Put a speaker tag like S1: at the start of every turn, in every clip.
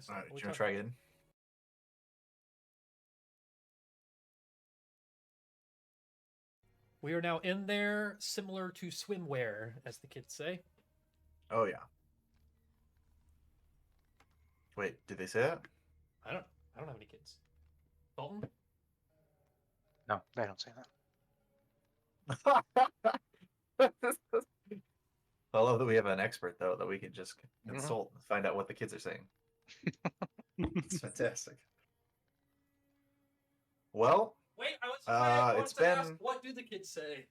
S1: Nice.
S2: All right,
S1: What
S2: do
S1: we
S2: you want to
S1: talking
S2: try
S1: about?
S2: again?
S1: We are now in there, similar to swimwear, as the kids say.
S2: Oh yeah. Wait, did they say that?
S1: I don't have any kids. Dalton?
S3: No, they don't say that.
S2: I love that we have an expert though that we can just consult and find out what the kids are saying. It's fantastic. Well,
S1: Wait, I
S2: it's
S1: wanted to ask,
S2: been
S1: what do the kids say?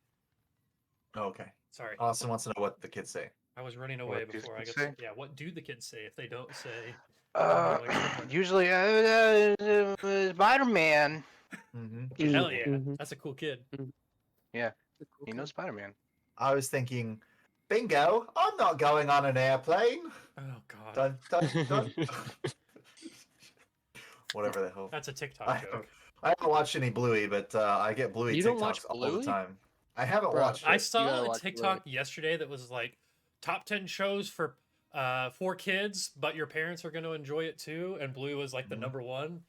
S2: oh, okay.
S1: Sorry,
S2: Austin wants to know what the kids say.
S1: I was running away
S3: What do
S1: before I
S3: kids
S1: got.
S3: say?
S1: Yeah, what do the kids say if they don't say?
S3: Usually, Spider-Man.
S2: Mm-hmm.
S1: Hell yeah, that's a cool kid.
S3: Yeah,
S4: Cool
S3: he knows Spider-Man.
S2: I was thinking, bingo! I'm not going on an airplane.
S1: Oh god,
S2: Dun dun dun. Whatever the hell.
S1: that's a TikTok joke.
S2: I haven't watched any Bluey, but I get Bluey
S4: You don't watch
S2: TikToks all the
S4: Bluey?
S2: time. I haven't
S4: Bro,
S2: watched
S1: I
S2: it.
S1: saw
S4: gotta
S1: a
S4: watch
S1: TikTok yesterday that was like top 10 shows for kids, but your parents are going to enjoy it too. And Bluey was like the number one.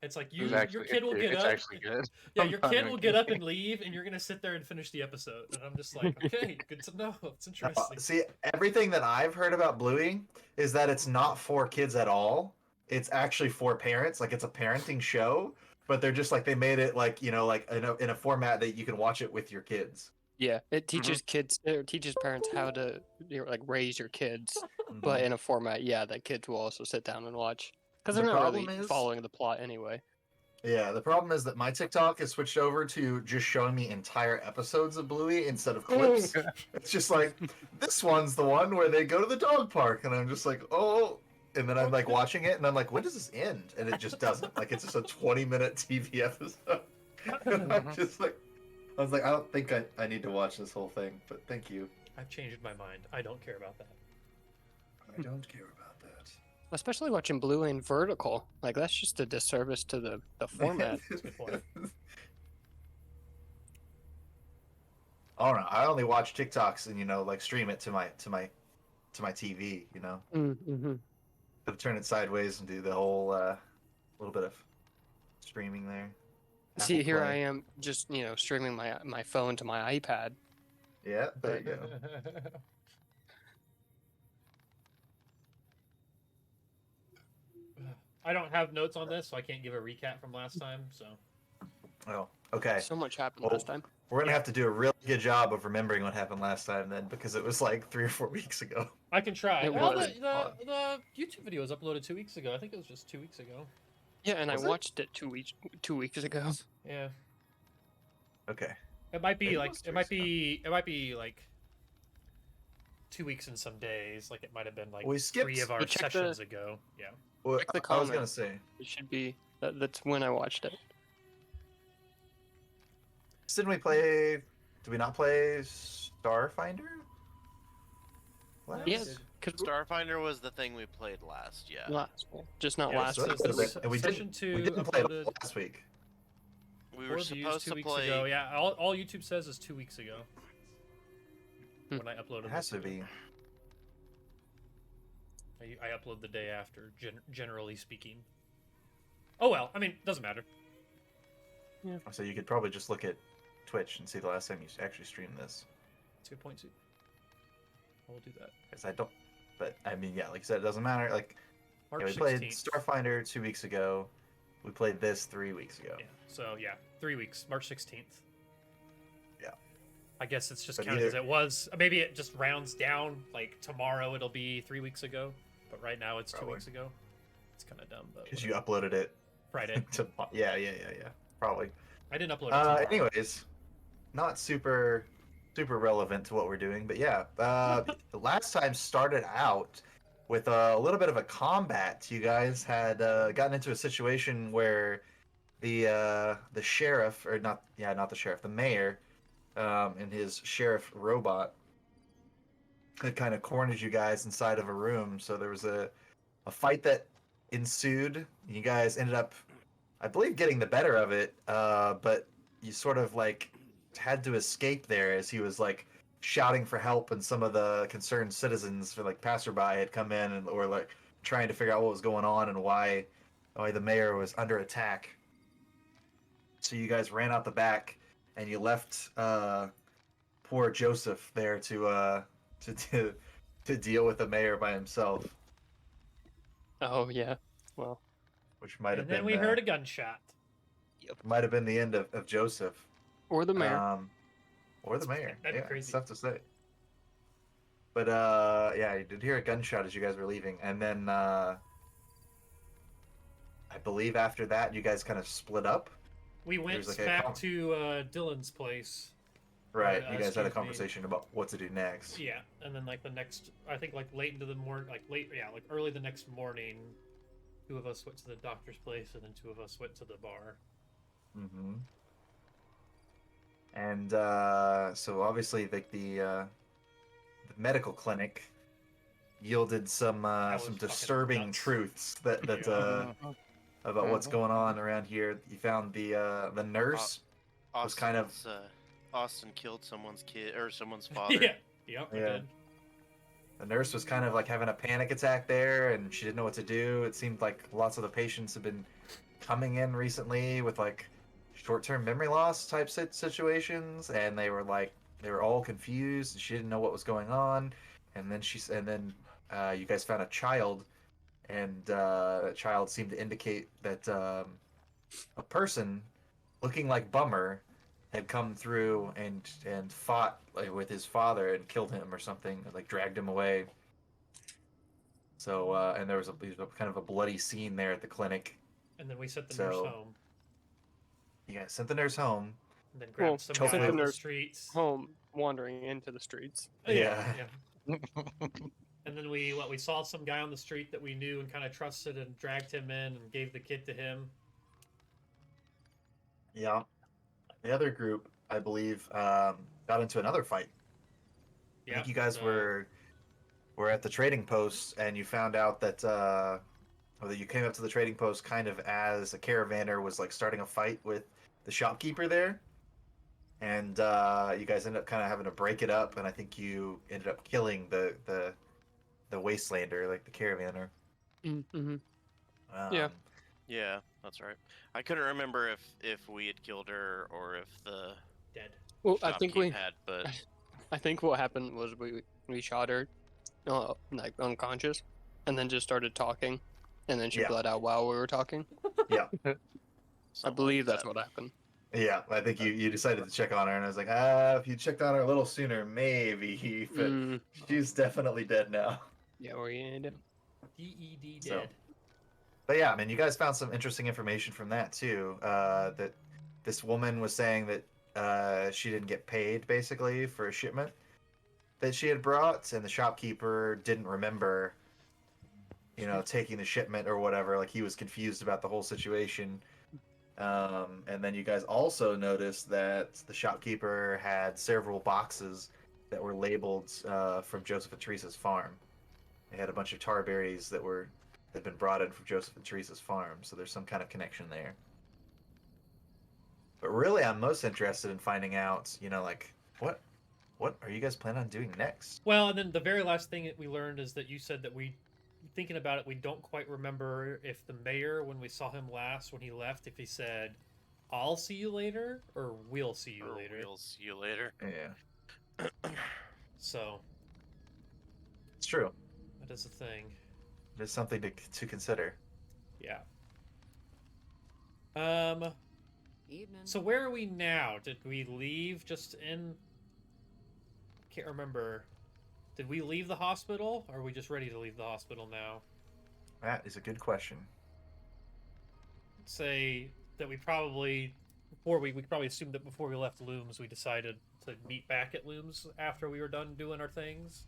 S1: It's like your kid will get
S3: it's
S1: up.
S3: actually good.
S1: Yeah,
S3: I'm
S1: your
S3: not
S1: kid
S3: even
S1: will get up
S3: kidding.
S1: and leave, and you're gonna sit there and finish the episode. And I'm just like, okay, good to know. It's interesting.
S2: See, everything that I've heard about Bluey is that it's not for kids at all. It's actually for parents. Like it's a parenting show, but they're just like they made it like like in a format that you can watch it with your kids.
S4: Yeah, it teaches kids, it teaches parents how to like raise your kids,
S2: Mhm.
S4: but in a format, that kids will also sit down and watch because
S2: The
S4: they're not
S2: problem
S4: really
S2: is-
S4: following the plot anyway.
S2: Yeah, the problem is that my TikTok is switched over to just showing me entire episodes of Bluey instead of clips. It's just like this one's the one where they go to the dog park, and I'm just like, oh. And then I'm like watching it, and I'm like, when does this end? And it just doesn't. Like it's just a 20-minute TV episode. And I'm just like, I was like, I don't think I need to watch this whole thing, but thank you.
S1: I've changed my mind. I don't care about that.
S2: I don't care about that.
S4: Especially watching Bluey in vertical, like that's just a disservice to the format.
S1: That's a good point.
S2: I don't know. I only watch TikToks and like stream it to my TV.
S4: Mm-hmm.
S2: But turn it sideways and do the whole little bit of streaming there.
S4: See,
S2: Apple
S4: here
S2: Play.
S4: I am, just streaming my phone to my iPad.
S2: Yeah, there you go.
S1: I don't have notes on this, so I can't give a recap from last time. So
S2: Oh, okay.
S4: So much happened
S2: Well,
S4: last time.
S2: We're gonna have to do a really good job of remembering what happened last time then, because it was like 3 or 4 weeks ago.
S1: I can try.
S4: It
S1: Well,
S4: was.
S1: the YouTube video was uploaded 2 weeks ago. I think it was just 2 weeks ago.
S4: Yeah, and
S2: Was
S4: I
S2: it?
S4: watched it 2 weeks ago.
S1: Yeah,
S2: Okay.
S1: it might be
S2: Maybe it
S1: like
S2: was 2
S1: it might
S2: weeks
S1: be like 2 weeks and some days. Like it might have been like
S2: We skipped-
S1: 3 of our
S4: You check the-
S1: sessions ago. Yeah.
S2: Well,
S4: Check the
S2: I was gonna
S4: comments.
S2: say,
S4: It should be that's when I watched it.
S2: didn't we play? Did we not play Starfinder? Last?
S4: Yes, because
S5: Starfinder was the thing we played last, yeah.
S4: just not
S1: Yeah,
S4: last
S1: so
S4: week.
S1: this is
S2: And we
S1: session
S2: didn't,
S1: 2
S2: we didn't play
S1: uploaded
S2: last week.
S5: We
S1: 4
S5: were
S1: views
S5: supposed
S1: 2
S5: to
S1: weeks
S5: play.
S1: ago. Yeah, all YouTube says is 2 weeks ago. When I uploaded
S2: It has
S1: this
S2: to be.
S1: I upload the day after, generally speaking. Oh well, I mean, doesn't matter.
S2: So you could probably just look at Twitch and see the last time you actually streamed this.
S1: That's a good point too. I will do that.
S2: Because I don't. But I mean, yeah, like I said, it doesn't matter. Like
S1: March
S2: we played
S1: 16th.
S2: Starfinder 2 weeks ago. We played this 3 weeks ago.
S1: Yeah. So yeah, 3 weeks. March 16th.
S2: Yeah.
S1: I guess it's just
S2: But
S1: counted as
S2: either-
S1: it was. Maybe it just rounds down. Like tomorrow it'll be 3 weeks ago, but right now it's 2
S2: Probably.
S1: weeks ago. It's kind of dumb, but
S2: Because you uploaded it
S1: Friday.
S2: to. Yeah. Probably.
S1: I didn't upload it. Tomorrow.
S2: Anyways, not super relevant to what we're doing, but yeah. The last time started out with a little bit of a combat. You guys had gotten into a situation where the sheriff, or not the sheriff, the mayor, and his sheriff robot had kind of cornered you guys inside of a room. So there was a fight that ensued. You guys ended up, I believe, getting the better of it, but you sort of like had to escape there as he was like shouting for help, and some of the concerned citizens for like passerby had come in and or like trying to figure out what was going on and why the mayor was under attack. So you guys ran out the back, and you left poor Joseph there to deal with the mayor by himself,
S4: Oh yeah. Well,
S2: which might have
S1: And then
S2: been
S1: we heard a gunshot.
S2: the end of Joseph.
S4: or the mayor.
S2: Or the mayor.
S1: That'd be
S2: Yeah,
S1: crazy.
S2: it's tough to say. But yeah, you did hear a gunshot as you guys were leaving, and then I believe after that you guys kind of split up.
S1: We went
S2: was like a
S1: back to Dylan's place.
S2: Right, you guys had a
S1: excuse me.
S2: conversation about what to do next.
S1: Yeah, and then like the next, I think like late into the morning, like early the next morning, 2 of us went to the doctor's place, and then 2 of us went to the bar.
S2: Mm-hmm. And so obviously the medical clinic yielded some
S1: was
S2: some
S1: fucking
S2: disturbing
S1: nuts.
S2: truths that
S1: Yeah.
S2: about what's going on around here. You found the nurse was kind of
S5: Austin killed someone's kid or someone's father.
S1: Yeah, yep, we
S2: Yeah.
S1: did.
S2: the nurse was kind of like having a panic attack there, and she didn't know what to do. It seemed like lots of the patients have been coming in recently with like short-term memory loss type situations, and they were all confused, and she didn't know what was going on. And then you guys found a child, and that child seemed to indicate that a person looking like Bummer had come through and fought like with his father and killed him or something, like dragged him away. So and there was a kind of a bloody scene there at the clinic.
S1: And then we sent the
S2: So-
S1: nurse home,
S2: You guys sent the nurse home.
S1: and then grabbed
S4: Well,
S1: some
S2: sent
S1: guy
S2: the
S1: on the
S4: nurse
S1: streets.
S4: Home, wandering into the streets.
S2: Yeah.
S1: And then we saw some guy on the street that we knew and kind of trusted, and dragged him in and gave the kid to him.
S2: Yeah. The other group, I believe, got into another fight. I think you guys were at the trading post, and you found out that or that you came up to the trading post kind of as a caravaner was like starting a fight with the shopkeeper there, and you guys ended up kind of having to break it up, and I think you ended up killing the wastelander, like the caravaner.
S4: Mm-hmm.
S2: Yeah.
S5: Yeah, that's right. I couldn't remember if we had killed her or if the
S1: Dead.
S4: Well, I think
S5: shopkeep had, but
S4: I think what happened was we shot her, like unconscious, and then just started talking, and then she
S2: Yeah.
S4: bled out while we were talking.
S2: Yeah.
S4: I
S5: something
S4: believe
S5: like
S4: that's
S5: that.
S4: what happened.
S2: Yeah, I think you decided to check on her, and I was like, if you checked on her a little sooner, maybe. But she's definitely dead now.
S4: Yeah, we're gonna do.
S1: DED
S2: So-
S1: dead.
S2: But yeah, I mean, you guys found some interesting information from that too. That this woman was saying that she didn't get paid basically for a shipment that she had brought, and the shopkeeper didn't remember, taking the shipment or whatever. Like he was confused about the whole situation. And then you guys also noticed that the shopkeeper had several boxes that were labeled from Joseph and Teresa's farm. They had a bunch of tar berries that had been brought in from Joseph and Teresa's farm, so there's some kind of connection there. But really, I'm most interested in finding out, like what are you guys planning on doing next?
S1: Well, and then the very last thing that we learned is that you said that thinking about it, we don't quite remember if the mayor, when we saw him last, when he left, if he said, "I'll see you later" or "We'll see you
S5: Or
S1: later."
S5: We'll see you later.
S2: Yeah,
S1: So
S2: it's true.
S1: that is a thing.
S2: There's something to consider.
S1: Yeah.
S6: Evening.
S1: So where are we now? Did we leave just in? Can't remember. Did we leave the hospital? Or are we just ready to leave the hospital now?
S2: That is a good question.
S1: Say that we probably assumed that before we left Looms, we decided to meet back at Looms after we were done doing our things.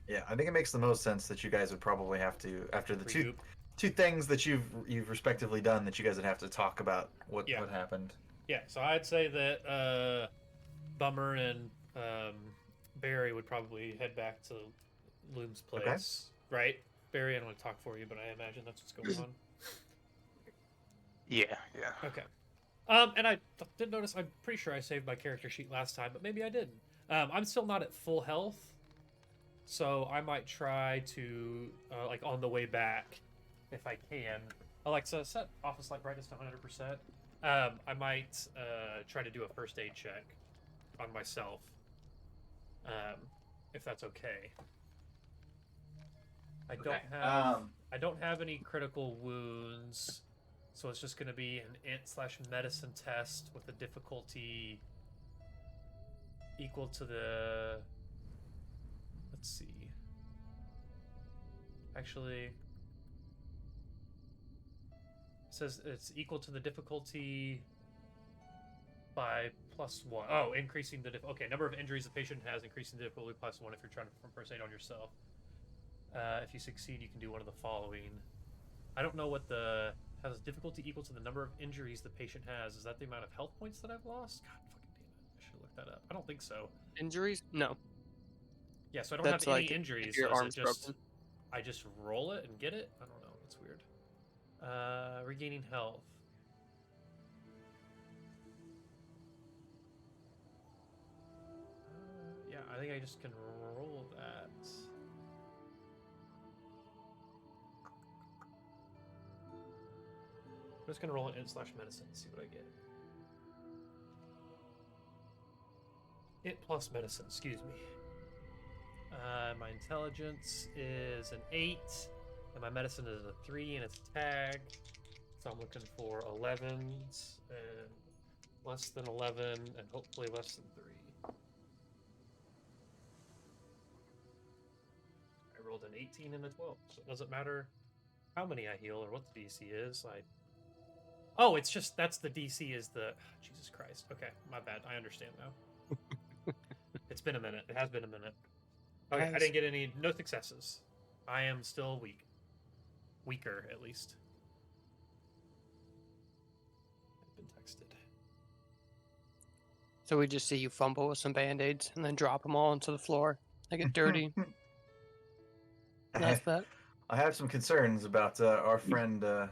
S2: Yeah, I think it makes the most sense that you guys would probably have to, after the
S1: Regroup.
S2: two things that you've respectively done, that you guys would have to talk about what happened.
S1: Yeah, so I'd say that Bummer and Barry would probably head back to Loom's place, right? Barry, I don't want to talk for you, but I imagine that's what's going on.
S3: Yeah.
S1: Okay. And I did notice, I'm pretty sure I saved my character sheet last time, but maybe I didn't. I'm still not at full health, So I might try to, like on the way back, if I can. Alexa, set office light brightness to 100%. I might try to do a first aid check on myself, if that's okay. I don't have any critical wounds, so it's just going to be an int/medicine test with a difficulty equal to the. Let's see. Actually, it says it's equal to the difficulty by +1. Oh, increasing the okay, number of injuries the patient has, increasing the difficulty +1 if you're trying to perform first aid on yourself. If you succeed, you can do one of the following. I don't know what the has difficulty equal to the number of injuries the patient has. Is that the amount of health points that I've lost? God fucking damn it! I should have looked that up. I don't think so.
S4: Injuries? No.
S1: Yeah, so I don't
S4: That's
S1: have any
S4: like
S1: injuries.
S4: if your
S1: so is
S4: arm's
S1: it just
S4: broken.
S1: I just roll it and get it? I don't know. It's weird. Regaining health. Yeah, I think I just can roll that. I'm just gonna roll an int/medicine and see what I get. Int plus medicine, excuse me. My intelligence is an 8, and my medicine is a 3, and it's a tag. So I'm looking for 11s, and less than 11, and hopefully less than 3. I rolled an 18 and a 12, so it doesn't matter how many I heal or what the DC is. Oh, it's just that's the DC is the Jesus Christ. Okay, my bad. I understand now. It's been a minute. It has been a minute. Okay, I didn't get no successes. I am still weak. Weaker, at least. I've been texted.
S4: So we just see you fumble with some band-aids and then drop them all onto the floor. They get dirty. That's that.
S2: I have some concerns about our friend.
S1: I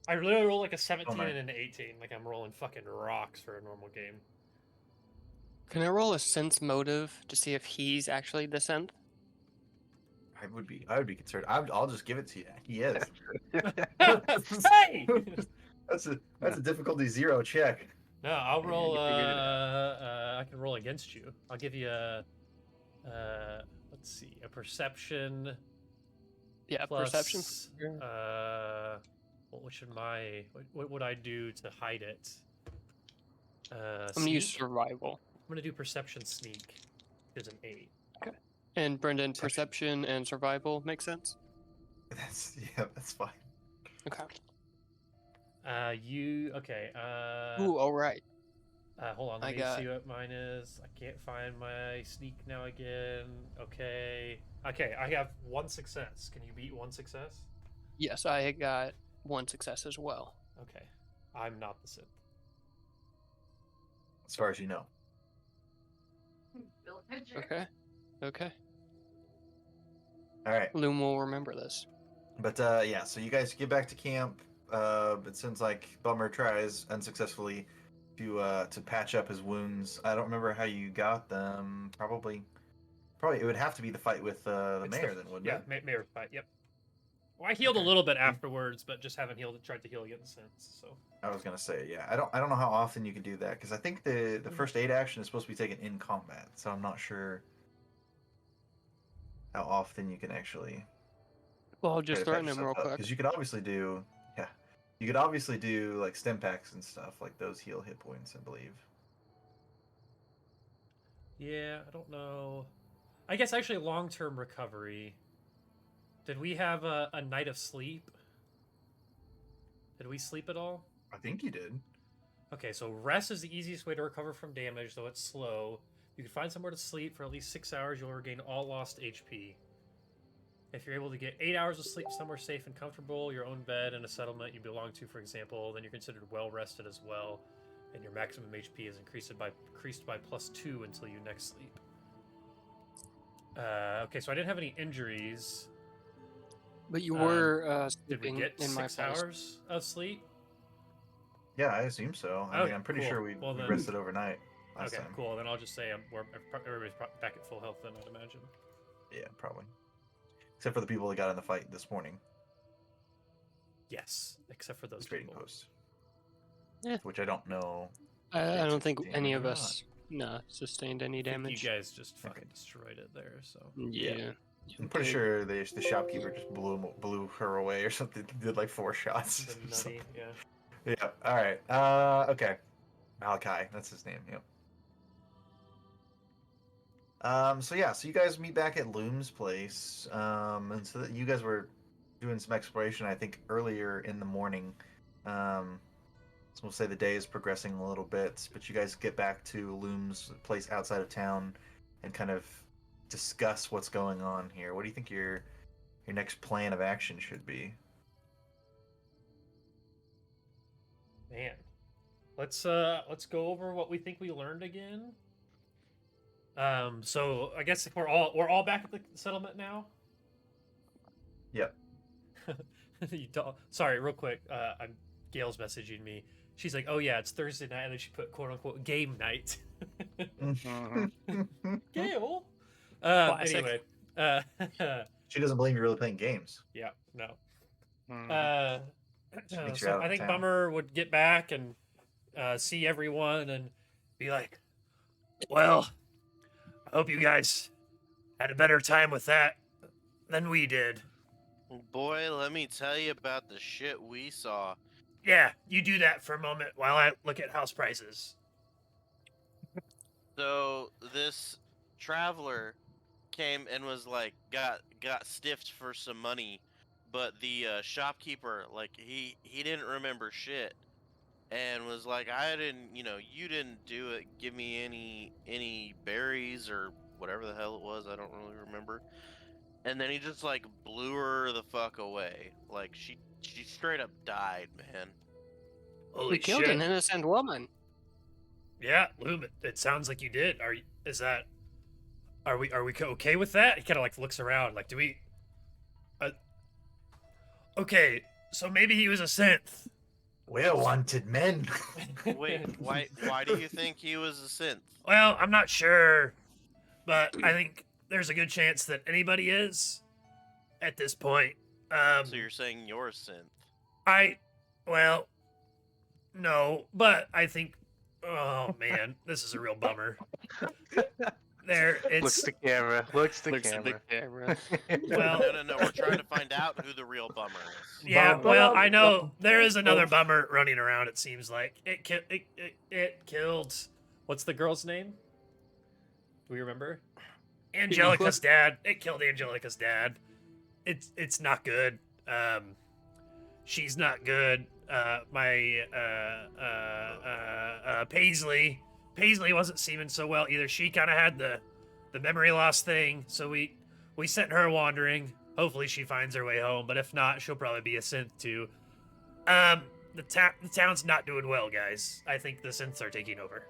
S1: literally roll like a 17
S2: Bummer.
S1: and an 18. Like I'm rolling fucking rocks for a normal game.
S4: Can I roll a sense motive to see if he's actually the synth?
S2: I would be concerned. I'll just give it to you. He is.
S1: Hey!
S2: That's a difficulty 0 check.
S1: No, I'll
S4: Yeah,
S1: roll.
S4: you figured it
S1: I can roll against you. I'll give you a. Let's see, a perception.
S4: Yeah,
S1: Plus,
S4: perception.
S1: what would I do to hide it?
S4: I'm gonna use
S1: Sneak?
S4: survival.
S1: I'm gonna do perception sneak. Is an 8.
S4: And Brendan, perception and survival makes sense.
S2: That's fine.
S4: Okay.
S1: Okay.
S4: Ooh, all right.
S1: Hold on.
S4: I
S1: Let me
S4: got-
S1: see what mine is. I can't find my sneak now again. Okay. Okay. I have 1 success. Can you beat 1 success?
S4: Yes, I got 1 success as well.
S1: Okay. I'm not the synth.
S2: As far as you know.
S4: Okay. Okay.
S2: All right.
S4: Loom will remember this.
S2: But yeah, so you guys get back to camp. It seems like Bummer tries unsuccessfully to patch up his wounds. I don't remember how you got them. Probably it would have to be the fight with the
S1: It's
S2: mayor then, wouldn't it?
S1: Mayor fight. Yep. Well, I healed a
S2: Okay.
S1: little bit afterwards, but just haven't tried to heal again since. So
S2: I was gonna say, yeah. I don't know how often you can do that because I think the first aid action is supposed to be taken in combat, so I'm not sure how often you can actually.
S4: Well, I'll just threaten him real quick.
S2: Because you could obviously do, you could obviously do like stim packs and stuff like those heal hit points, I believe.
S1: yeah, I don't know. I guess actually long-term recovery. Did we have a night of sleep? Did we sleep at all?
S2: I think you did.
S1: Okay, so rest is the easiest way to recover from damage, though it's slow. You can find somewhere to sleep for at least 6 hours. You'll regain all lost HP. If you're able to get 8 hours of sleep somewhere safe and comfortable, your own bed in a settlement you belong to, for example, then you're considered well rested as well, and your maximum HP is increased by +2 until you next sleep. Okay, so I didn't have any injuries.
S4: But you were
S1: Did we
S4: sleeping
S1: get
S4: in my
S1: 6
S4: place.
S1: hours of sleep?
S2: Yeah, I assume so. I
S1: Okay,
S2: mean, I'm pretty
S1: cool.
S2: sure we
S1: Well, then-
S2: rested overnight last
S1: Okay,
S2: time.
S1: cool. Then I'll just say everybody's back at full health then, I'd imagine.
S2: Yeah, probably. Except for the people that got in the fight this morning,
S1: Yes, except for
S2: the
S1: those
S2: trading
S1: people.
S2: post.
S4: Yeah.
S2: Which I don't know.
S4: I don't think
S2: Damage
S4: any
S2: or
S4: of
S2: not.
S4: us sustained any
S1: I think
S4: damage.
S1: you guys just
S2: Okay.
S1: fucking destroyed it there. So
S4: Yeah.
S2: I'm pretty sure the shopkeeper just blew her away or something. Did like 4 shots.
S1: the nutty, yeah.
S2: Yeah. All right. Okay. Malachi, that's his name. Yep. So yeah, so you guys meet back at Loom's place. And so that you guys were doing some exploration, I think, earlier in the morning. So we'll say the day is progressing a little bit, but you guys get back to Loom's place outside of town and kind of discuss what's going on here. What do you think your next plan of action should be?
S1: Man, let's go over what we think we learned again. So I guess we're all back at the settlement now.
S2: Yep.
S1: You don't, sorry, real quick. Gail's messaging me. She's like, "Oh yeah, it's Thursday night," and then she put "quote unquote" game night. Gail.
S4: Classic.
S1: Anyway.
S2: She doesn't believe you're really playing games.
S1: Yeah. No.
S2: Meet you
S1: So
S2: out
S1: I
S2: in
S1: think
S2: town.
S1: Bummer would get back and see everyone and be like, "Well, I hope you guys had a better time with that than we did.
S5: Boy, let me tell you about the shit we saw.
S1: Yeah, you do that for a moment while I look at house prices."
S5: So this traveler came and was like got stiffed for some money, but the shopkeeper, like, he didn't remember shit and was like, I didn't, you didn't do it. Give me any berries or whatever the hell it was. I don't really remember. And then he just like blew her the fuck away. Like she straight up died, man.
S1: Holy
S4: We killed an innocent woman.
S1: Yeah, Loom, it sounds like you did. Are we okay with that? He kind of like looks around, like, do we? Okay, so maybe he was a synth.
S2: We're wanted men.
S5: Wait, why do you think he was a synth?
S1: Well, I'm not sure, but I think there's a good chance that anybody is at this point.
S5: So you're saying you're a synth?
S1: Well, no, but I think. Oh man, this is a real bummer.
S3: Looks the camera. Looks the
S4: Looks at the
S3: camera.
S4: camera.
S1: Well,
S5: No. We're trying to find out who the real bummer is.
S1: Yeah, well, I know there is another bummer running around. It seems like it killed. What's the girl's name? Do we remember? Angelica's dad. It killed Angelica's dad. It's not good. She's not good. Paisley wasn't seeming so well either. She kind of had the memory loss thing, so we sent her wandering. Hopefully she finds her way home, but if not, she'll probably be a synth too. The town's not doing well, guys. I think the synths are taking over.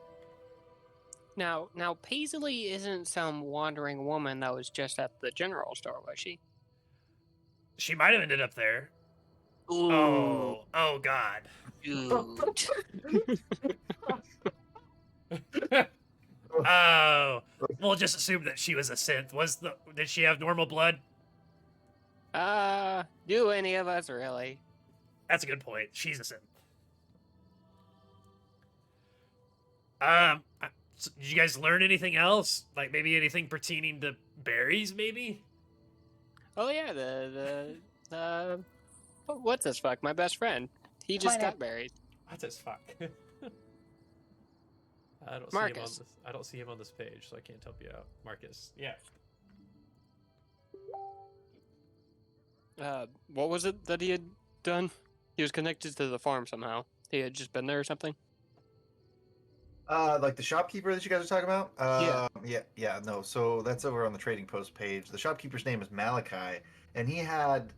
S4: Now Paisley isn't some wandering woman that was just at the general store, was she?
S1: She might have ended up there.
S4: Ooh.
S1: Oh God.
S4: Dude.
S1: Oh, we'll just assume that she was a synth. Did she have normal blood?
S4: Do any of us really?
S1: That's a good point. She's a synth. So did you guys learn anything else? Like maybe anything pertaining to berries, maybe?
S4: Oh yeah, the what's this fuck? My best friend. He just got buried.
S1: What's as fuck? I don't
S4: Marcus.
S1: I don't see him on this page, so I can't help you out. Marcus. Yeah.
S4: What was it that he had done? He was connected to the farm somehow. He had just been there or something.
S2: Like the shopkeeper that you guys are talking about? Yeah, no. So that's over on the trading post page. The shopkeeper's name is Malachi, and he had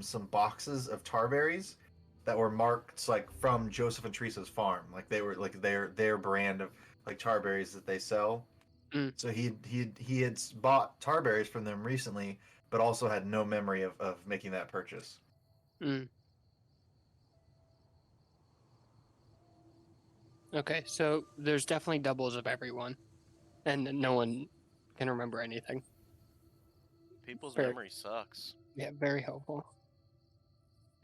S2: some boxes of tarberries that were marked like from Joseph and Teresa's farm. Like they were like their brand of like tarberries that they sell.
S4: Mm.
S2: So he had bought tarberries from them recently, but also had no memory of making that purchase.
S4: Mm. Okay, so there's definitely doubles of everyone, and no one can remember anything.
S5: People's
S4: Fair.
S5: memory sucks.
S4: Yeah, very helpful.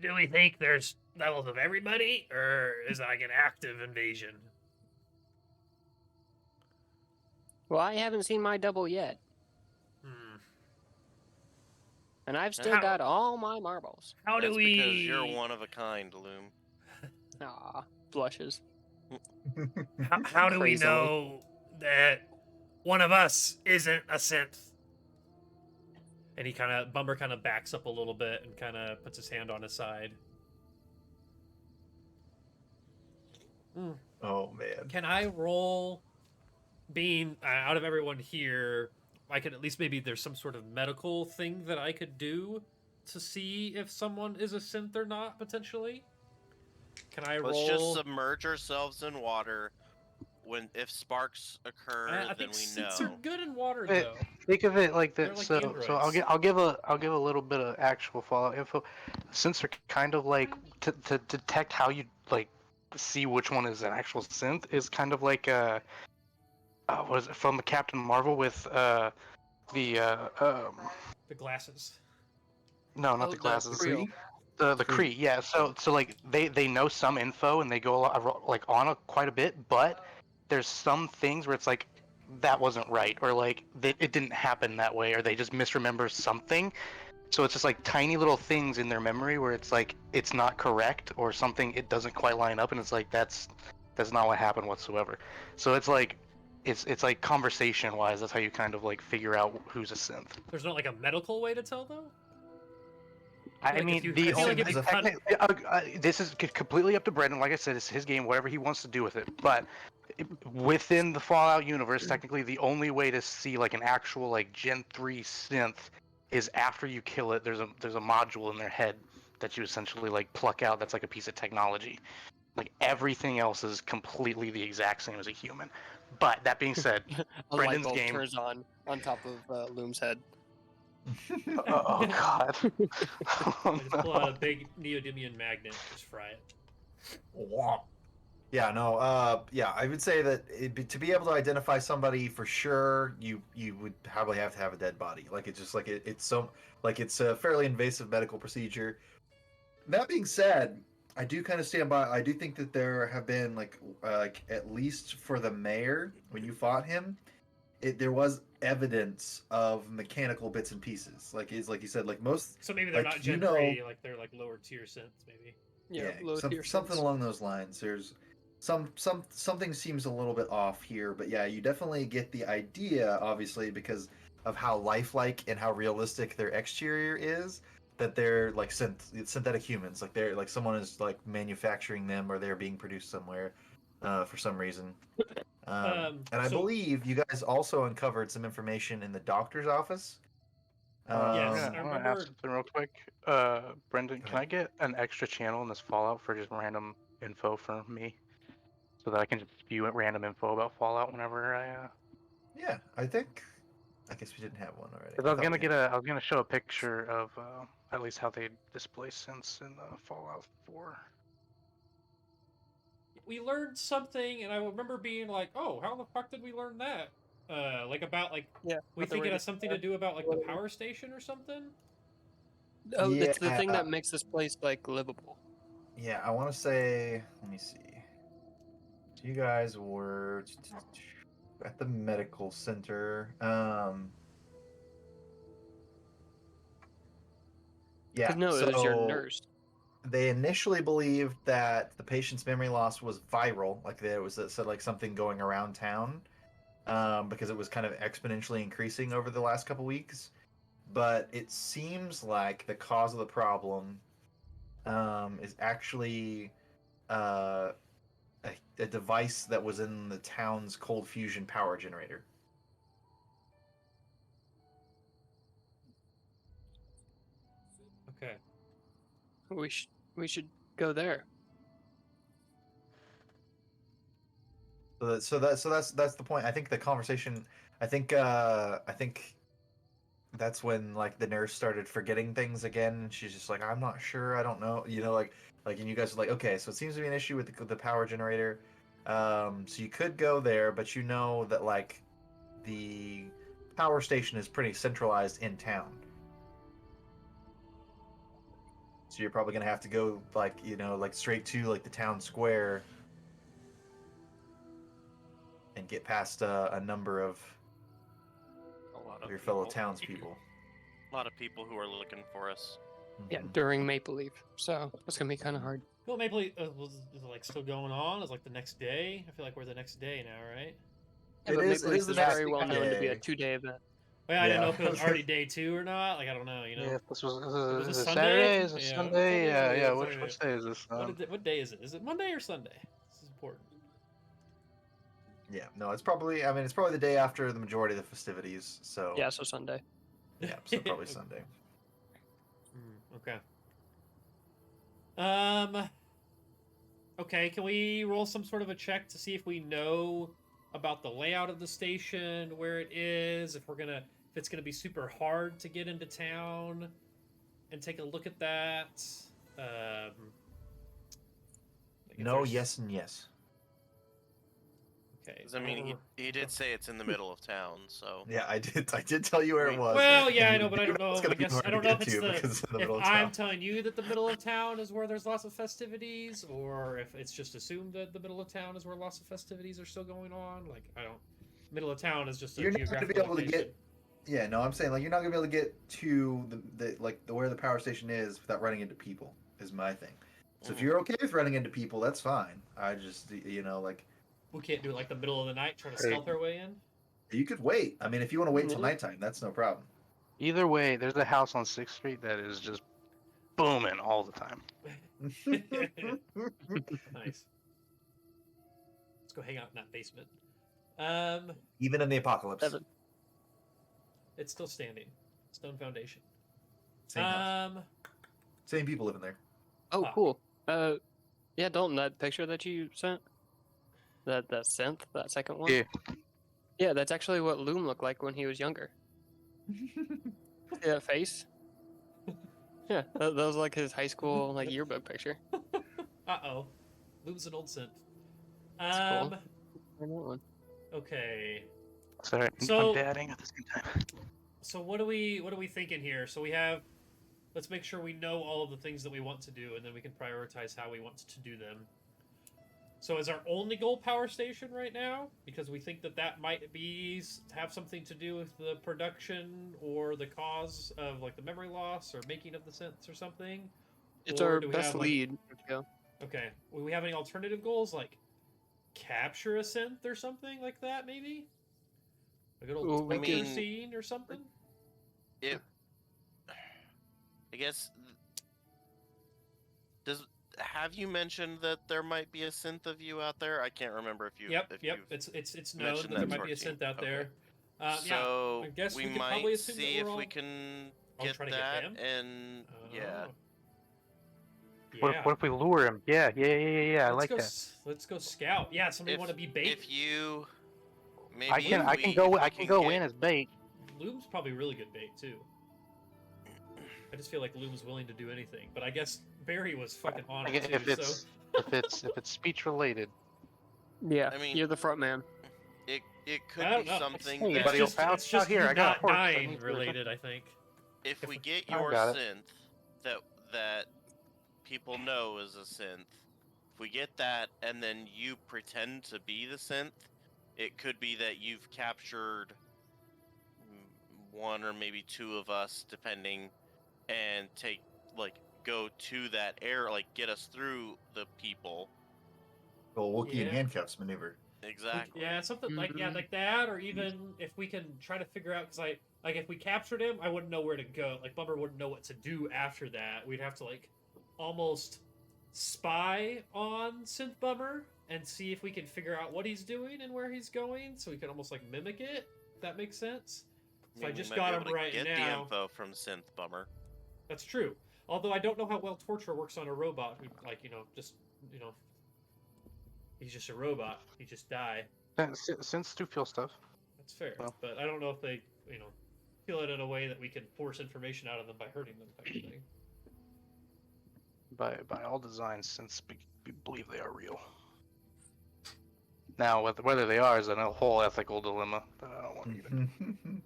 S1: Do we think there's levels of everybody, or is it like an active invasion?
S4: Well, I haven't seen my double yet,
S1: Hmm.
S4: and I've
S5: And
S4: still
S1: how-
S4: got all my marbles.
S1: How do
S5: That's
S1: we?
S5: because you're one of a kind, Loom.
S4: Ah, blushes.
S1: How do we
S4: Crazily.
S1: know that one of us isn't a synth? And Bummer kind of backs up a little bit and kind of puts his hand on his side.
S2: Oh man.
S1: Can I roll? Being out of everyone here, I could at least maybe there's some sort of medical thing that I could do to see if someone is a synth or not potentially. Can I
S5: Let's
S1: roll?
S5: just submerge ourselves in water. If sparks occur,
S1: I
S5: then
S1: think
S5: we
S1: synths
S5: know.
S1: are good in water
S3: It-
S1: though.
S3: Think of it like
S1: They're
S3: this.
S1: like
S3: So
S1: androids.
S3: I'll give a little bit of actual Fallout info. Since they're kind of like to detect how you like see which one is an actual synth is kind of like what is it from the Captain Marvel with the
S1: The glasses.
S3: no, not
S4: Oh,
S3: the
S4: the
S3: glasses.
S4: Creel.
S3: The
S2: Kree.
S3: Kree, yeah. So like they know some info and they go a lot, like on quite a bit, but there's some things where it's like that wasn't right, or like it didn't happen that way, or they just misremember something. So it's just like tiny little things in their memory where it's like it's not correct or something it doesn't quite line up, and it's like that's not what happened whatsoever. So it's like it's like conversation wise, that's how you kind of like figure out who's a synth.
S1: There's not like a medical way to tell though.
S3: I
S1: Like, if
S3: mean,
S1: you-
S3: the
S1: I feel
S3: only
S1: like if you cut-
S3: this is completely up to Brendan. Like I said, it's his game, whatever he wants to do with it. But within the Fallout universe, technically, the only way to see like an actual like Gen 3 synth is after you kill it. There's a module in their head that you essentially like pluck out. That's like a piece of technology. Like everything else is completely the exact same as a human. But that being said,
S4: A light
S3: Brendan's
S4: bulb
S3: game.
S4: turns on top of Loom's head.
S3: Oh God.
S1: I just pull out a big neodymium magnet, just fry it.
S2: Womp. Yeah, no, yeah, I would say that to be able to identify somebody for sure, you would probably have to have a dead body. Like it's just like it's so like it's a fairly invasive medical procedure. That being said, I do kind of stand by. I do think that there have been like at least for the mayor when you fought him, there was evidence of mechanical bits and pieces. Like you said, like most
S1: So maybe they're
S2: like
S1: not Gen 3, like they're like lower tier synths maybe.
S4: Yeah, low tier
S2: something
S4: synths.
S2: along those lines. There's something seems a little bit off here, but yeah, you definitely get the idea, obviously, because of how lifelike and how realistic their exterior is. That they're like synthetic humans, like they're like someone is like manufacturing them, or they're being produced somewhere, for some reason. And I
S1: So
S2: believe you guys also uncovered some information in the doctor's office.
S1: Yes,
S3: Yeah,
S1: I
S3: I want to
S1: remember-
S3: ask something real quick. Brendan,
S2: Go
S3: can I get an extra channel in this Fallout for just random info for me, so that I can just view it random info about Fallout whenever I.
S2: Yeah, I think. I guess we didn't have one already.
S3: Cause I was
S2: thought
S3: gonna
S2: we
S3: get
S2: had-
S3: I was gonna show a picture of at least how they display synths in Fallout 4.
S1: we learned something, and I remember being like, "Oh, how the fuck did we learn that?" Like about like
S4: Yeah.
S1: we
S4: but the
S1: think it
S4: radio-
S1: has something to do about like the power station or something.
S4: Oh, that's the thing
S2: Yeah.
S4: that makes this place like livable.
S2: Yeah, I want to say. Let me see. You guys were at the medical center. Yeah.
S4: 'Cause no, it was your
S2: so
S4: nurse.
S2: They initially believed that the patient's memory loss was viral, like there was said like something going around town, because it was kind of exponentially increasing over the last couple weeks. But it seems like the cause of the problem is actually uh, a device that was in the town's cold fusion power generator.
S1: Okay.
S4: We should go there.
S2: So that's the point. I think the conversation. I think that's when like the nurse started forgetting things again, and she's just like, I'm not sure, I don't know, and you guys are like, okay, so it seems to be an issue with the power generator. So you could go there, but you know that like the power station is pretty centralized in town. So you're probably gonna have to go like like straight to like the town square and get past a number of
S5: A lot of
S2: your fellow
S5: people.
S2: townspeople.
S5: A lot of people who are looking for us.
S4: Yeah,
S2: Mhm.
S4: during Maple Leaf, so it's gonna be kind of hard.
S1: Well, Maple Leaf, is it like still going on? Is like the next day? I feel like we're the next day now, right?
S4: Yeah,
S2: It
S4: but
S2: is-
S4: Maple
S2: it
S4: Leaf
S2: is the
S4: is
S2: next
S4: very well known to be a
S2: day.
S4: 2-day event.
S1: Well, I didn't
S2: Yeah.
S1: know if it was already day 2 or not. Like I don't know.
S3: Yeah, if this was,
S1: It was a
S3: is it
S1: Sunday?
S3: Saturday? Is it
S1: Yeah,
S3: Sunday? Yeah,
S1: Sunday?
S3: yeah.
S1: It's
S3: Which
S1: Saturday.
S3: day is this?
S1: What day is it? Is it Monday or Sunday? This is important.
S2: Yeah, no, it's probably. I mean, it's probably the day after the majority of the festivities. So
S4: Yeah, so Sunday.
S2: yeah, so probably Sunday.
S1: Okay. Okay, can we roll some sort of a check to see if we know about the layout of the station, where it is, if it's gonna be super hard to get into town, and take a look at that. Like if
S2: No,
S1: there's-
S2: yes, and yes.
S1: Okay.
S5: 'Cause, I mean, he did say it's in the middle of town, so
S2: Yeah, I did tell you where it was.
S1: Well, yeah,
S2: and
S1: I
S2: you
S1: know, but I
S2: do
S1: don't know.
S2: it's gonna
S1: I
S2: be
S1: guess
S2: hard
S1: I
S2: to
S1: don't know if
S2: get
S1: it's
S2: to
S1: the
S2: because it's in the
S1: if
S2: middle of
S1: I'm
S2: town.
S1: telling you that the middle of town is where there's lots of festivities, or if it's just assumed that the middle of town is where lots of festivities are still going on. Like I don't. Middle of town is just a
S2: You're not gonna be
S1: geographical
S2: able to
S1: location.
S2: get. Yeah, no, I'm saying like you're not gonna be able to get to where the power station is without running into people. Is my thing. So if
S5: Mhm.
S2: you're okay with running into people, that's fine. I just like
S1: We can't do it like the middle of the night, trying to
S3: Hey.
S1: stealth our way in.
S2: you could wait. I mean, if you want to wait till
S4: Yeah.
S2: nighttime, that's no problem.
S3: Either way, there's a house on 6th Street that is just booming all the time.
S1: Nice. Let's go hang out in that basement.
S2: Even in the apocalypse,
S4: 7.
S1: It's still standing. Stone foundation.
S2: same house, same people living there.
S4: Oh,
S1: Ah.
S4: cool. Yeah, Dalton, that picture that you sent, that synth, that second one.
S3: Yeah.
S4: Yeah, that's actually what Loom looked like when he was younger. See that face? Yeah, that was like his high school like yearbook picture.
S1: Uh-oh. Loom's an old synth.
S4: That's cool. I know one.
S1: Okay.
S3: Sorry,
S1: So-
S3: I'm dadding at the same time.
S1: So what are we thinking here? So let's make sure we know all of the things that we want to do, and then we can prioritize how we want to do them. So is our only goal power station right now? Because we think that might have something to do with the production or the cause of like the memory loss or making of the synths or something.
S4: It's
S1: Or
S4: our
S1: do we
S4: best
S1: have, like-
S4: lead. Yeah.
S1: Okay. Will we have any alternative goals like capture a synth or something like that? Maybe a good
S4: Well,
S1: old
S4: we
S1: torture
S5: can-
S1: scene or something.
S5: I guess. Have you mentioned that there might be a synth of you out there? I can't remember if you.
S1: Yep.
S5: If you've
S1: It's known
S5: mentioned
S1: that there
S5: that
S1: might be a
S5: sort of
S1: synth out
S5: thing.
S1: there.
S5: So
S1: I guess we could
S5: might
S1: probably assume that
S5: see
S1: we're
S5: if
S1: all-
S5: we can
S1: all
S5: get
S1: trying to get
S5: that,
S1: him?
S5: and yeah,
S1: Oh.
S3: What if we lure him? Yeah. I like that.
S1: Let's go scout. Yeah, somebody
S5: If-
S1: want to be bait?
S5: if you maybe
S3: I can
S5: if
S3: go
S5: we
S3: I can go
S5: get-
S3: in as bait.
S1: Loom's probably really good bait too. I just feel like Loom's willing to do anything, but I guess Barry was fucking on
S3: Like,
S1: it too.
S3: if it's if it's speech related.
S4: Yeah,
S5: I mean-
S4: you're the front man.
S5: It could
S1: I don't
S5: be
S1: know.
S5: something
S3: Anybody
S5: that
S3: will
S1: It's just,
S3: pounce
S1: it's just
S3: out here,
S1: you
S3: I got a
S1: not
S3: horse, I
S1: dying
S3: need to-
S1: related, I think.
S5: if we
S1: if-
S5: get
S3: I
S5: your
S3: got it.
S5: synth that people know is a synth, if we get that and then you pretend to be the synth, it could be that you've captured one or maybe two of us depending, and go to that air, get us through the people.
S2: Well, Wookiee in
S1: Yeah.
S2: handcuffs maneuver.
S5: Exactly.
S1: Yeah, something like
S4: Mhm.
S1: like that, or even if we can try to figure out, because if we captured him, I wouldn't know where to go. Like Bummer wouldn't know what to do after that. We'd have to almost spy on Synth Bummer and see if we can figure out what he's doing and where he's going, so we can almost mimic it. If that makes sense. So I
S5: we
S1: just
S5: might
S1: got
S5: be
S1: him
S5: able to
S1: right
S5: get
S1: now.
S5: the info from Synth Bummer.
S1: That's true. Although I don't know how well torture works on a robot who, he's just a robot. He just die.
S3: Since do feel stuff.
S1: That's fair.
S3: Well.
S1: But I don't know if they, feel it in a way that we can force information out of them by hurting them, type of thing.
S3: By all designs, since we believe they are real. Now, whether they are is a whole ethical dilemma that I don't want to even.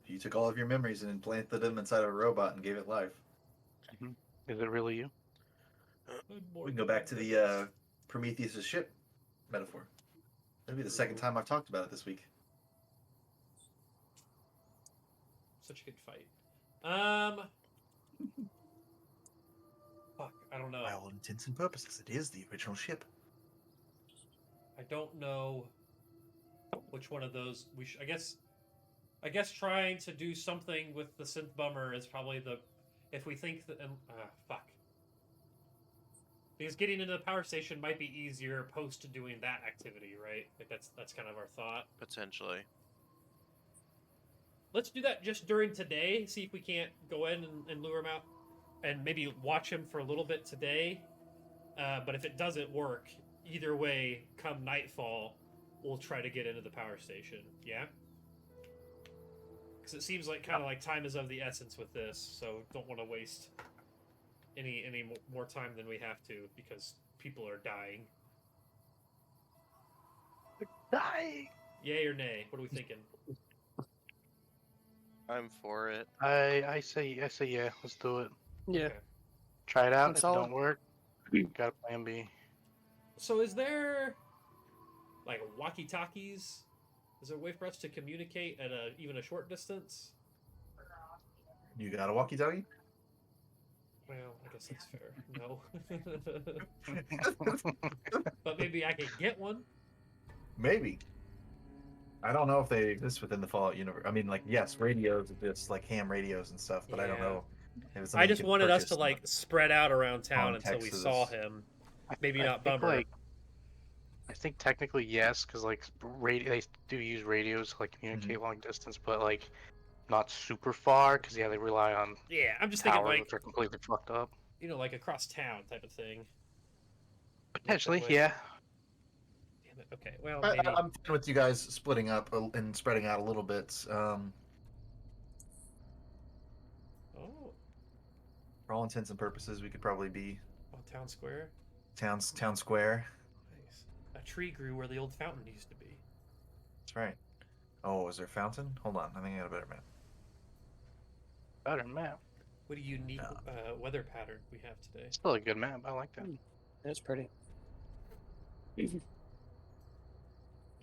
S2: You took all of your memories and implanted them inside of a robot and gave it life.
S3: Is it really you?
S2: We can go back to the Prometheus' ship metaphor. That'd be the second time I've talked about it this week.
S1: Such a good fight. Fuck, I don't know.
S2: By all intents and purposes, it is the original ship.
S1: I don't know which one of those we should. I guess trying to do something with the synth bummer is probably the. If we think that. Fuck. Because getting into the power station might be easier post doing that activity, right? Like that's kind of our thought.
S5: Potentially.
S1: Let's do that just during today. See if we can't go in and lure him out, and maybe watch him for a little bit today. But if it doesn't work, either way, come nightfall, we'll try to get into the power station. Yeah. Because it seems like kind of like time is of the essence with this, so don't want to waste any more time than we have to because people are dying.
S3: Die.
S1: Yay or nay? What are we thinking?
S5: I'm for it.
S3: I say yeah. Let's do it.
S4: Yeah.
S1: Okay.
S3: Try it out.
S4: It's
S3: If it
S4: all-
S3: don't work, got a plan B.
S1: So is there like walkie-talkies? Is there a way for us to communicate at even a short distance?
S2: You got a walkie-talkie?
S1: Well, I guess that's fair. No. But maybe I could get one.
S2: Maybe. I don't know if they exist within the Fallout universe. I mean, like, yes, radios exist, like ham radios and stuff, but I don't
S1: Yeah.
S2: know. if it's
S1: I
S2: something you
S1: just
S2: can
S1: wanted us
S2: purchase
S1: to like spread out around town until we
S2: Texas.
S1: saw him. Maybe
S3: I
S1: not
S3: think,
S1: Bummer.
S3: like, I think technically yes, because like they do use radios to like communicate long distance, but like not super far, because yeah, they rely on
S1: Yeah, I'm just
S3: towers,
S1: thinking like
S3: which are completely fucked up.
S1: like across town type of thing.
S3: Potentially,
S1: way.
S3: yeah.
S1: Damn it. Okay. Well,
S2: I,
S1: maybe.
S2: I'm fine with you guys splitting up and spreading out a little bit.
S1: Oh,
S2: For all intents and purposes, we could probably be
S1: on town square.
S2: town square.
S1: Nice. A tree grew where the old fountain used to be.
S2: That's right. Oh, is there a fountain? Hold on, I think I got a better map.
S3: Better map.
S1: What a unique weather pattern we have today.
S3: Still a good map. I like that.
S4: That's pretty.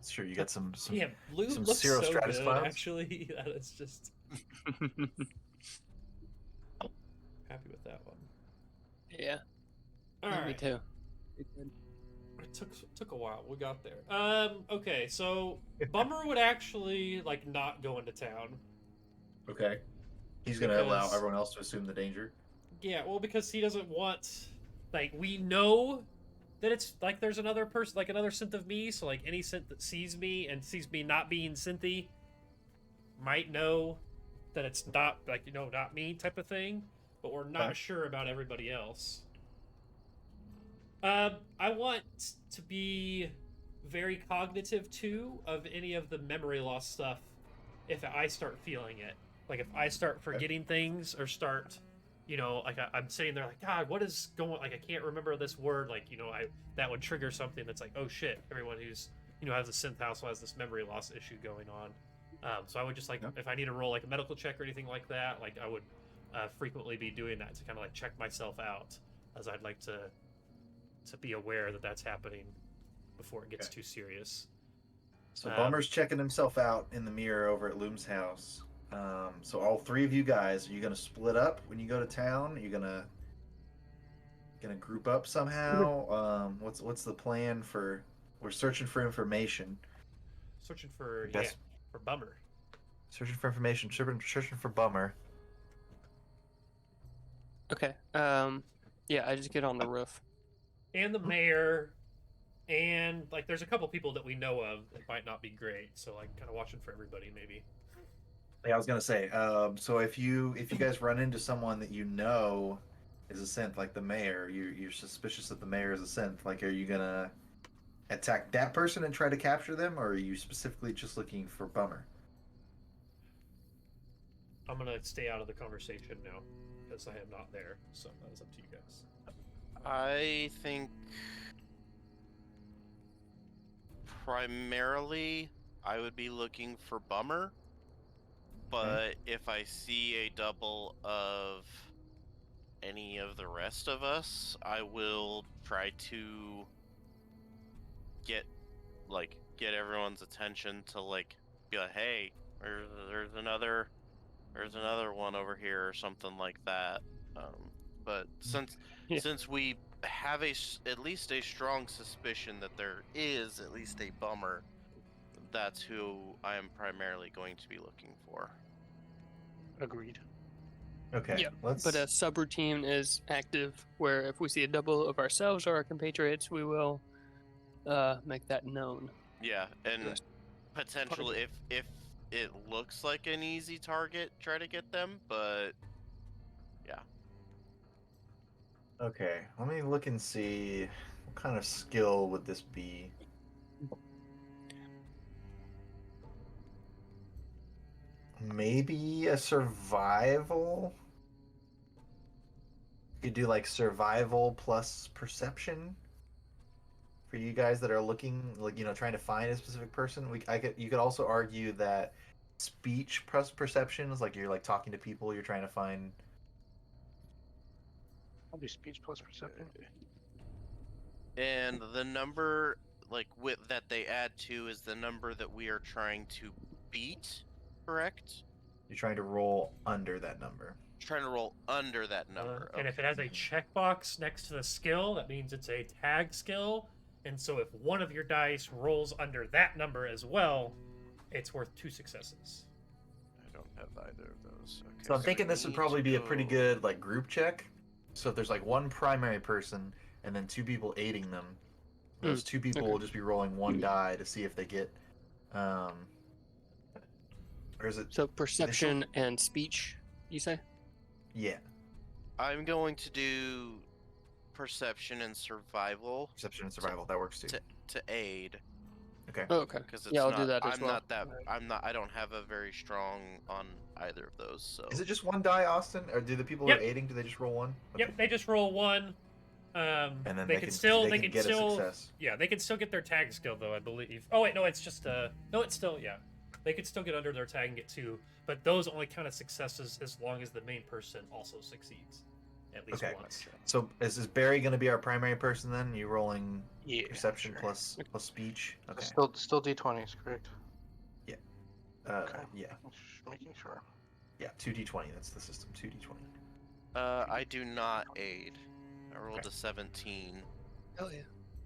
S2: Sure, you got some
S1: Yeah, blue
S2: some
S1: looks
S2: cirro
S1: so
S2: stratus
S1: good.
S2: clouds?
S1: Actually, that is just happy with that one.
S4: Yeah.
S1: All
S4: Me
S1: right.
S4: too.
S1: It took a while. We got there. Okay, so Bummer would actually like not go into town.
S2: Okay. He's gonna allow
S1: Because-
S2: everyone else to assume the danger.
S1: Yeah, well, because he doesn't want like we know that it's like there's another person, like another synth of me. So like any synth that sees me and sees me not being synthy might know that it's not like not me type of thing. But we're not
S2: Okay.
S1: sure about everybody else. I want to be very cognitive too of any of the memory loss stuff if I start feeling it. Like if I start forgetting things or start, like I'm sitting there like, God, what is going? Like I can't remember this word. Like that would trigger something that's like, oh shit, everyone who's has a synth house has this memory loss issue going on. So I would just like if I need to roll like a medical check or anything like that, like I would frequently be doing that to kind of like check myself out, as I'd like to be aware that that's happening before it gets too serious.
S2: So Bummer's checking himself out in the mirror over at Loom's house. So all three of you guys, are you gonna split up when you go to town? Are you gonna group up somehow? What's the plan for? We're searching for information.
S1: Searching for
S2: Yes.
S1: for Bummer.
S2: Searching for information. Searching for Bummer.
S4: Okay. Yeah, I just get on the roof.
S1: And the mayor, and like there's a couple people that we know of that might not be great. So like kind of watching for everybody maybe.
S2: Yeah, I was gonna say. So if you guys run into someone that you know is a synth, like the mayor, you're suspicious that the mayor is a synth. Like, are you gonna attack that person and try to capture them, or are you specifically just looking for Bummer?
S1: I'm gonna stay out of the conversation now because I am not there. So that is up to you guys.
S5: I think primarily I would be looking for Bummer, but if I see a double of any of the rest of us, I will try to get everyone's attention to like be like, hey, there's another one over here or something like that. But
S4: Yeah.
S5: since we have at least a strong suspicion that there is at least a bummer, that's who I am primarily going to be looking for.
S3: Agreed.
S2: Okay,
S4: Yeah,
S2: let's.
S4: But a subroutine is active where if we see a double of ourselves or our compatriots, we will make that known.
S5: Yeah, and
S4: Yes.
S5: potentially if it looks like an easy target, try to get them, but yeah.
S2: Okay, let me look and see what kind of skill would this be. Maybe a survival. You could do like survival plus perception. For you guys that are looking, like trying to find a specific person, you could also argue that speech perception is like you're like talking to people, you're trying to find.
S3: I'll do speech plus perception.
S5: And the number that they add to is the number that we are trying to beat, correct?
S2: You're trying to roll under that number.
S5: Trying to roll under that number.
S1: And if it has a checkbox next to the skill, that means it's a tag skill. And so if one of your dice rolls under that number as well, it's worth 2 successes.
S5: I don't have either of those. Okay,
S2: So I'm thinking
S5: we
S2: this would
S5: need
S2: probably
S5: to
S2: be a pretty
S5: go-
S2: good like group check. So if there's like one primary person and then 2 people aiding them, those 2 people
S4: okay.
S2: will just be rolling 1 die to see if they get. Or is it?
S4: So perception and speech, you say?
S2: Yeah,
S5: I'm going to do perception and survival
S2: perception and survival. That works too.
S5: to aid.
S2: Okay.
S4: Oh, okay.
S5: Because it's
S4: Yeah, I'll
S5: not,
S4: do that as
S5: I'm
S4: well.
S5: not that. I don't have a very strong on either of those. So
S2: Is it just 1 die, Austin, or do the people
S1: Yep.
S2: who are aiding do they just roll 1?
S1: Yep, they just roll 1.
S2: And then
S1: they can still
S2: they can get a success.
S1: yeah, they can still get their tag skill though, I believe. Oh wait, no, it's just no, it's still yeah. They could still get under their tag and get 2, but those only count as successes as long as the main person also succeeds at least
S2: Okay.
S1: once.
S2: So is Barry going to be our primary person then? You rolling
S3: Yeah.
S2: perception
S3: sure.
S2: plus speech? Okay.
S3: Still d20s, correct? Okay.
S2: Yeah.
S3: Just making sure.
S2: Yeah. 2d20. That's the system. 2d20.
S5: I do not aid. I rolled a 17.
S4: Hell yeah.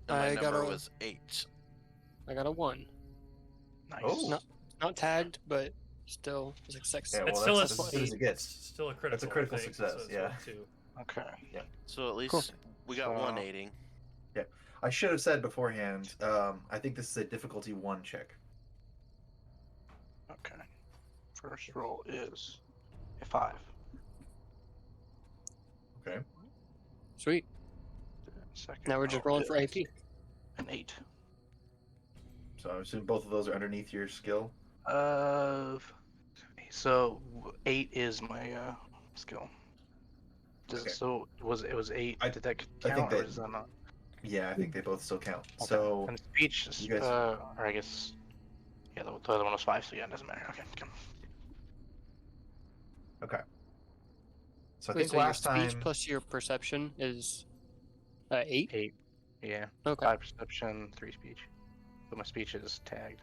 S5: And my
S4: I got
S5: number
S4: a-
S5: was 8.
S4: I got a 1.
S3: Nice.
S2: Oh.
S4: No. Not tagged, but still a success.
S2: Yeah,
S1: It's
S2: well,
S1: still
S2: that's
S1: a
S2: as good as it gets.
S1: still a critical.
S2: That's a critical
S1: I think,
S2: success,
S1: so it's
S2: yeah.
S1: 1, 2.
S3: Okay.
S5: So at least
S4: Cool.
S5: we got 1
S3: So-
S5: aiding.
S2: I should have said beforehand. I think this is a difficulty 1 check.
S3: Okay. First roll is a 5.
S2: Okay.
S4: Sweet.
S3: Second
S4: Now we're just
S3: roll
S4: rolling for
S3: is
S4: AP.
S3: An 8.
S2: So I'm assuming both of those are underneath your skill.
S3: So 8 is my skill.
S2: Okay.
S3: So it was 8.
S2: I-
S3: Did that
S2: I
S3: count
S2: think
S3: or
S2: that-
S3: is that not?
S2: Yeah, I think they both still count.
S3: Okay.
S2: So
S3: And speech is,
S2: you guys-
S3: or I guess, yeah, the other one was 5, so yeah, it doesn't matter. Okay.
S2: so I
S4: Wait,
S2: think
S4: so your
S2: last
S4: speech
S2: time.
S4: plus your perception is 8?
S3: 8. Yeah.
S4: Okay.
S3: 5 perception, 3 speech. But my speech is tagged.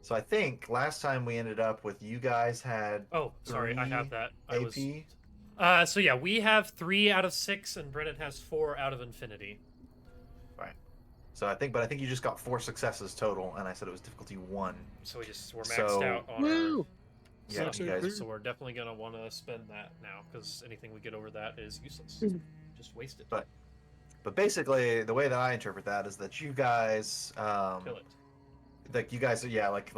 S2: So I think last time we ended up with you guys had
S1: Oh, sorry, I have
S2: 3
S1: that. I was
S2: AP.
S1: so yeah, we have 3 out of 6 and Brennan has 4 out of infinity.
S2: So I think you just got 4 successes total, and I said it was difficulty 1.
S1: So we're maxed
S2: So-
S1: out on
S4: Woo!
S2: Yeah,
S1: our
S2: you guys.
S1: so we're definitely gonna want to spend that now because anything we get over that is useless. Just waste it.
S2: But basically, the way that I interpret that is that you guys,
S1: Kill it.
S2: like you guys, yeah, like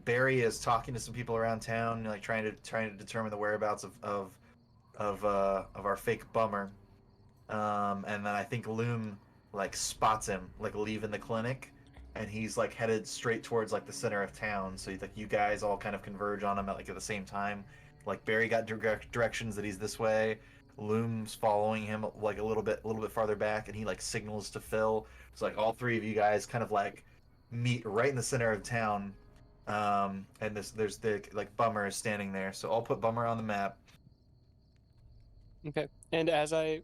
S2: Barry is talking to some people around town, like trying to determine the whereabouts of our fake bummer, and then I think Loom like spots him like leaving the clinic, and he's like headed straight towards like the center of town. So like you guys all kind of converge on him at the same time. Like Barry got directions that he's this way. Loom's following him like a little bit farther back, and he like signals to Phil. So like all 3 of you guys kind of like meet right in the center of town, And there's the like Bummer is standing there, so I'll put Bummer on the map.
S4: Okay. And as I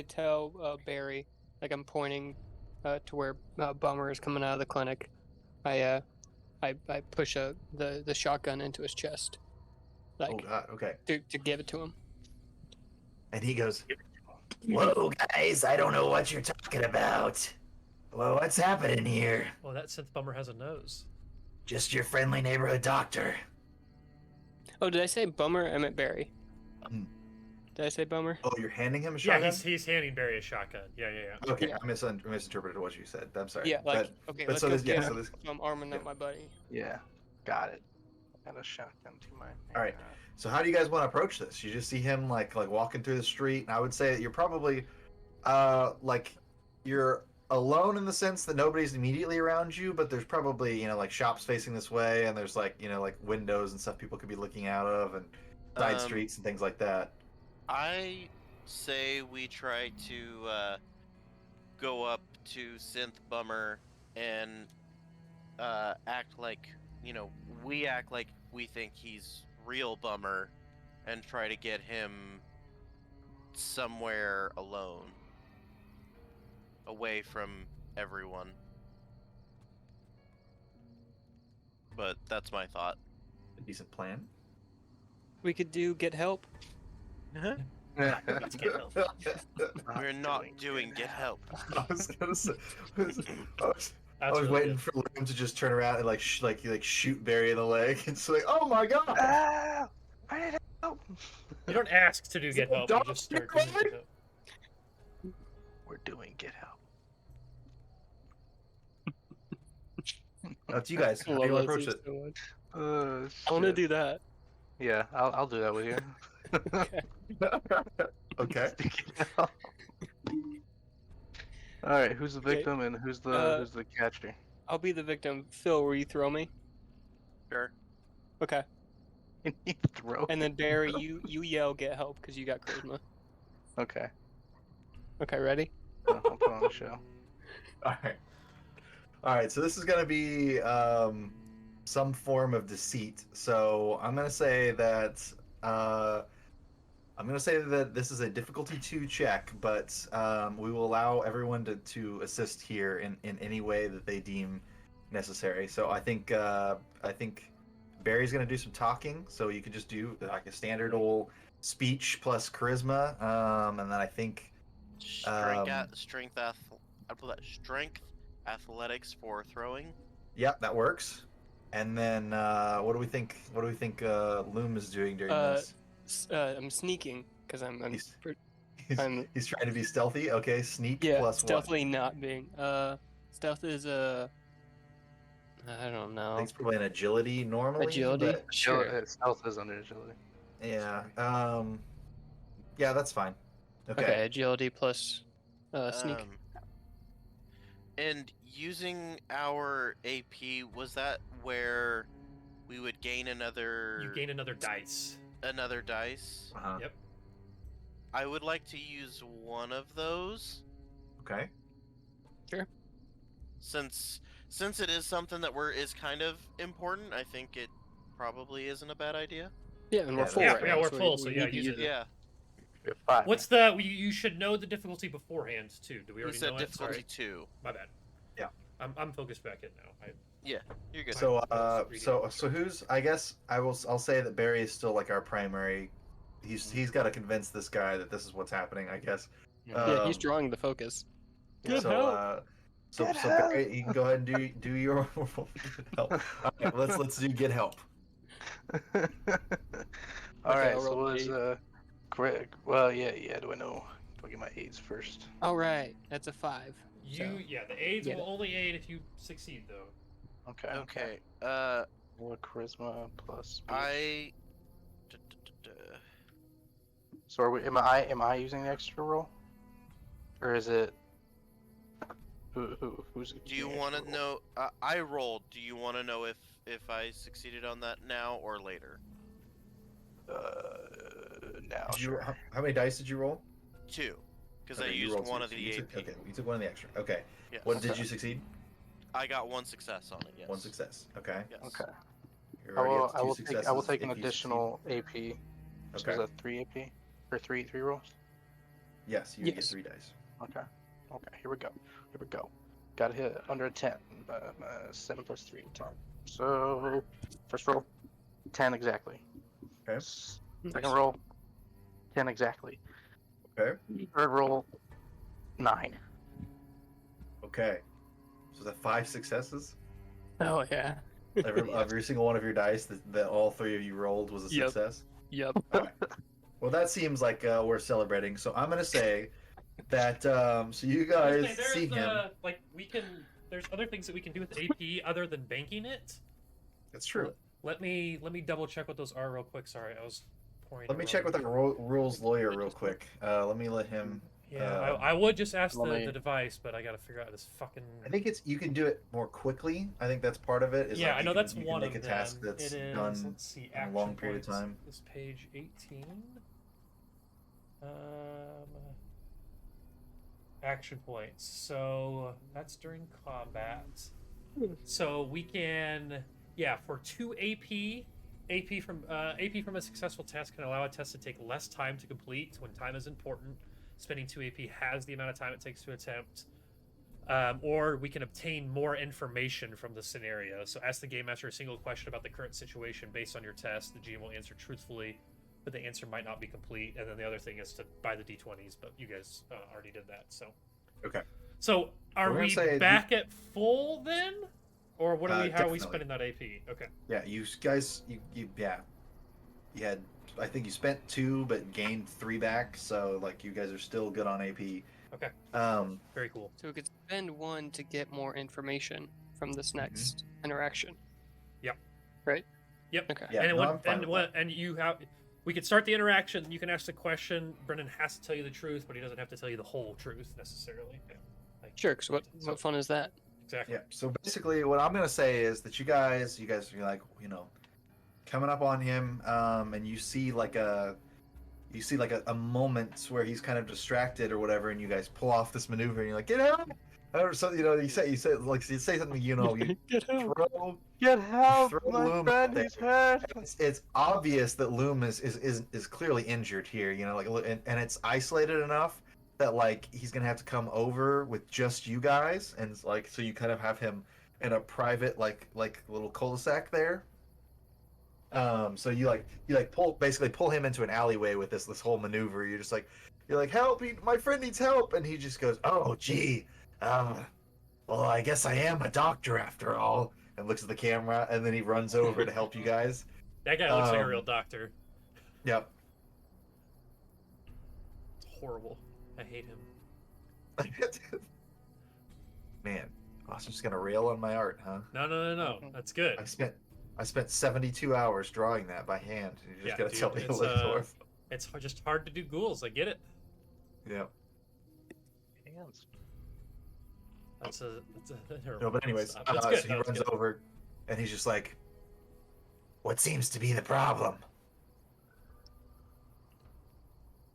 S4: tell Barry, like I'm pointing to where Bummer is coming out of the clinic, I push the shotgun into his chest,
S2: Oh
S4: like
S2: God, okay.
S4: to give it to him.
S2: And he goes, "Whoa, guys, I don't know what you're talking about. Well, what's happening here?
S1: Well, that synth bummer has a nose.
S2: Just your friendly neighborhood doctor."
S4: Oh, did I say Bummer? I meant Barry.
S2: Hmm.
S4: Did I say Bummer?
S2: Oh, you're handing him a
S1: Yeah,
S2: shotgun?
S1: he's handing Barry a shotgun. Yeah.
S2: Okay,
S4: Yeah.
S2: I misinterpreted what you said. I'm sorry.
S4: Yeah, like
S2: But,
S4: okay,
S2: but
S4: let's
S2: so
S4: go
S2: this,
S4: get
S2: yeah,
S4: him.
S2: so this.
S4: So I'm arming
S2: yeah.
S4: up my buddy.
S3: Yeah, got it. Got a shotgun to my.
S2: All right. So how do you guys want to approach this? You just see him like walking through the street, and I would say that you're probably, like, you're alone in the sense that nobody's immediately around you, but there's probably like shops facing this way, and there's like like windows and stuff people could be looking out of, and side streets and things like that.
S5: I say we try to go up to Synth Bummer and act like we act like we think he's real Bummer, and try to get him somewhere alone, away from everyone. But that's my thought.
S2: A decent plan.
S4: We could do get help.
S1: Let's get help.
S5: We're not doing get help.
S2: I was gonna say. I was
S1: That's really
S2: waiting
S1: good.
S2: for Liam to just turn around and like shoot Barry in the leg. It's like, oh my god!
S3: Ah, I need help.
S1: You don't ask to do get help. You just start doing get help.
S3: We're doing get help.
S2: That's you guys.
S4: I
S2: How do you
S4: love
S2: approach
S4: that
S2: it?
S4: scene so much. I want to
S3: Shit.
S4: do that.
S3: Yeah, I'll do that with you.
S2: Okay.
S3: All right, who's the
S4: Okay,
S3: victim and who's the catcher?
S4: I'll be the victim. Phil, will you throw me?
S5: Sure.
S4: Okay.
S3: You throw.
S4: And then Barry, you yell get help because you got charisma.
S3: Okay.
S4: Okay, ready?
S3: I'll put on the show.
S2: All right. All right. So this is gonna be some form of deceit. So I'm gonna say that this is a difficulty 2 check, but we will allow everyone to assist here in any way that they deem necessary. So I think Barry's gonna do some talking. So you could just do like a standard old speech plus charisma, and then I think
S5: Strength athletics for throwing.
S2: yep, that works. And then what do we think? What do we think Loom is doing during this?
S4: I'm sneaking because I'm
S2: He's-
S4: per-
S2: He's,
S4: I'm-
S2: he's trying to be stealthy. Okay, sneak
S4: yeah,
S2: plus
S4: stealthily not being. Stealth is I don't
S2: one. I
S4: know.
S2: think it's probably an agility normally.
S4: Agility?
S2: But
S4: Sure.
S3: Stealth is under agility.
S2: yeah. Yeah, that's fine. Okay.
S4: Okay, agility plus sneak.
S5: And using our AP, was that where we would gain another
S1: You gain another dice.
S5: dice?
S2: Uh-huh.
S1: Yep.
S5: I would like to use one of those,
S2: Okay.
S5: since it is something that is kind of important. I think it probably isn't a bad idea.
S4: Yeah, and we're
S2: Yeah,
S4: full.
S1: yeah,
S4: right
S1: yeah,
S4: now,
S1: we're
S4: so
S1: full,
S4: we
S1: so
S4: need
S1: yeah,
S4: to
S1: use
S4: use
S1: it.
S5: Yeah,
S3: We have 5.
S1: What's the? You should know the difficulty beforehand too. Do we
S5: you
S1: already
S5: said
S1: know
S5: difficulty
S1: it? Sorry,
S5: 2.
S1: my bad.
S2: Yeah.
S1: I'm focused back in now.
S5: You're good.
S2: So
S1: Fine.
S2: so who's? I guess I'll say that Barry is still like our primary. He's got to convince this guy that this is what's happening. I guess.
S4: Yeah, he's drawing the focus. Good
S2: so,
S4: help.
S2: So Barry, you can go ahead and do your help. All right, let's do get help.
S3: All right,
S4: I'll
S3: so
S4: roll
S3: what is
S4: the
S3: Greg? Well, yeah. Do I know? Do I get my aids first?
S4: All right, that's a 5.
S1: The aids
S4: get
S1: will
S4: it.
S1: only aid if you succeed though.
S3: Okay.
S5: Okay.
S3: More charisma plus. Speech.
S5: I.
S3: So are we? Am I using the extra roll, or is it? Who's?
S5: Do you want to know? I rolled. Do you want to know if I succeeded on that now or later?
S3: Now.
S2: Did you,
S3: Sure.
S2: how many dice did you roll?
S5: 2, because
S2: Okay,
S5: I
S2: you
S5: used
S2: rolled
S5: one
S2: two,
S5: of
S2: so
S5: the
S2: you
S5: AP.
S2: took, okay, you took one of the extra. Okay.
S5: Yes.
S2: What did you succeed?
S5: I got 1 success on it. Yes.
S2: 1 success. Okay.
S5: Yes.
S3: Okay.
S2: You're
S3: I
S2: already
S3: will.
S2: up to
S3: I
S2: two
S3: will
S2: successes.
S3: take. I will take
S2: if
S3: an
S2: you succeed.
S3: additional AP. So is
S2: Okay.
S3: that 3 AP or three rolls?
S2: Yes, you get
S4: Yes.
S2: 3 dice.
S3: Okay. Okay. Here we go. Here we go. Got to hit under a 10. 7 plus 3, 10. So first roll, 10 exactly.
S2: Okay.
S3: Second roll, 10 exactly.
S2: Okay.
S3: Third roll, 9.
S2: Okay. So is that 5 successes?
S4: Oh yeah.
S2: Every single one of your dice that all 3 of you rolled was a
S4: Yep.
S2: success?
S4: Yep.
S2: All right. Well, that seems like we're celebrating. So I'm going to say that so you
S1: I was
S2: guys
S1: gonna say,
S2: see him.
S1: like we can. There's other things that we can do with AP other than banking it.
S2: That's true.
S1: Let me double check what those are real quick. Sorry, I was pouring.
S2: Let me
S1: the
S2: check
S1: wrong-
S2: with our rules lawyer real quick. Let me let him.
S1: Yeah, I would just ask
S3: Let me-
S1: the device, but I gotta figure out this fucking.
S2: I think you can do it more quickly. I think that's part of it. Is
S1: Yeah,
S2: like
S1: I
S2: you
S1: know
S2: can-
S1: that's
S2: you can
S1: one
S2: make
S1: of
S2: a task
S1: them.
S2: that's
S1: It is.
S2: done
S1: Let's see.
S2: in a
S1: Action
S2: long period of
S1: points.
S2: time.
S1: This page 18. Action points. So that's during combat. So we can, for 2 AP. AP from a successful test can allow a test to take less time to complete when time is important. Spending 2 AP has the amount of time it takes to attempt. Or we can obtain more information from the scenario. So ask the game master a single question about the current situation based on your test. The GM will answer truthfully, but the answer might not be complete. And then the other thing is to buy the D20s, but you guys already did that. So
S2: Okay.
S1: So are
S2: We're gonna
S1: we
S2: say
S1: back at full then, or what are we? How are we
S2: definitely.
S1: spending that AP? Okay.
S2: Yeah, you guys, you had. I think you spent 2, but gained 3 back. So like you guys are still good on AP.
S1: Okay. Very cool.
S4: So we could spend 1 to get more information from this
S2: Mm-hmm.
S4: next interaction.
S1: Yep.
S4: Right?
S1: Yep.
S4: Okay.
S2: Yeah,
S1: and
S2: no, I'm fine with that.
S1: and you have. We could start the interaction. You can ask the question. Brendan has to tell you the truth, but he doesn't have to tell you the whole truth necessarily. Like,
S4: Sure, because what fun is that?
S1: exactly.
S2: Yeah. So basically, what I'm gonna say is that you guys are like, coming up on him, and you see like a moment where he's kind of distracted or whatever, and you guys pull off this maneuver, and you're like, get out! Or so you say like you say something, you
S4: Get help!
S2: throw.
S3: Get help,
S2: throw
S3: my
S2: Loom
S3: friend,
S2: out there.
S3: he's hurt.
S2: It's obvious that Loom is clearly injured here, and it's isolated enough that like he's gonna have to come over with just you guys, and like so you kind of have him in a private like little cul-de-sac there. So you pull him into an alleyway with this whole maneuver. You're like help! My friend needs help, and he just goes, oh gee, well I guess I am a doctor after all, and looks at the camera, and then he runs over to help you guys.
S1: That guy looks like a real doctor.
S2: Yep.
S1: It's horrible. I hate him.
S2: Man, Austin's just gonna rail on my art, huh?
S1: No. That's good.
S2: I spent 72 hours drawing that by hand. You're just gonna tell me to
S1: it's,
S2: look north.
S1: It's just hard to do ghouls. I get it.
S2: Yeah.
S3: Hands.
S1: That's a
S2: No, but anyways,
S1: That's good.
S2: so he
S1: That was
S2: runs
S1: good.
S2: over, and he's just like, "What seems to be the problem?"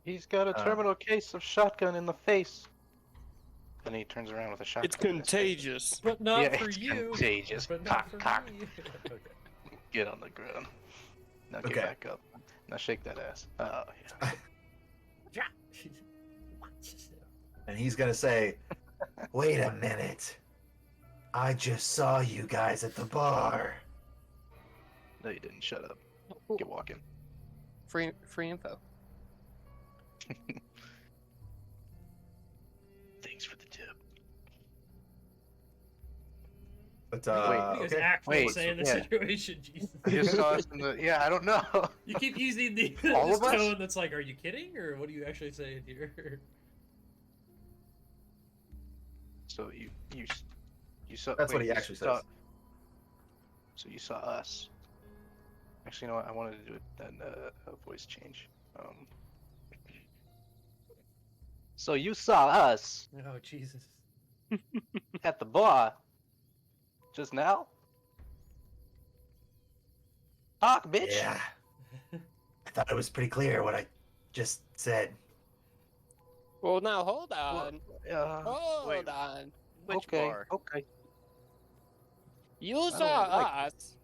S3: He's got a terminal case of shotgun in the face. And he turns around with a shotgun.
S4: It's contagious.
S1: But not
S3: Yeah,
S1: for
S3: it's
S1: you.
S3: contagious.
S1: But
S3: Cock,
S1: not for
S3: cock.
S1: me. Okay.
S3: Get on the ground. Now get
S2: Okay.
S3: back up. Now shake that ass. Oh, yeah.
S2: And he's gonna say, "Wait a minute. I just saw you guys at the bar."
S3: No, you didn't. Shut up. Get walking.
S4: Free info.
S3: Thanks for the tip.
S2: But
S1: What are you guys
S2: okay.
S1: actually
S3: Wait,
S1: saying in this
S3: yeah.
S1: situation? Jesus.
S3: You just saw us in the... Yeah, I don't know.
S1: You keep using the
S3: All
S1: this
S3: of us?
S1: tone that's like, are you kidding? Or what are you actually saying here?
S3: So you saw...
S2: That's what
S3: wait,
S2: he
S3: you
S2: actually
S3: saw-
S2: says.
S3: So you saw us. Actually, you know what? I wanted to do a voice change. So you saw us
S1: Oh, Jesus.
S3: at the bar just now? Talk, bitch.
S2: Yeah. I thought it was pretty clear what I just said.
S4: Well, now hold on. Hold
S5: wait.
S4: on.
S5: Which
S3: okay.
S5: bar?
S3: Okay.
S4: You
S3: don't
S4: saw
S3: like
S4: us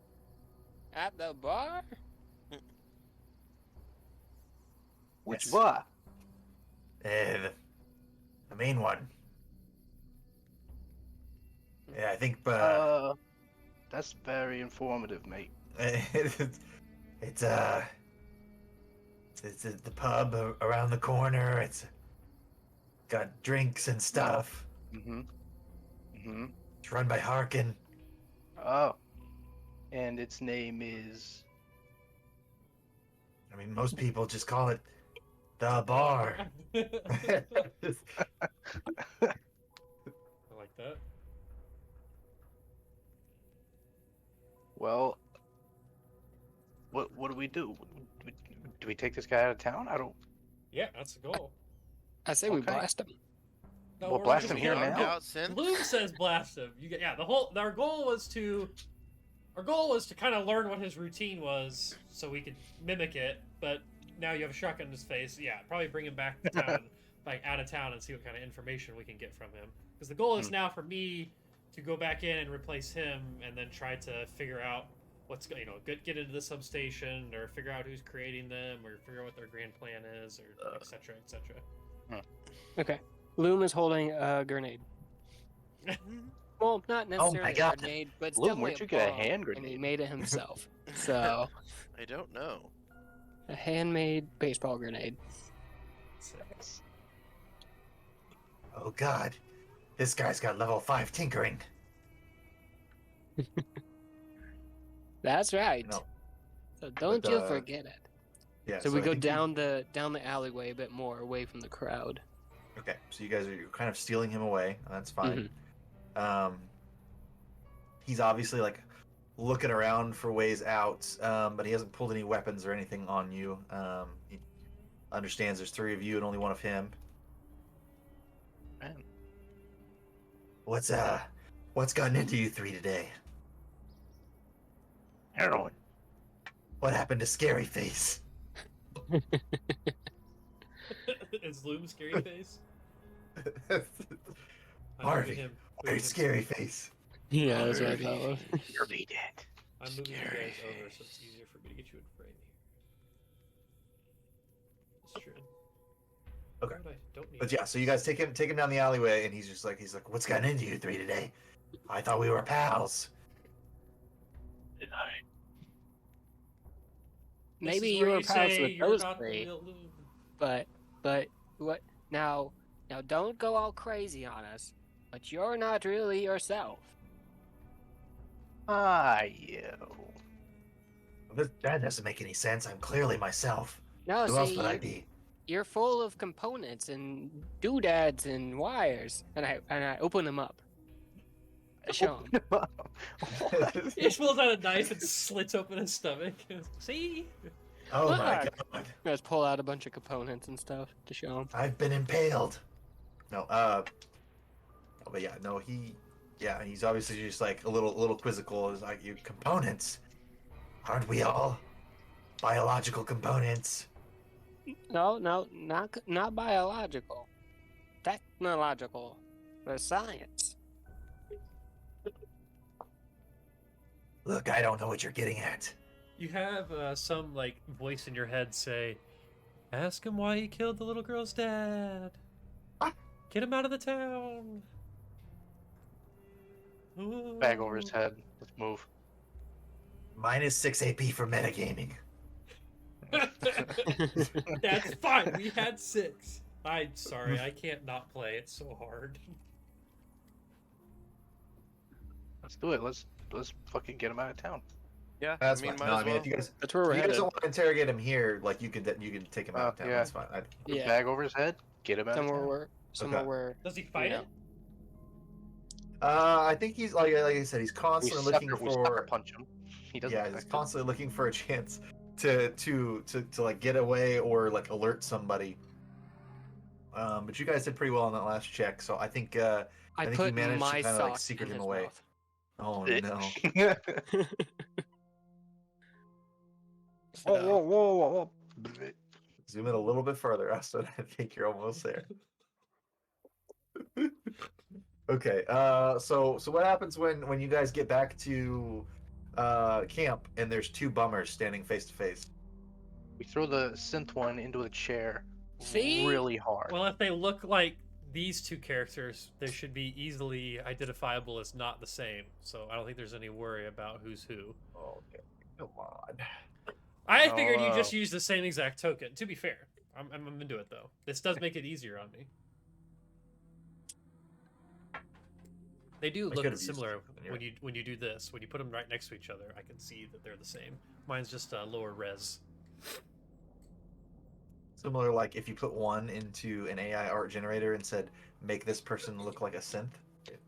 S4: At the bar?
S3: Which
S2: Yes.
S3: bar?
S2: The main one. Yeah, I think.
S3: That's very informative, mate.
S2: it's it's the pub around the corner. It's got drinks and stuff.
S3: Mm-hmm. Mm-hmm.
S2: It's run by Harkin.
S3: Oh. And its name is...
S2: I mean, most people just call it the bar.
S1: I like that.
S3: Well, what do we do? Do we take this guy out of town? I don't...
S1: Yeah, that's the goal.
S4: I say we
S3: Okay.
S4: blast him.
S1: No,
S3: Well,
S1: we're
S3: blast
S1: just
S3: him here
S1: gonna-
S3: now.
S5: Out since?
S1: Loom says blast him. Our goal was to kind of learn what his routine was, so we could mimic it. But now you have a shotgun in his face. Yeah, probably bring him back to town, like out of town, and see what kind of information we can get from him. Because the goal is now for me to go back in and replace him, and then try to figure out what's get into the substation, or figure out who's creating them, or figure out what their grand plan is, or etc. etc.
S4: Okay. Loom is holding a grenade. Well, not necessarily a
S2: God.
S4: grenade, but it's
S3: Loom,
S4: definitely
S3: where'd you get a
S4: bomb,
S3: hand
S4: and he
S3: grenade?
S4: made it himself. So,
S5: I don't know.
S4: a handmade baseball grenade.
S2: Oh God, this guy's got level 5 tinkering.
S4: That's right.
S2: No.
S4: So don't
S2: But,
S4: you forget it.
S2: Yeah.
S4: So we
S2: I
S4: go
S2: think
S4: down the alleyway a bit more, away from the crowd.
S2: Okay, so you guys are kind of stealing him away. That's fine. He's obviously like looking around for ways out, but he hasn't pulled any weapons or anything on you. He understands there's 3 of you and only 1 of him.
S3: Man.
S2: What's gotten into you 3 today?
S3: Heroin.
S2: What happened to Scary Face?
S1: Is Loom scary face? I'm
S2: Harvey,
S1: moving him.
S2: Very Scary Face.
S4: Yeah, that's what I thought.
S3: You're be dead.
S1: I'm moving you
S3: Scary
S1: guys over, so it's
S3: face.
S1: easier for me to get you in frame here. It's true.
S2: Okay.
S1: What I don't need
S2: But yeah, so you guys take him down the alleyway, and he's like, what's gotten into you 3 today? I thought we were pals.
S3: Did I?
S1: This
S4: Maybe
S1: is
S4: you
S1: where
S4: were
S1: you
S4: pals
S1: say
S4: with
S1: you're
S4: those
S1: not the
S4: 3,
S1: real Loom.
S4: but what? Now don't go all crazy on us. But you're not really yourself.
S3: You.
S2: That doesn't make any sense. I'm clearly myself.
S4: No,
S2: Who else
S4: see,
S2: would I be?
S4: you're full of components and doodads and wires, and I open them up. I show him.
S1: He just pulls out a knife and slits open his stomach. See?
S2: Oh my
S4: Look.
S2: God.
S4: I just pull out a bunch of components and stuff to show him.
S2: I've been impaled. No, but yeah, no, he's obviously just like a little quizzical. Is like, you components, aren't we all biological components?
S4: No, not biological. Technological. The science.
S2: Look, I don't know what you're getting at.
S1: You have some like voice in your head say, "Ask him why he killed the little girl's dad.
S2: What?
S1: Get him out of the town."
S3: Bag over his head. Let's move.
S2: Minus 6 AP for metagaming.
S1: That's fine. We had 6. I'm sorry. I can't not play. It's so hard.
S3: Let's do it. Let's fucking get him out of town.
S5: Yeah,
S2: That's
S5: I mean,
S2: fine.
S5: might
S2: No,
S5: as
S2: I mean,
S5: well.
S2: if you guys
S4: That's where we're headed.
S2: don't want to interrogate him here, like you can take him out of town.
S3: yeah.
S2: That's fine.
S4: Yeah,
S3: Bag over his head. Get him out of
S4: somewhere
S3: town.
S4: where
S1: Does he fight
S4: Yeah.
S1: it?
S2: I think he's like I said, he's
S3: We
S2: constantly looking
S3: sucker
S2: for.
S3: punch him. He doesn't.
S2: Yeah, he's
S3: affect
S2: constantly looking for a chance to like get away or like alert somebody. But you guys did pretty well on that last check, so I think
S4: I
S2: think you
S4: put
S2: managed to
S4: my
S2: kinda, like,
S4: sauce
S2: secret
S4: in
S2: him
S4: his
S2: away.
S4: mouth.
S2: oh
S3: him.
S2: no.
S3: Whoa,
S4: So,
S3: whoa, whoa, whoa, whoa.
S2: Zoom in a little bit further, Austin. I think you're almost there. Okay. So what happens when you guys get back to camp, and there's 2 bummers standing face to face.
S3: We throw the synth one into a chair
S4: See?
S3: really hard.
S1: Well, if they look like these 2 characters, they should be easily identifiable as not the same. So I don't think there's any worry about who's who.
S2: Okay, come on.
S1: I figured you
S3: Oh.
S1: just use the same exact token. To be fair, I'm into it though. This does make it easier on me. They do
S2: I
S1: look
S2: could've used
S1: similar
S2: something, you're
S1: when you do this. When you put them right next to each other, I can see that they're the same. Mine's just lower res.
S2: Similar, like if you put one into an AI art generator and said, "Make this person look like a synth,"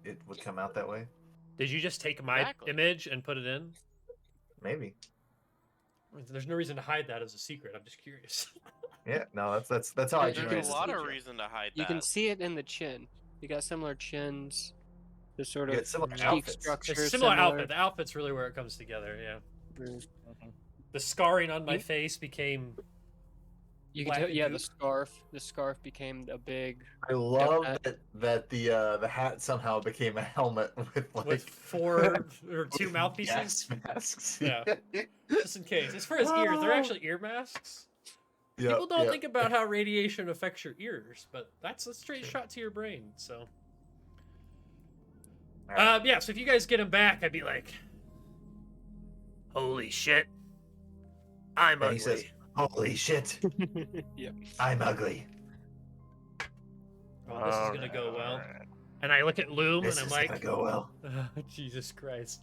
S2: it would come out that way.
S1: Did you just take my
S5: Exactly.
S1: image and put it in?
S2: Maybe.
S1: There's no reason to hide that as a secret. I'm just curious.
S2: Yeah. No, that's how I
S4: You
S5: There's
S2: generated
S5: a
S2: this
S5: lot of
S2: picture.
S5: reason to hide
S4: You
S5: that.
S4: can see it in the chin. You got similar chins. The sort
S2: You
S4: of
S2: got similar
S4: cheek
S2: outfits.
S4: structure.
S1: It's similar outfit. The outfit's really where it comes together. Yeah.
S4: Mm.
S1: The scarring on my
S4: You-
S1: face became.
S4: You can
S1: Black
S4: tell.
S1: and
S4: Yeah,
S1: goop.
S4: the scarf became a big.
S2: I love
S4: hat.
S2: that the hat somehow became a helmet with like
S1: With 4 or 2
S2: with
S1: mouthpieces.
S2: gas masks.
S1: Yeah. Just in case. It's for his ears. They're actually ear masks.
S2: Yep,
S1: People don't
S2: yep.
S1: think about how radiation affects your ears, but that's a straight shot to your brain. So,
S2: Alright.
S1: yeah. So if you guys get him back, I'd be like, "Holy shit, I'm
S2: And
S1: ugly."
S2: he says, "Holy shit,
S4: Yep.
S2: I'm ugly."
S1: Well, this is gonna
S3: Alright,
S1: go well.
S3: alright.
S1: And I look at Loom,
S2: This
S1: and I'm
S2: is
S1: like,
S2: gonna go well.
S1: Jesus Christ.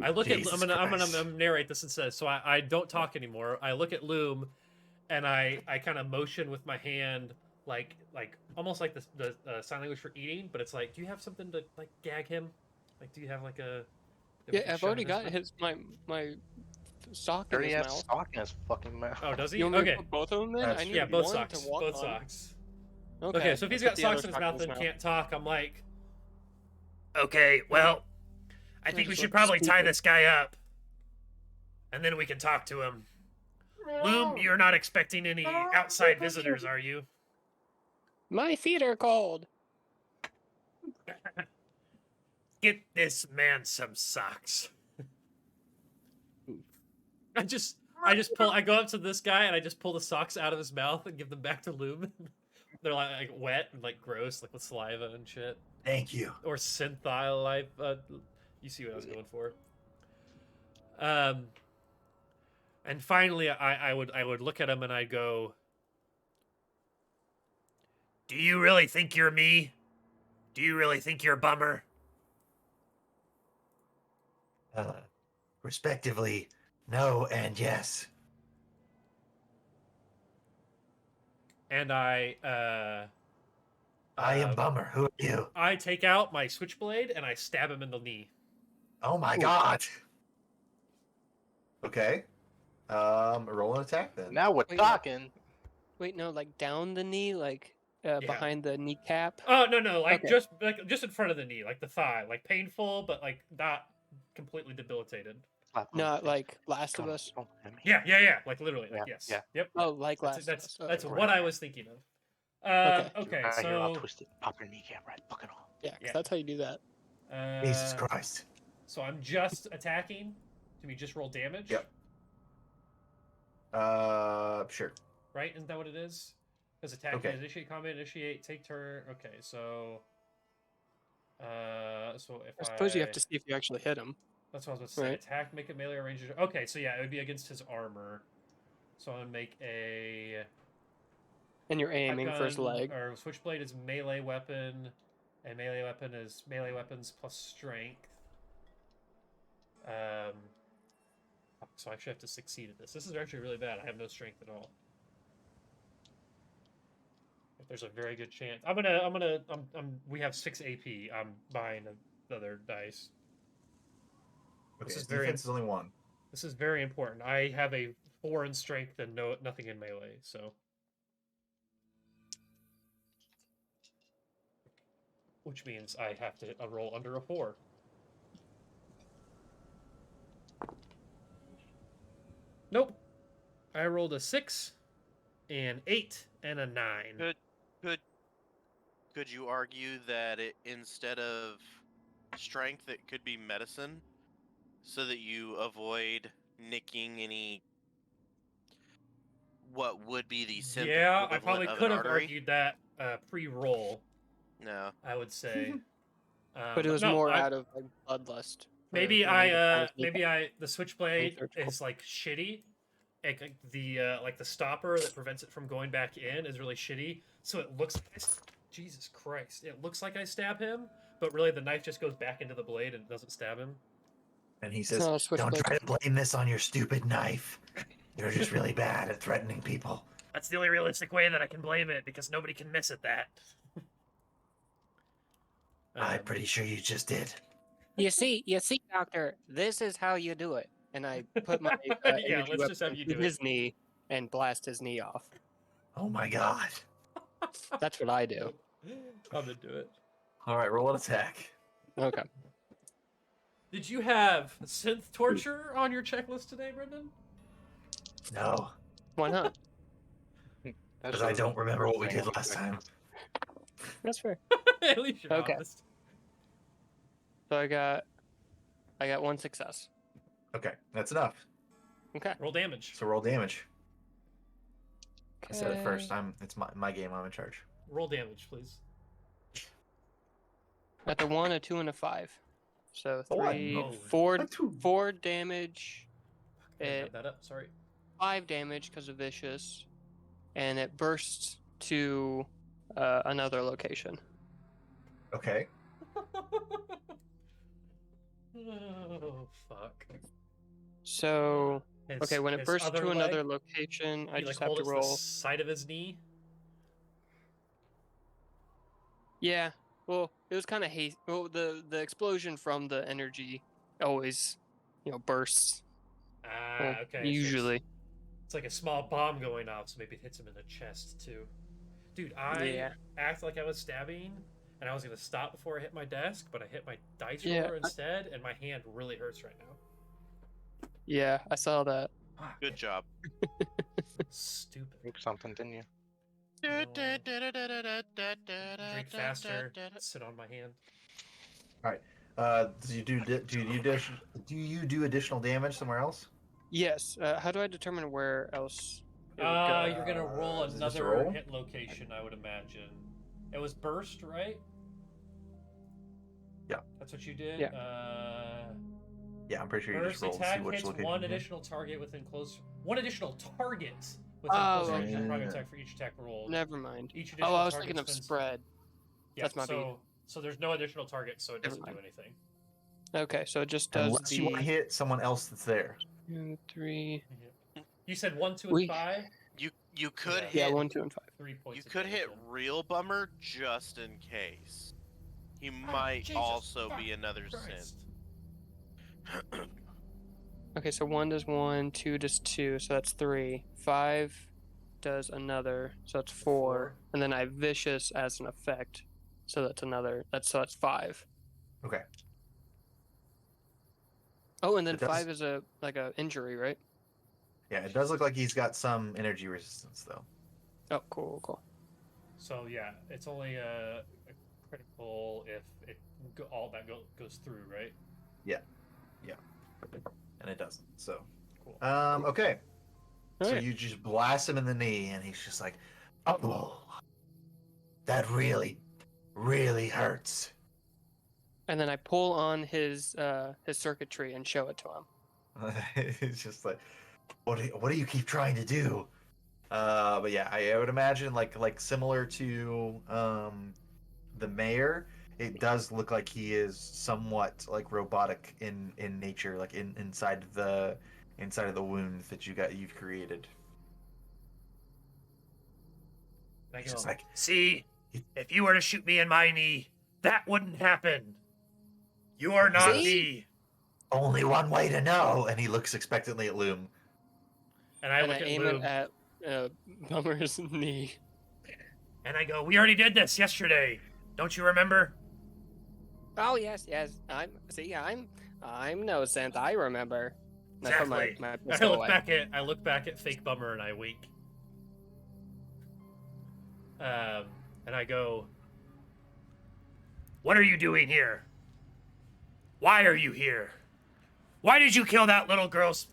S1: I look at.
S2: Jesus
S1: I'm gonna
S2: Christ.
S1: narrate this instead. So I don't talk anymore. I look at Loom, and I kind of motion with my hand, like almost like the sign language for eating, but it's like, do you have something to like gag him? Like, do you have like a? that we
S4: Yeah,
S1: can
S4: I've
S1: shove
S4: already
S1: in his
S4: got
S1: mouth?
S4: my sock in
S3: Already
S4: his
S3: has
S4: mouth.
S3: stock in his fucking mouth.
S1: Oh, does he?
S4: You want me to
S1: Okay.
S4: put both of them then?
S2: That's-
S4: I need
S1: Yeah, both
S4: one
S1: socks.
S4: to walk
S1: Both
S4: on.
S1: socks. Okay, so if
S4: I'll
S1: he's
S4: put
S1: got
S4: the other
S1: socks in his
S4: sock
S1: mouth and can't talk, I'm like, okay, well, I think we
S4: just
S1: should
S4: look
S1: probably tie
S4: stupid.
S1: this guy up, and then we can talk to him. Loom, you're not expecting any outside visitors, are you?
S4: My feet are cold.
S1: Get this man some socks. I go up to this guy and I just pull the socks out of his mouth and give them back to Loom. They're like wet and like gross, like with saliva and shit.
S2: Thank you.
S1: Or synthile life. You see what I was going for. And finally, I would look at him and I'd go, "Do you really think you're me? Do you really think you're Bummer?"
S2: Respectively, no and yes.
S1: And I
S2: I am Bummer. Who are you?
S1: I take out my switchblade and I stab him in the knee.
S2: Oh my god. Okay. Roll an attack then.
S3: Now we're
S4: Wait,
S3: talking.
S4: Wait, no, like down the knee, like
S1: Yeah.
S4: behind the kneecap.
S1: Oh no, like
S4: Okay.
S1: just in front of the knee, like the thigh, like painful, but like not completely debilitated.
S3: Slap him in the
S4: Not
S3: face.
S4: like Last of
S3: Don't-
S4: Us.
S3: don't hit me.
S1: Yeah, like literally, like
S3: Yeah,
S1: yes,
S3: yeah.
S1: yep.
S4: Oh, like
S1: That's
S4: Last of Us.
S1: that's
S4: Okay.
S1: what I was thinking of. Okay,
S3: Right here, I'll
S1: so
S3: twist it. Pop your kneecap right fucking off.
S4: Yeah, 'cause
S1: Yeah.
S4: that's how you do that.
S2: Jesus Christ.
S1: So I'm just attacking. Do we just roll damage?
S2: Yep. Sure.
S1: Right? Isn't that what it is? Because attack,
S2: Okay.
S1: initiate combat, initiate, take turn. Okay, so so if
S4: I suppose you have to see if you actually hit him.
S1: That's what I was about to say.
S4: Right.
S1: Attack, make a melee or ranged. Okay, so yeah, it would be against his armor. So I'm gonna make a
S4: And you're aiming for his
S1: shotgun,
S4: leg.
S1: Or switchblade is melee weapon, and melee weapon is melee weapons plus strength. So I actually have to succeed at this. This is actually really bad. I have no strength at all. But there's a very good chance. We have 6 AP. I'm buying the other dice.
S2: Okay,
S1: This is
S2: his
S1: very-
S2: defense is only 1.
S1: This is very important. I have a 4 in strength and nothing in melee, so. Which means I have to roll under a 4. Nope. I rolled a 6, an 8, and a 9.
S5: Could you argue that instead of strength, it could be medicine? so that you avoid nicking any what would be the synth
S1: Yeah, I
S5: equivalent
S1: probably
S5: of
S1: could
S5: an
S1: have
S5: artery.
S1: argued that pre-roll.
S5: No.
S1: I would say.
S4: But it was
S1: no,
S4: more out of like bloodlust.
S1: Maybe
S4: wanting to kind of
S1: the switchblade
S4: surgical.
S1: is like shitty. Like the stopper that prevents it from going back in is really shitty. So it looks Jesus Christ. It looks like I stab him, but really the knife just goes back into the blade and doesn't stab him.
S2: And he
S4: It's
S2: says,
S4: not a
S2: "Don't
S4: switchblade.
S2: try to blame this on your stupid knife. You're just really bad at threatening people."
S1: That's the only realistic way that I can blame it because nobody can miss at that.
S2: I'm pretty sure you just did.
S4: You see, Doctor, this is how you do it. And I put my
S1: Yeah,
S4: energy
S1: let's just have
S4: weapon
S1: you
S4: to
S1: do
S4: his knee and blast his knee off.
S2: Oh my god.
S4: That's what I do.
S1: I'm into it.
S2: All right, roll an attack.
S4: Okay.
S1: Did you have synth torture on your checklist today, Brendan?
S2: No,
S4: Why not?
S2: because I don't remember what we did last time.
S4: That's fair.
S1: At least you're
S4: Okay.
S1: honest.
S4: So I got one success.
S2: Okay, that's enough.
S4: Okay.
S1: Roll damage.
S2: So roll damage. I said it
S4: Okay.
S2: first. It's my game. I'm in charge.
S1: Roll damage, please.
S4: Got the 1, a 2, and a 5. So
S2: Oh, I
S4: 3,
S1: know.
S4: 4,
S2: A 2.
S4: 4 damage,
S1: I
S4: It-
S1: got that up. Sorry.
S4: 5 damage because of vicious, and it bursts to another location.
S2: Okay.
S1: Oh fuck.
S4: So
S1: His-
S4: okay, when it
S1: his
S4: bursts
S1: other
S4: to another
S1: leg,
S4: location, I
S1: he,
S4: just
S1: like,
S4: have to
S1: hold it
S4: roll.
S1: the side of his knee.
S4: Yeah. Well, it was kind of haste. Well, the explosion from the energy always, bursts.
S1: Ah, okay. so
S4: Usually.
S1: it's like a small bomb going off, so maybe it hits him in the chest too. Dude, I
S4: Yeah.
S1: act like I was stabbing, and I was gonna stop before I hit my desk, but I hit my dice
S4: Yeah,
S1: roller instead, and my hand really hurts right now.
S4: Yeah, I saw that.
S1: Fuck.
S5: Good job.
S1: Stupid.
S3: Drink something, didn't you?
S1: Drink faster. Sit on my hand.
S2: Do you do additional damage somewhere else?
S4: Yes. How do I determine where else? it would
S1: You're
S4: go?
S1: gonna roll
S2: Is it just a
S1: another
S2: roll?
S1: hit location, I would imagine. It was burst, right?
S2: Yeah.
S1: That's what you did.
S4: Yeah.
S2: Yeah, I'm pretty sure you just
S1: Burst
S2: roll and see
S1: attack
S2: which
S1: hits
S2: location.
S1: one
S2: you hit.
S1: additional target within close. One additional target within
S4: Oh,
S1: close range of
S2: okay.
S1: target attack for each attack rolled.
S4: Never mind.
S1: Each additional
S4: Oh, I was
S1: target
S4: thinking of
S1: spends-
S4: spread.
S1: Yeah,
S4: That's my
S1: so there's no additional target, so it
S4: Never
S1: doesn't do
S4: mind.
S1: anything.
S4: Okay, so it just does
S2: Unless you want to hit someone else that's there.
S4: 2, 3.
S1: You said 1, 2,
S4: We-
S1: and 5.
S5: You could
S1: Yeah.
S5: hit.
S4: Yeah, 1, 2, and 5.
S1: 3 points.
S5: You
S1: of
S5: could hit
S1: damage.
S5: real bummer just in case. He might
S1: Jesus
S5: also be
S1: fucking
S5: another
S1: Christ.
S5: synth.
S4: Okay, so 1 does 1, 2 does 2, so that's 3. 5 does another, so that's 4. And then I have vicious as an effect, so that's another. So that's 5.
S2: Okay.
S4: Oh, and then
S2: It does-
S4: 5 is a injury, right?
S2: Yeah, it does look like he's got some energy resistance though.
S4: Oh, cool.
S1: So yeah, it's only a critical if all that goes through, right?
S2: And it doesn't. So
S1: Cool.
S2: okay. So
S4: Alright.
S2: you just blast him in the knee and he's just like, "Oh, that really, really hurts."
S4: And then I pull on his circuitry and show it to him.
S2: It's just like, what do you keep trying to do? But yeah, I would imagine like similar to the mayor, it does look like he is somewhat like robotic in nature, like inside of the wound that you've created.
S1: I
S2: It's
S1: go,
S2: just like,
S1: see, if you were to shoot me in my knee, that wouldn't happen. You are not
S4: See?
S1: me.
S2: only one way to know, and he looks expectantly at Loom.
S1: And I
S4: and I
S1: look at
S4: aim
S1: Loom,
S4: it at Bummer's knee.
S1: and I go, "We already did this yesterday. Don't you remember?"
S4: Oh yes. I'm no synth. I remember. And I put
S1: Exactly.
S4: my
S1: I
S4: pistol
S1: look
S4: away.
S1: back at fake Bummer and I wink. And I go, "What are you doing here? Why are you here? Why did you kill that little girl's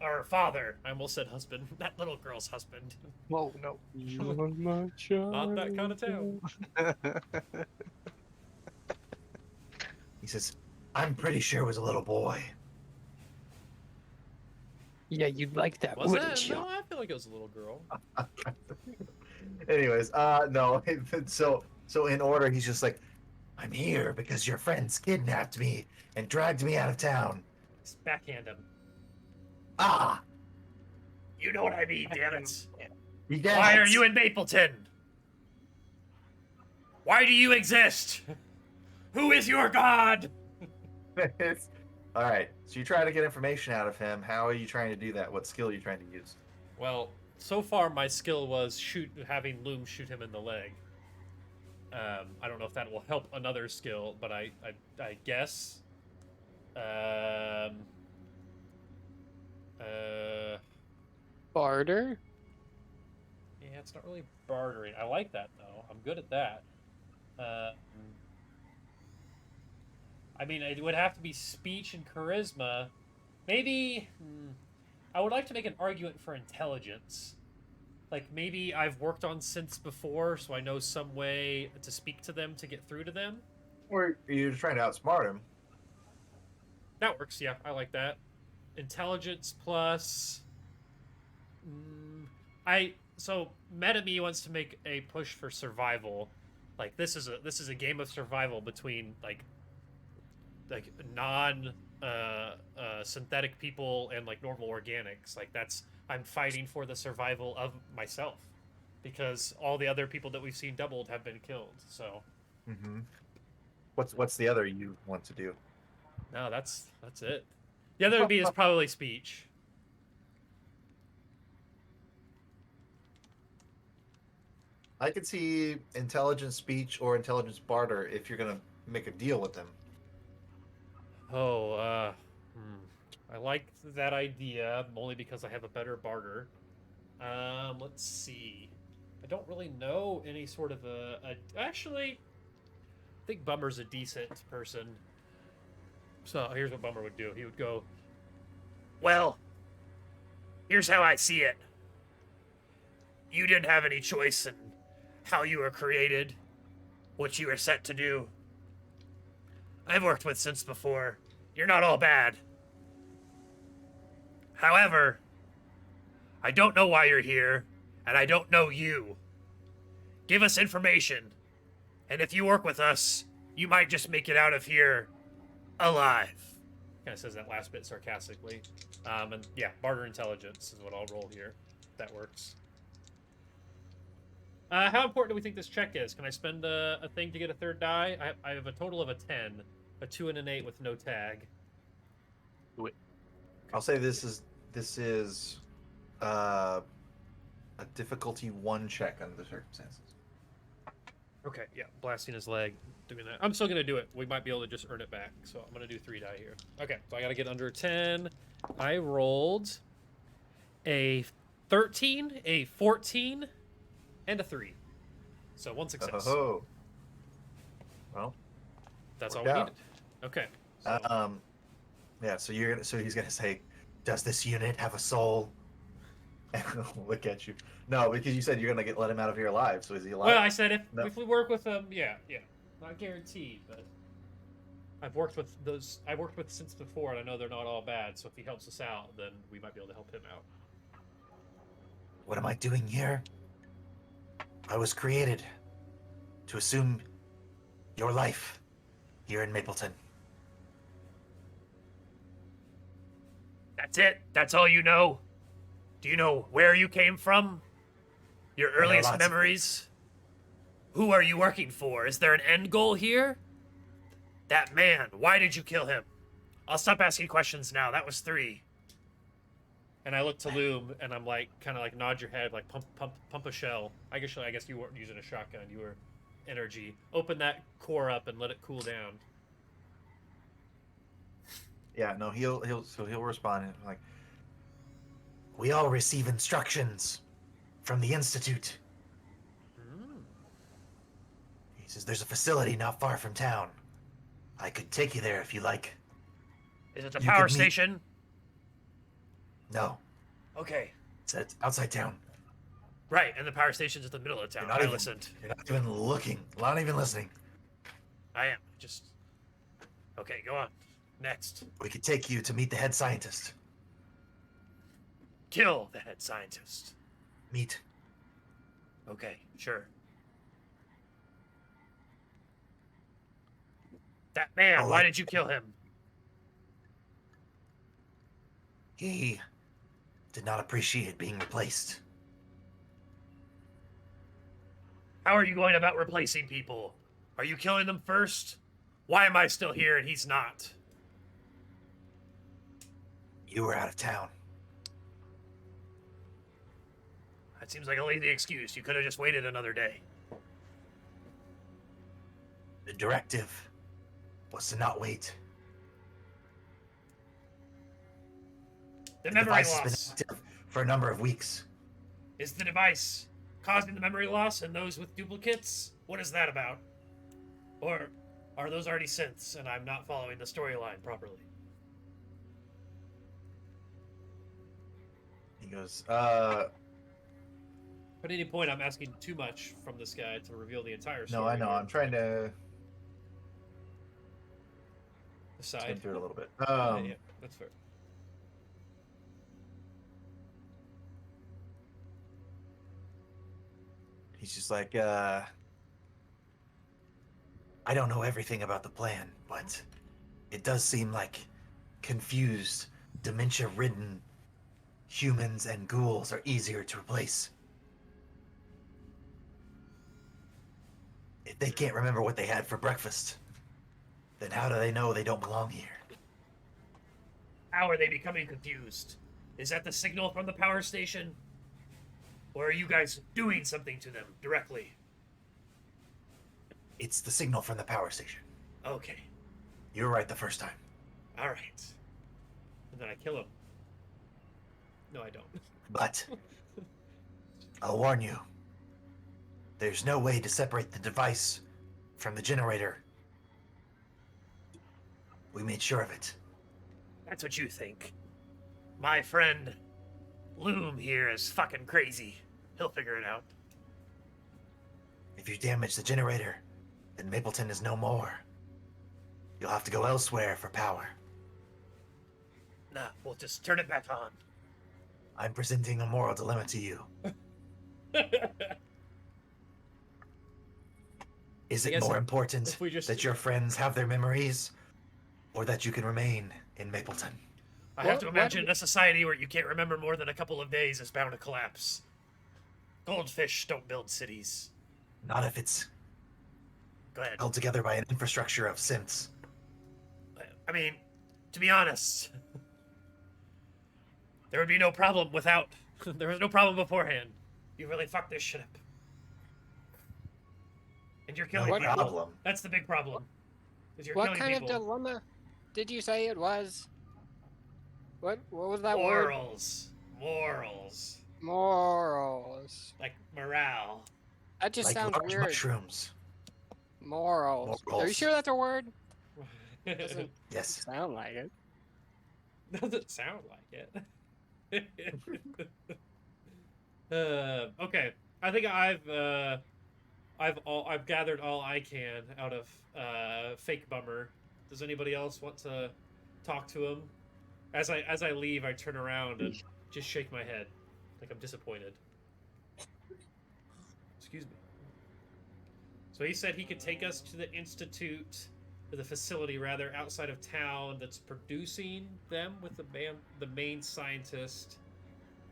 S1: or father? I almost said husband. That little girl's husband.
S3: Whoa, no.
S1: Not that kind of town.
S2: He says, I'm pretty sure it was a little boy.
S4: Yeah, you'd like that,
S1: Was
S4: wouldn't
S1: that?
S4: you?
S1: No, I feel like it was a little girl.
S2: Anyways, no. So in order, he's just like, I'm here because your friends kidnapped me and dragged me out of town.
S1: Just backhand him.
S2: Ah,
S1: You know what I mean, damn it.
S2: you
S1: Why are you in Mapleton? Why do you exist? Who is your god?
S2: All right. So you try to get information out of him. How are you trying to do that? What skill are you trying to use?
S1: Well, so far my skill was having Loom shoot him in the leg. I don't know if that will help another skill, but I guess.
S4: Barter?
S1: Yeah, it's not really bartering. I like that though. I'm good at that. I mean, it would have to be speech and charisma. Maybe I would like to make an argument for intelligence. Like maybe I've worked on synths before, so I know some way to speak to them to get through to them.
S2: Or you're trying to outsmart him.
S1: That works. Yeah, I like that. Intelligence plus. So MetaMe wants to make a push for survival. Like this is a game of survival between like non synthetic people and like normal organics. Like I'm fighting for the survival of myself because all the other people that we've seen doubled have been killed. So.
S2: Mm-hmm. What's the other you want to do?
S1: No, that's it. The other would be is probably speech.
S2: I could see intelligence speech or intelligence barter if you're gonna make a deal with them.
S1: Oh, I like that idea only because I have a better barter. Let's see. I don't really know any sort of actually, I think Bummer's a decent person. So here's what Bummer would do. He would go, well, here's how I see it. You didn't have any choice in how you were created, what you were set to do. I've worked with synths before. You're not all bad. However, I don't know why you're here, and I don't know you. Give us information, and if you work with us, you might just make it out of here alive. Kind of says that last bit sarcastically. And yeah, barter intelligence is what I'll roll here. If that works. How important do we think this check is? Can I spend a thing to get a third die? I have a total of a 10, a 2 and an 8 with no tag.
S2: I'll say this is a difficulty 1 check under the circumstances.
S1: Okay, yeah, blasting his leg, doing that. I'm still gonna do it. We might be able to just earn it back. So I'm gonna do 3 die here. Okay, so I gotta get under a 10. I rolled a 13, a 14, and a 3. So 1 success.
S2: Oh. Well,
S1: That's all
S2: worked
S1: we
S2: out.
S1: needed. Okay. So,
S2: yeah. So he's gonna say, "Does this unit have a soul?" And he'll look at you. No, because you said you're gonna let him out of here alive. So is he alive?
S1: well, I said
S2: No.
S1: if we work with him, yeah, not guaranteed, but I've worked with synths before, and I know they're not all bad. So if he helps us out, then we might be able to help him out.
S2: What am I doing here? I was created to assume your life here in Mapleton.
S1: That's it? That's all you know? Do you know where you came from? Your earliest
S2: lots of
S1: memories? Who are you working for? Is there an end goal here? That man, why did you kill him? I'll stop asking questions now. That was 3. And I look to Loom, and I'm like, kind of like nod your head, like pump a shell. I guess you weren't using a shotgun. You were energy. Open that core up and let it cool down.
S2: Yeah, no, he'll respond and like, we all receive instructions from the Institute. He says there's a facility not far from town. I could take you there if you like.
S1: Is it the
S2: You
S1: power
S2: could meet-
S1: station?
S2: No,
S1: Okay.
S2: it's outside town.
S1: Right, and the power station's in the middle of town.
S2: You're not
S1: I
S2: even-
S1: listened.
S2: You're not even looking. Not even listening.
S1: I am. Just. Okay, go on. Next.
S2: We could take you to meet the head scientist.
S1: Kill the head scientist.
S2: Meet.
S1: Okay, sure. That man,
S2: Oh,
S1: why did you kill him?
S2: He did not appreciate being replaced.
S1: How are you going about replacing people? Are you killing them first? Why am I still here and he's not?
S2: You were out of town.
S1: That seems like a lazy excuse. You could have just waited another day.
S2: The directive was to not wait.
S1: The
S2: The
S1: memory
S2: device has
S1: loss.
S2: been active for a number of weeks.
S1: Is the device causing the memory loss in those with duplicates? What is that about? Or are those already synths and I'm not following the storyline properly?
S2: He goes,
S1: At any point, I'm asking too much from this guy to reveal the entire story.
S2: no, I know.
S1: here.
S2: I'm trying to
S1: Aside.
S2: skim through it a little bit.
S1: Yeah, that's fair.
S2: He's just like, I don't know everything about the plan, but it does seem like confused, dementia-ridden humans and ghouls are easier to replace. If they can't remember what they had for breakfast, then how do they know they don't belong here?
S1: How are they becoming confused? Is that the signal from the power station? Or are you guys doing something to them directly?
S2: It's the signal from the power station.
S1: Okay,
S2: You were right the first time.
S1: alright. And then I kill him. No, I don't.
S2: But I'll warn you. There's no way to separate the device from the generator. We made sure of it.
S1: That's what you think. My friend Loom here is fucking crazy. He'll figure it out.
S2: If you damage the generator, then Mapleton is no more. You'll have to go elsewhere for power.
S1: Nah, we'll just turn it back on.
S2: I'm presenting a moral dilemma to you. Is
S1: I
S2: it
S1: guess
S2: more important
S1: if we just-
S2: that your friends have their memories, or that you can remain in Mapleton?
S1: I have to
S4: What-
S1: imagine a society where you can't remember more than a couple of days is bound to collapse. Goldfish don't build cities.
S2: Not if it's
S1: Go ahead.
S2: held together by an infrastructure of synths.
S1: I mean, to be honest, there would be no problem without. There was no problem beforehand. You really fucked this shit up. And you're killing
S2: No
S1: people.
S2: problem.
S1: That's the big problem. Is you're
S4: What
S1: killing
S4: kind
S1: people.
S4: of dilemma did you say it was? What was that word?
S1: Morals. Morals.
S4: Morals.
S1: Like morale.
S4: That just
S2: Like
S4: sounds
S2: large
S4: weird.
S2: mushrooms.
S4: Morals. Are you
S2: Morals.
S4: sure that's a word?
S1: Doesn't
S4: Doesn't
S2: Yes.
S4: sound like it.
S1: sound like it. Okay. I think I've gathered all I can out of fake Bummer. Does anybody else want to talk to him? As I leave, I turn around and just shake my head, like I'm disappointed. Excuse me. So he said he could take us to the institute, to the facility rather, outside of town that's producing them with the main scientist,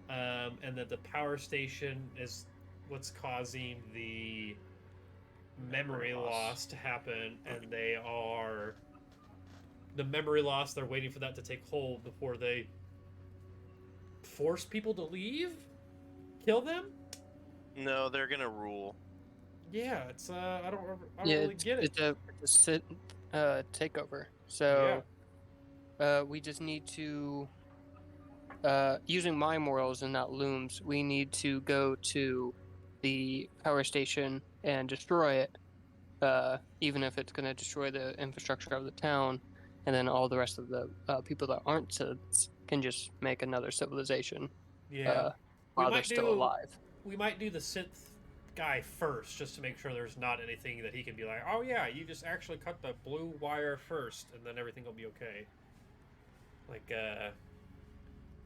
S1: and that the power station is what's causing the memory loss to happen, and they are the memory loss. They're waiting for that to take hold before they force people to leave, kill them.
S5: No, they're gonna rule.
S1: Yeah, it's I don't
S4: Yeah,
S1: really get it.
S4: it's a sit takeover. So we just need to using my morals and not Loom's, we need to go to the power station and destroy it, even if it's going to destroy the infrastructure of the town, and then all the rest of the people that aren't synths can just make another civilization
S1: Yeah.
S4: while they're still alive.
S1: We might do the synth guy first, just to make sure there's not anything that he can be like, oh yeah, you just actually cut the blue wire first, and then everything will be okay. Like,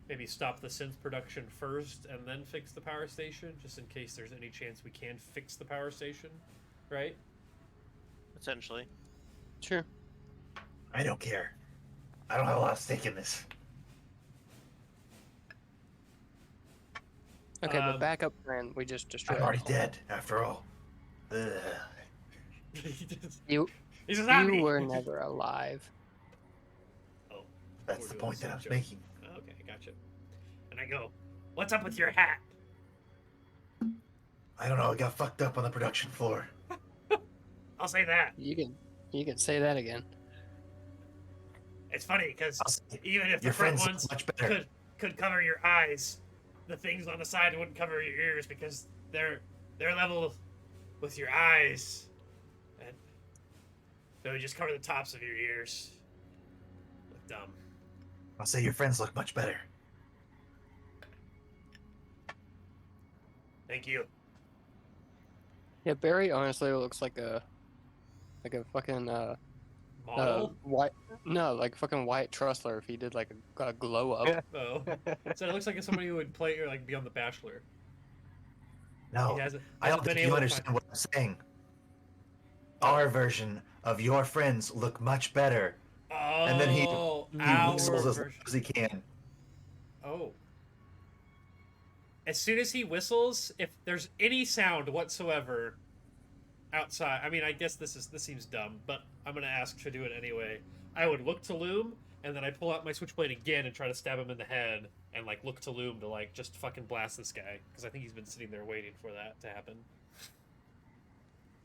S1: maybe stop the synth production first, and then fix the power station, just in case there's any chance we can fix the power station, right?
S5: Potentially.
S4: Sure.
S2: I don't care. I don't have a lot of stake in this.
S4: Okay, but backup plan, we just destroyed.
S2: I'm already dead, after all. Ugh.
S4: You were never alive.
S1: Oh,
S2: That's
S1: we're
S2: the
S1: doing
S2: point
S1: some
S2: that I was
S1: joke.
S2: making.
S1: Okay, gotcha. And I go, what's up with your hat?
S2: I don't know, I got fucked up on the production floor.
S1: I'll say that.
S4: You can say that again.
S1: It's funny because
S2: I'll say,
S1: even if the
S2: your
S1: front
S2: friends
S1: ones
S2: look much better.
S1: could cover your eyes, the things on the side wouldn't cover your ears because they're level with your eyes, and they would just cover the tops of your ears. Look dumb.
S2: I'll say your friends look much better.
S1: Thank you.
S4: Yeah, Barry honestly looks like a fucking
S1: Model?
S4: like fucking Wyatt Trussler if he did like a glow up.
S1: Oh, so it looks like somebody who would play or like be on The Bachelor.
S2: No,
S1: He hasn't
S2: I don't
S1: been
S2: think you
S1: able to
S2: understand
S1: find-
S2: what I'm saying. Our version of your friends look much better.
S1: Oh,
S2: And then he
S1: our
S2: whistles as
S1: version.
S2: loud as he can.
S1: Oh. As soon as he whistles, if there's any sound whatsoever outside, I mean, I guess this seems dumb, but I'm gonna ask to do it anyway. I would look to Loom, and then I pull out my switchblade again and try to stab him in the head, and like look to Loom to like just fucking blast this guy because I think he's been sitting there waiting for that to happen,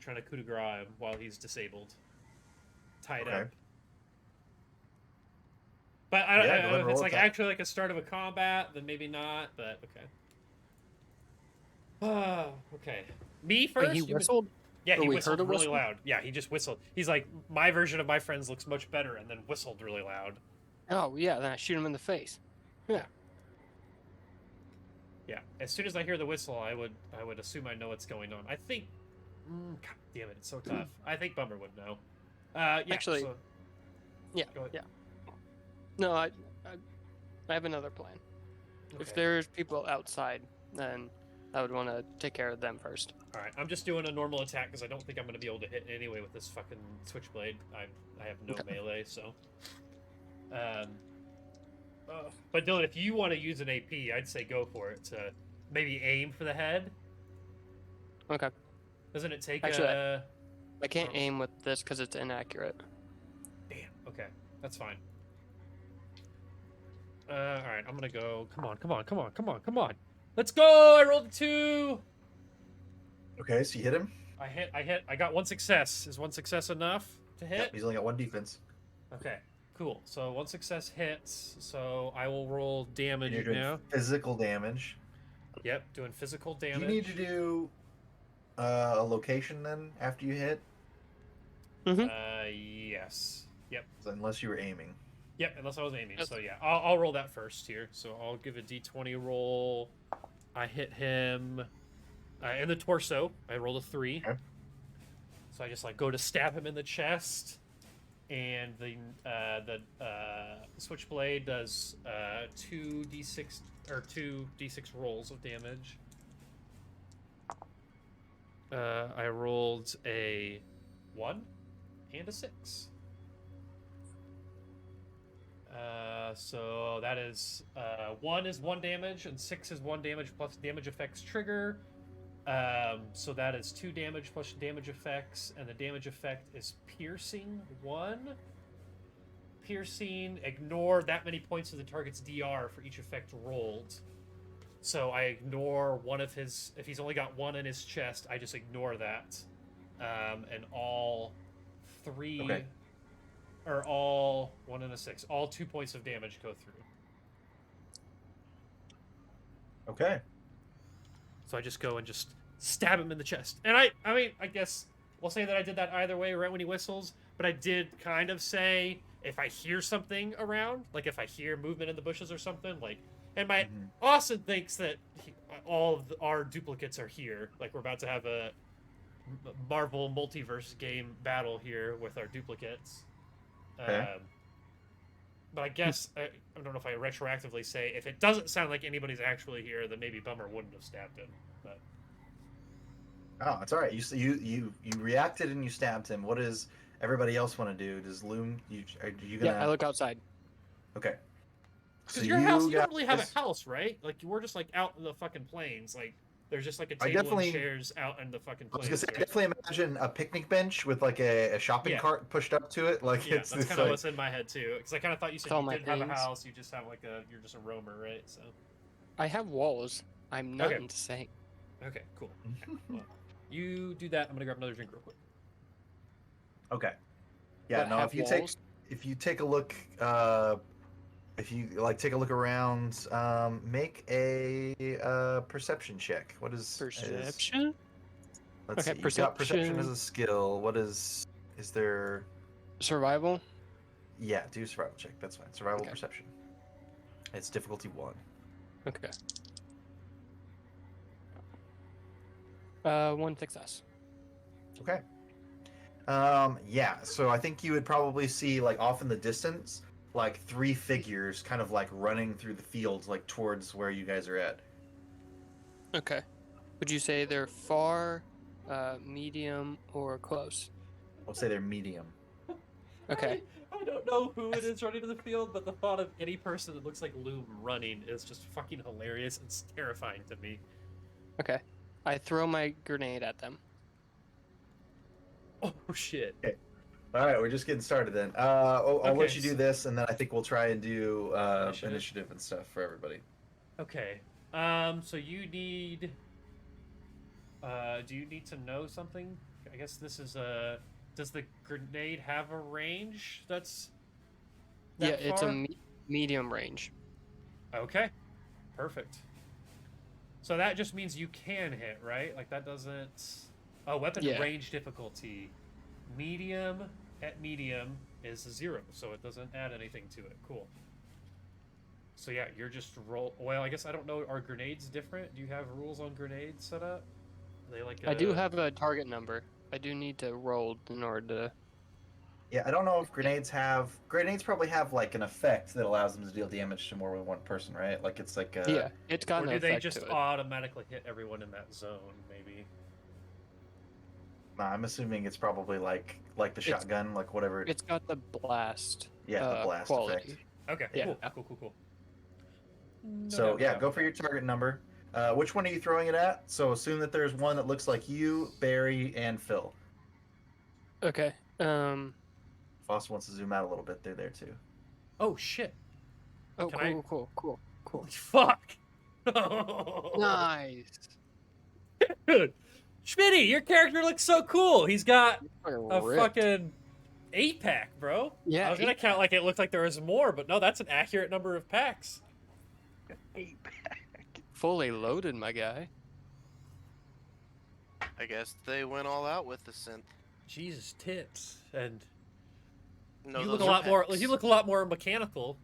S1: trying to coup de grace him while he's disabled, tied
S2: Okay.
S1: up. But I don't
S2: Yeah, go ahead
S1: know
S2: and
S1: if
S2: roll
S1: it's like
S2: attack.
S1: actually like a start of a combat, then maybe not. But okay. Oh, okay. Me first?
S4: Wait, he
S1: You mean-
S4: whistled?
S1: Yeah,
S4: Or
S1: he
S4: we
S1: whistled
S4: heard a
S1: really
S4: whistle?
S1: loud. Yeah, he just whistled. He's like, my version of my friends looks much better, and then whistled really loud.
S4: Oh yeah, then I shoot him in the face. Yeah.
S1: Yeah. As soon as I hear the whistle, I would assume I know what's going on. I think. God damn it, it's so tough. I think Bummer would know. Yeah.
S4: Actually-
S1: so-
S4: Yeah.
S1: Go ahead.
S4: Yeah. No, I have another plan. If
S1: okay.
S4: there's people outside, then I would want to take care of them first.
S1: All right, I'm just doing a normal attack because I don't think I'm going to be able to hit anyway with this fucking switchblade. I have no
S4: Okay.
S1: melee, so. But Dylan, if you want to use an AP, I'd say go for it to maybe aim for the head.
S4: Okay.
S1: Doesn't it take
S4: Actually,
S1: a?
S4: I can't aim with this because it's inaccurate.
S1: Damn. Okay, that's fine. All right, I'm gonna go. Come on. Let's go! I rolled a 2.
S2: Okay, so you hit him.
S1: I hit. I got 1 success. Is 1 success enough to hit?
S2: Yep, he's only got 1 defense.
S1: Okay, cool. So 1 success hits. So I will roll damage
S2: And you're doing
S1: now.
S2: physical damage.
S1: Yep, doing physical
S2: Do
S1: damage.
S2: you need to do a location then after you hit?
S1: Yes. Yep.
S2: Unless you were aiming.
S1: Yep. Unless I was aiming.
S4: Yes.
S1: So yeah, I'll roll that first here. So I'll give a d20 roll. I hit him in the torso. I rolled a 3.
S2: Okay.
S1: So I just like go to stab him in the chest, and the switchblade does 2d6 rolls of damage. I rolled a 1 and a 6. So that is 1 is 1 damage and 6 is 1 damage plus damage effects trigger. So that is 2 damage plus damage effects, and the damage effect is piercing 1. Piercing, ignore that many points of the target's DR for each effect rolled. So I ignore one of his. If he's only got 1 in his chest, I just ignore that. And all 3.
S2: Okay.
S1: Or all 1 and a 6. All 2 points of damage go through.
S2: Okay.
S1: So I just go and just stab him in the chest. And I mean, I guess we'll say that I did that either way right when he whistles, but I did kind of say if I hear something around, like if I hear movement in the bushes or something, like, and my
S2: Mhm.
S1: Austin thinks that all of our duplicates are here, like we're about to have a Marvel multiverse game battle here with our duplicates.
S2: Okay.
S1: But I guess I don't know if I retroactively say if it doesn't sound like anybody's actually here, then maybe Bummer wouldn't have stabbed him. But
S2: Oh, it's all right. You reacted and you stabbed him. What does everybody else want to do? Does Loom? Are you
S4: Yeah,
S2: gonna?
S4: I look outside.
S2: Okay.
S1: because your house, you don't really have
S2: guys-
S1: a house, right? Like we're just like out in the fucking plains. Like there's just like a
S2: I
S1: table and
S2: definitely-
S1: chairs out in the fucking
S2: I was
S1: plains.
S2: gonna say, I
S1: Right?
S2: definitely imagine a picnic bench with like a shopping
S1: Yeah.
S2: cart pushed up to it. Like
S1: Yeah,
S2: it's
S1: that's
S2: it's
S1: kind of
S2: like
S1: what's in my head too. Because I kind of thought you said
S4: With all
S1: you
S4: my
S1: didn't have a
S4: things.
S1: house, you just have like you're just a roamer, right? So
S4: I have walls. I'm not
S1: Okay.
S4: insane.
S1: okay, cool. Okay, well, you do that. I'm gonna grab another drink real quick.
S2: okay. Yeah.
S4: But
S2: No.
S4: have walls?
S2: If you take a look, if you like take a look around, make a perception check. What is
S4: Perception?
S2: let's
S4: Okay,
S2: see. You've got perception
S4: perception.
S2: as a skill. What is there?
S4: Survival?
S2: Yeah, do survival check. That's fine. Survival
S4: Okay.
S2: perception. It's difficulty 1.
S4: Okay. 1 success.
S2: Okay. Yeah. So I think you would probably see like off in the distance, like 3 figures kind of like running through the fields, like towards where you guys are at.
S4: Okay. Would you say they're far, medium, or close?
S2: I'll say they're medium.
S4: Okay.
S1: I don't know who it is running to the field, but the thought of any person that looks like Loom running is just fucking hilarious. It's terrifying to me.
S4: Okay. I throw my grenade at them.
S1: Oh shit.
S2: All right, we're just getting started then. I'll
S1: Okay,
S2: let you do
S1: so-
S2: this, and then I think we'll try and do
S1: Initiative?
S2: initiative and stuff for everybody.
S1: Okay. So you need. Do you need to know something? I guess this is a. Does the grenade have a range? That's.
S4: Yeah,
S1: that
S4: it's a
S1: far?
S4: medium range.
S1: Okay. Perfect. So that just means you can hit, right? Like that doesn't. Oh, weapon
S4: Yeah.
S1: range difficulty. Medium at medium is 0, so it doesn't add anything to it. Cool. So yeah, you're just roll. Well, I guess I don't know. Are grenades different? Do you have rules on grenades set up? Are they like
S4: I do have a target number. I do need to roll in order to.
S2: Yeah, I don't know if grenades probably have like an effect that allows them to deal damage to more than one person, right? Like it's like
S4: Yeah, it's got
S1: Or
S4: an
S1: do they
S4: effect
S1: just
S4: to it.
S1: automatically hit everyone in that zone? Maybe.
S2: Nah, I'm assuming it's probably like the shotgun, like whatever.
S4: It's got the blast.
S2: Yeah, the blast
S4: quality.
S2: effect.
S1: Okay.
S4: Yeah.
S1: Cool.
S2: So yeah, go for your target number. Which one are you throwing it at? So assume that there's one that looks like you, Barry, and Phil.
S4: Okay.
S2: Foss wants to zoom out a little bit. They're there too.
S1: Oh shit!
S4: Oh,
S1: Can I-
S4: cool.
S1: Holy fuck!
S4: Nice.
S1: Dude, Schmitty, your character looks so cool. He's got a
S4: Ripped.
S1: fucking 8-pack, bro.
S4: Yeah,
S1: I was gonna count like it looked like there was more, but no, that's an accurate number of packs.
S4: Fully loaded, my guy.
S5: I guess they went all out with the synth.
S1: Jesus tits, and
S5: No,
S1: you
S5: those
S1: look a
S5: are
S1: lot more.
S5: packs.
S1: You look a lot more mechanical,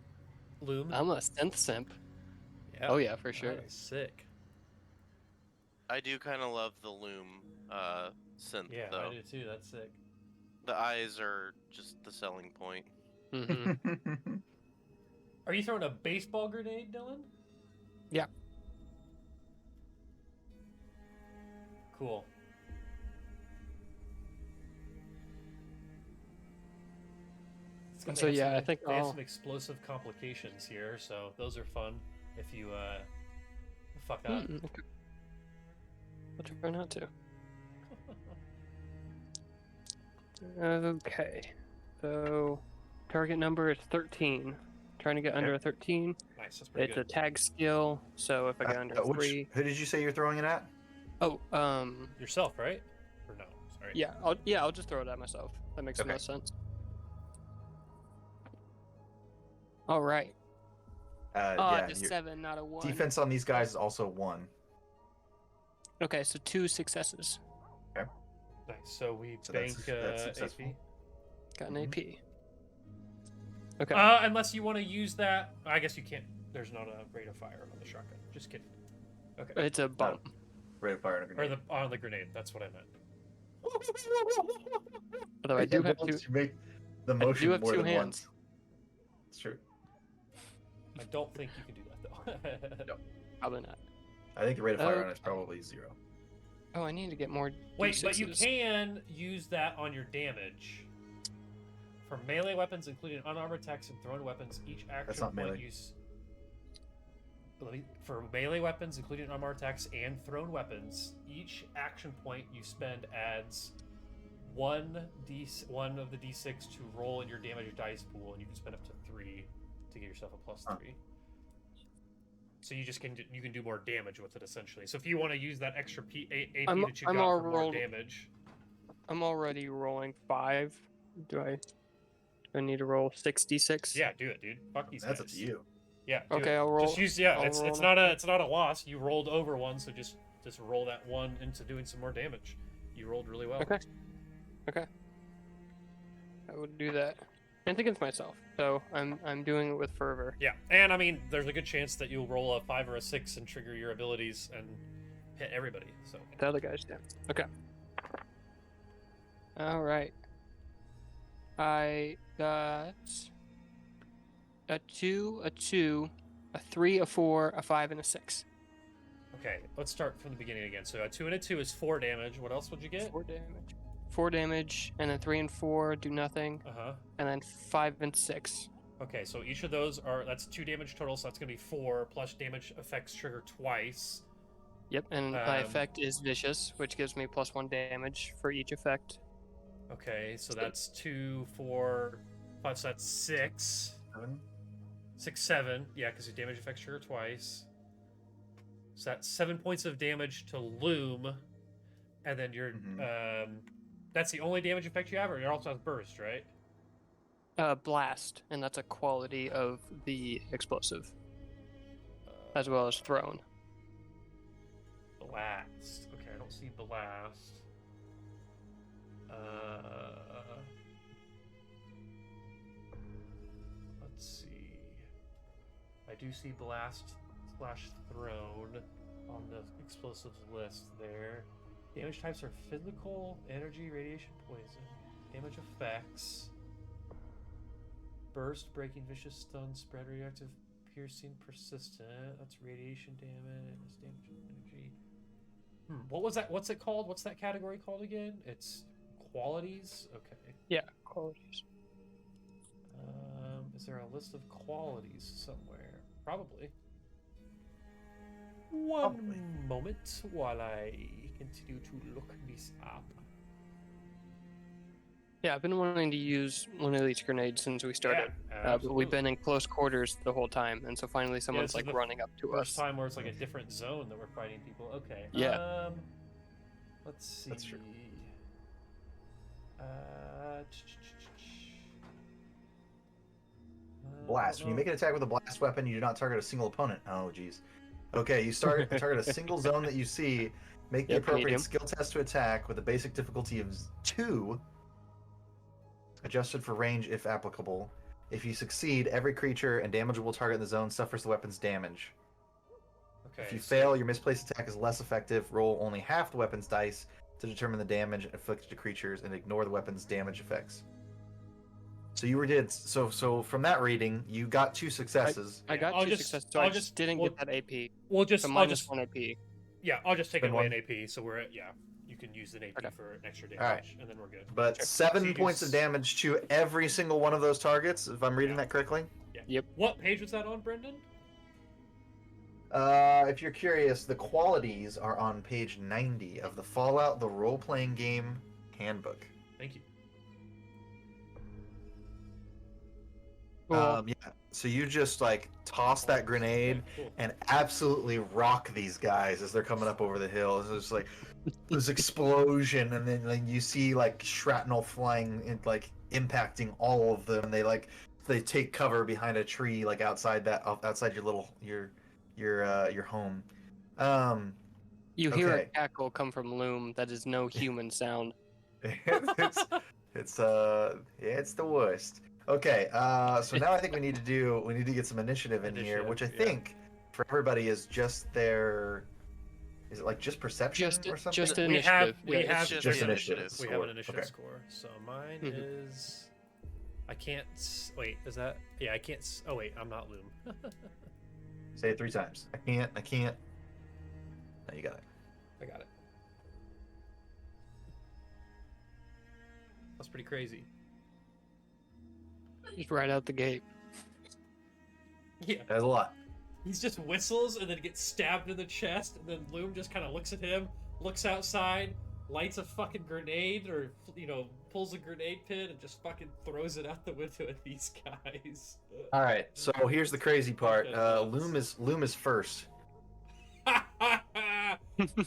S1: Loom.
S4: I'm a synth simp.
S1: Yeah.
S4: Oh yeah, for sure.
S1: Nice, sick.
S5: I do kind of love the Loom synth,
S1: Yeah,
S5: though.
S1: I do too. That's sick.
S5: The eyes are just the selling point.
S4: hmm
S1: Are you throwing a baseball grenade, Dylan?
S4: Yeah.
S1: Cool. It's gonna
S4: So,
S1: have
S4: yeah,
S1: some-
S4: I think
S1: they have
S4: I'll-
S1: some explosive complications here, so those are fun. If you fuck up.
S4: Okay. I'll try not to. Okay. So, target number is 13. Trying to get under a 13.
S1: Nice, that's pretty
S4: It's a
S1: good.
S4: tag skill, so if I get under 3.
S2: Who did you say you're throwing it at?
S4: Oh,
S1: Yourself, right? Or no? Sorry.
S4: yeah, I'll just throw it at myself. That makes the
S2: Okay.
S4: most sense. All right.
S2: Yeah,
S4: it's a
S2: your
S4: 7, not a 1.
S2: defense on these guys is also 1.
S4: Okay, so 2 successes.
S1: Nice. So we
S2: So
S1: bank
S2: that's successful.
S1: AP.
S4: Got an
S2: Mhm.
S4: AP. Okay.
S1: Unless you want to use that. I guess you can't. There's not a rate of fire on the shotgun. Just kidding. Okay.
S4: It's a bump.
S2: Rate of fire on a
S1: Or
S2: grenade.
S1: on the grenade. That's what I meant.
S4: Although I do have
S2: Once
S4: two.
S2: you make the
S4: I
S2: motion
S4: do have
S2: more
S4: two
S2: than
S4: hands.
S2: once. It's true.
S1: I don't think you can do that though.
S2: No.
S4: Probably not.
S2: I think the rate of fire on
S4: Okay.
S2: it is probably 0.
S4: Oh, I need to get more.
S1: Wait, but you
S4: D6s.
S1: can use that on your damage. For melee weapons, including unarmored attacks and thrown weapons, each action
S2: not
S1: point
S2: melee.
S1: use. For melee weapons, including unarmored attacks and thrown weapons, each action point you spend adds one of the d6 to roll in your damage dice pool, and you can spend up to 3 to get yourself a +3. So you just can do more damage with it essentially. So if you want to use that extra AP
S4: I'm-
S1: that you
S4: I'm
S1: got
S4: all
S1: for more
S4: rolled-
S1: damage,
S4: I'm already rolling 5. Do I need to roll 66?
S1: yeah, do it, dude. Fuck these
S2: That's
S1: guys.
S2: up to you.
S1: Yeah. Do
S4: Okay,
S1: it.
S4: I'll roll.
S1: Just use
S4: I'll
S1: it's
S4: roll
S1: not a loss. You rolled over one, so just roll that one into doing some more damage. You rolled really well.
S4: Okay. I would do that. And against myself, so I'm doing it with fervor.
S1: Yeah, and I mean, there's a good chance that you'll roll a 5 or a 6 and trigger your abilities and hit everybody. So
S4: The other guys do. Okay. All right. I got a 2, a 2, a 3, a 4, a 5, and a 6.
S1: okay, let's start from the beginning again. So a 2 and a 2 is 4 damage. What else would you get?
S4: 4 damage. 4 damage, and then 3 and 4 do nothing,
S1: Uh-huh.
S4: and then 5 and 6.
S1: Okay, so each of those that's 2 damage total, so that's gonna be 4 plus damage effects trigger twice.
S4: Yep, and my
S1: Um,
S4: effect is vicious, which gives me +1 damage for each effect.
S1: Okay, so that's 2, 4, 5, so that's 6.
S2: 7?
S1: 6, 7. Yeah, because your damage effects trigger twice. So that's 7 points of damage to Loom. And then your that's the only damage effect you have, or it also has burst, right?
S4: Blast, and that's a quality of the explosive, as well as thrown.
S1: Blast. Okay, I don't see blast. Let's see. I do see blast / thrown on the explosives list there. Damage types are physical, energy, radiation, poison. Damage effects. Burst, breaking, vicious, stun, spread, radioactive, piercing, persistent. That's radiation damage. Damage, energy. What was that? What's it called? What's that category called again? It's qualities? Okay.
S4: Yeah, qualities.
S1: Is there a list of qualities somewhere? Probably. One moment while I continue to look this up.
S4: Yeah, I've been wanting to use one of these grenades since we started,
S1: Yeah,
S4: but we've been in close quarters the whole time, and so finally someone's
S1: this is
S4: like
S1: the
S4: running up to
S1: first
S4: us.
S1: time where it's like a different zone that we're fighting people. Okay.
S4: Yeah.
S1: Let's see.
S2: That's true. Blast. When you make an attack with a blast weapon, you do not target a single opponent. Oh, jeez. Okay, you target a single zone that you see. Make the
S4: Yep,
S2: appropriate
S4: medium.
S2: skill test to attack with a basic difficulty of 2, adjusted for range if applicable. If you succeed, every creature and damageable target in the zone suffers the weapon's damage.
S1: Okay.
S2: If you
S1: so-
S2: fail, your misplaced attack is less effective. Roll only half the weapon's dice to determine the damage inflicted to creatures and ignore the weapon's damage effects. So so from that reading, you got 2 successes.
S4: I got
S1: I'll
S4: 2
S1: just-
S4: successes, so
S1: I'll
S4: I just
S1: just-
S4: didn't
S1: well,
S4: get that AP.
S1: We'll just,
S4: So
S1: I'll
S4: minus
S1: just,
S4: 1 AP.
S1: yeah, I'll just take
S2: Spend
S1: away
S2: one.
S1: an AP, so we're at, yeah, you can use an AP
S4: Okay.
S1: for an extra damage,
S2: Alright.
S1: and then we're good.
S2: But
S1: Sure.
S2: 7
S1: So you
S2: points
S1: do
S2: of damage to every single one of those targets, if I'm reading
S1: Yeah.
S2: that correctly.
S1: What page was that on, Brendan?
S2: If you're curious, the qualities are on page 90 of the Fallout the Role-Playing Game Handbook.
S1: Thank you.
S4: Cool.
S2: Yeah, so you just like toss that grenade
S1: Cool.
S2: and absolutely rock these guys as they're coming up over the hill. It's just like this explosion, and then like, you see like shrapnel flying and like impacting all of them. And they take cover behind a tree, like outside your home.
S4: You hear a
S2: okay.
S4: cackle come from Loom that is no human sound.
S2: it's the worst. Okay, so now I think we need to get some initiative in here,
S1: Initiative,
S2: which I
S1: yeah.
S2: think for everybody is just their, is it like just perception or something?
S4: Just
S1: We have
S4: initiative.
S1: we
S4: Yeah,
S1: have
S5: just
S2: just
S5: the
S2: initiative.
S5: initiative.
S1: we have an
S2: score.
S1: initiative
S2: Okay.
S1: score. So mine
S4: Mhm.
S1: is. I can't. Wait, is that? Yeah, I can't. Oh wait, I'm not Loom.
S2: Say it 3 times. I can't. No, you got it.
S1: I got it. That's pretty crazy.
S4: just right out the gate.
S1: Yeah,
S2: That's a lot.
S1: he's just whistles and then gets stabbed in the chest, and then Loom just kind of looks at him, looks outside, lights a fucking grenade, or pulls a grenade pin and just fucking throws it out the window at these guys.
S2: All right. So here's the crazy part.
S1: Okay,
S2: Loom is first.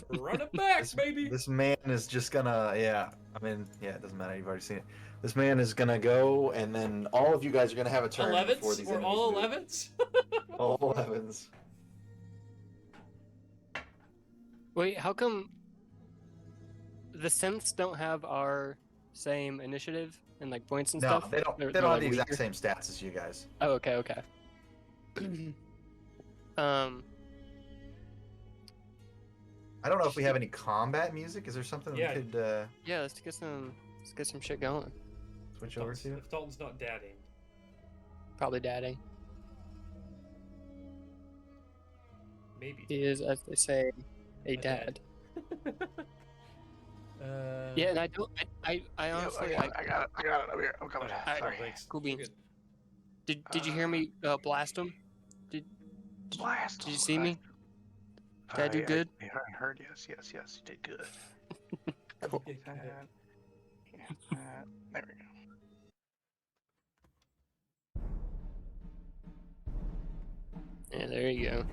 S1: Run it back, baby.
S2: This man is just gonna, yeah. I mean, yeah, it doesn't matter. You've already seen it. This man is gonna go, and then all of you guys are gonna have a turn before
S1: 11s?
S2: these
S1: We're
S2: enemies
S1: all
S2: move.
S1: 11s?
S2: All 11s.
S4: Wait, how come the synths don't have our same initiative and like points and
S2: No,
S4: stuff?
S2: they don't.
S4: They're-
S2: They
S4: they're,
S2: don't have
S4: like,
S2: the exact
S4: weaker?
S2: same stats as you guys.
S4: Oh, okay, okay.
S2: I don't know if we have any combat music. Is there something
S1: Yeah.
S2: we could
S4: Yeah, let's get some shit going.
S2: switch over to?
S1: If Dalton's not dadding.
S4: Probably dadding.
S1: Maybe.
S4: He is, as they say, a
S1: dad.
S4: dad. Yeah, and I don't. I honestly.
S3: I got it. Over here. I'm coming.
S4: I-
S3: Sorry.
S1: Thanks.
S4: Cool
S1: We're
S4: beans.
S1: good.
S4: Did you hear me blast him?
S3: Blast.
S4: Did you see me? Did I do good?
S3: I heard. Yes. You did good.
S4: Cool.
S3: There we go.
S4: Yeah, there you go.